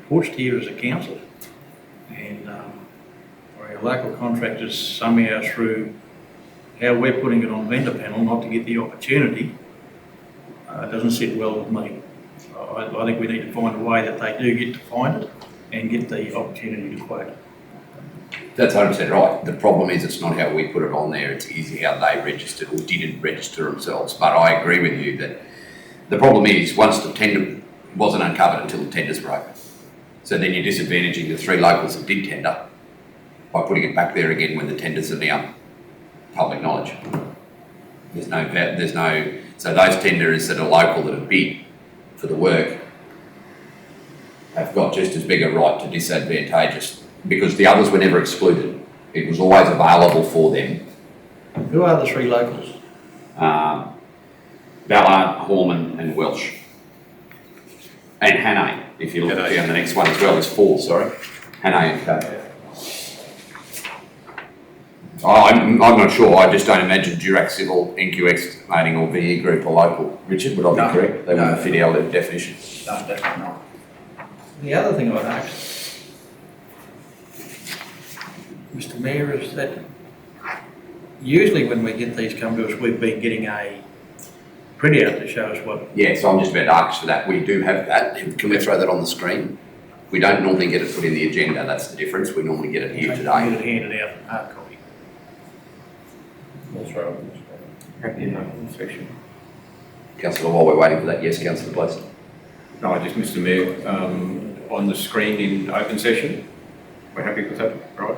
pushed here as a council. And for our local contractors, somehow through how we're putting it on vendor panel, not to get the opportunity, doesn't sit well with me. I think we need to find a way that they do get to find it and get the opportunity to quote. That's 100% right. The problem is it's not how we put it on there, it's easy how they registered or didn't register themselves. But I agree with you that the problem is once the tender wasn't uncovered until the tenders were open. So then you're disadvantaging the 3 locals that did tender by putting it back there again when the tenders are now public knowledge. So those tenderers that are local that have bid for the work have got just as big a right to disadvantageous because the others were never excluded. It was always available for them. Who are the 3 locals? Ballard, Horman and Welsh. And Hannay, if you look down the next one as well, there's 4, sorry. Hannay and Co. I'm not sure, I just don't imagine Durack Civil, NQX Mating or VE Group are local. Richard, would I be correct? They wouldn't fit our definition. No, definitely not. The other thing I'd ask, Mr Mayor, is that usually when we get these come to us, we've been getting a printout to show us what... Yeah, so I'm just about to ask for that. We do have that. Can we throw that on the screen? We don't normally get it put in the agenda, that's the difference. We normally get it here today. Get it handed out in hard copy. That's right. Happy in that section. Councillor, while we're waiting for that, yes, Councillor, please. No, just Mr Mayor, on the screen in open session, we're happy with that, right?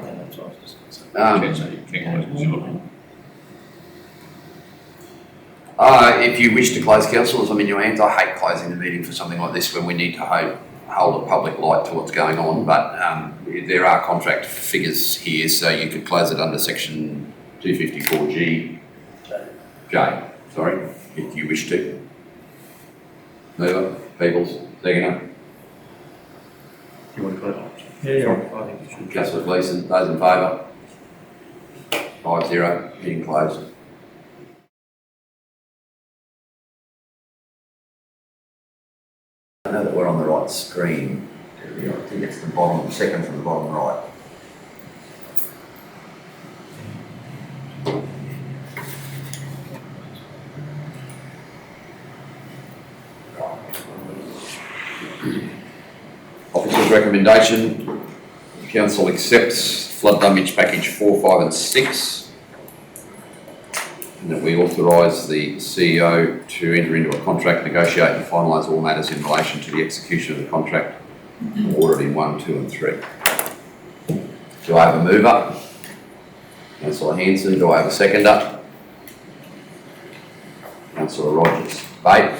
If you wish to close council, as I'm in your hands, I hate closing the meeting for something like this when we need to hold a public light to what's going on, but there are contract figures here, so you could close it under section 254G, J, sorry, if you wish to. Mover, Peebles, seconder. You want to close it? Yeah, I think you should. Councillor Gleeson, those in favour? 5-0, meeting closed. I know that we're on the right screen. I think it's the bottom, second from the bottom right. Officer's recommendation, the council accepts flood damage package 4, 5 and 6. And that we authorise the CEO to enter into a contract, negotiate and finalise all matters in relation to the execution of the contract ordered in 1, 2 and 3. Do I have a mover? Councillor Hanson. Do I have a seconder? Councillor Rogers. Bate.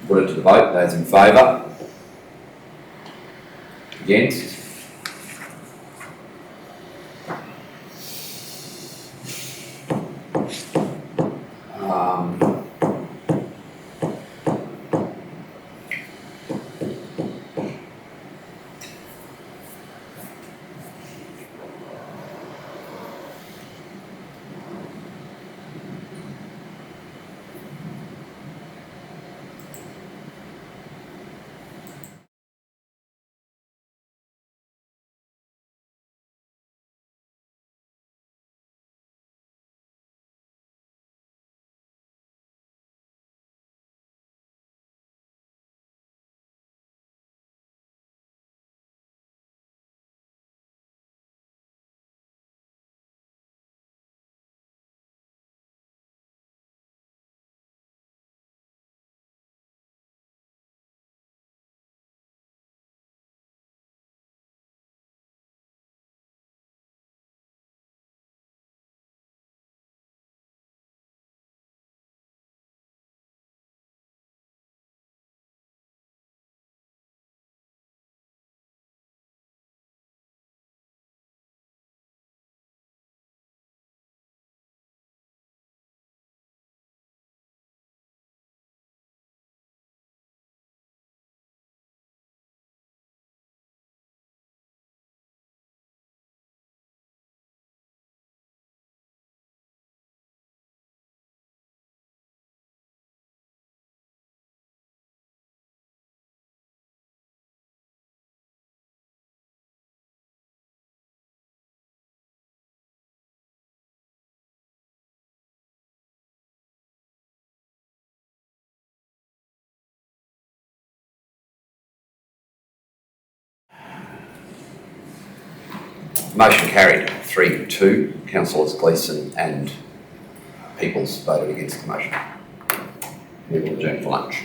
Put it to the vote. Those in favour? Against? Motion carried, 3-2. Councillors Gleeson and Peoples voted against the motion. We will adjourn for lunch.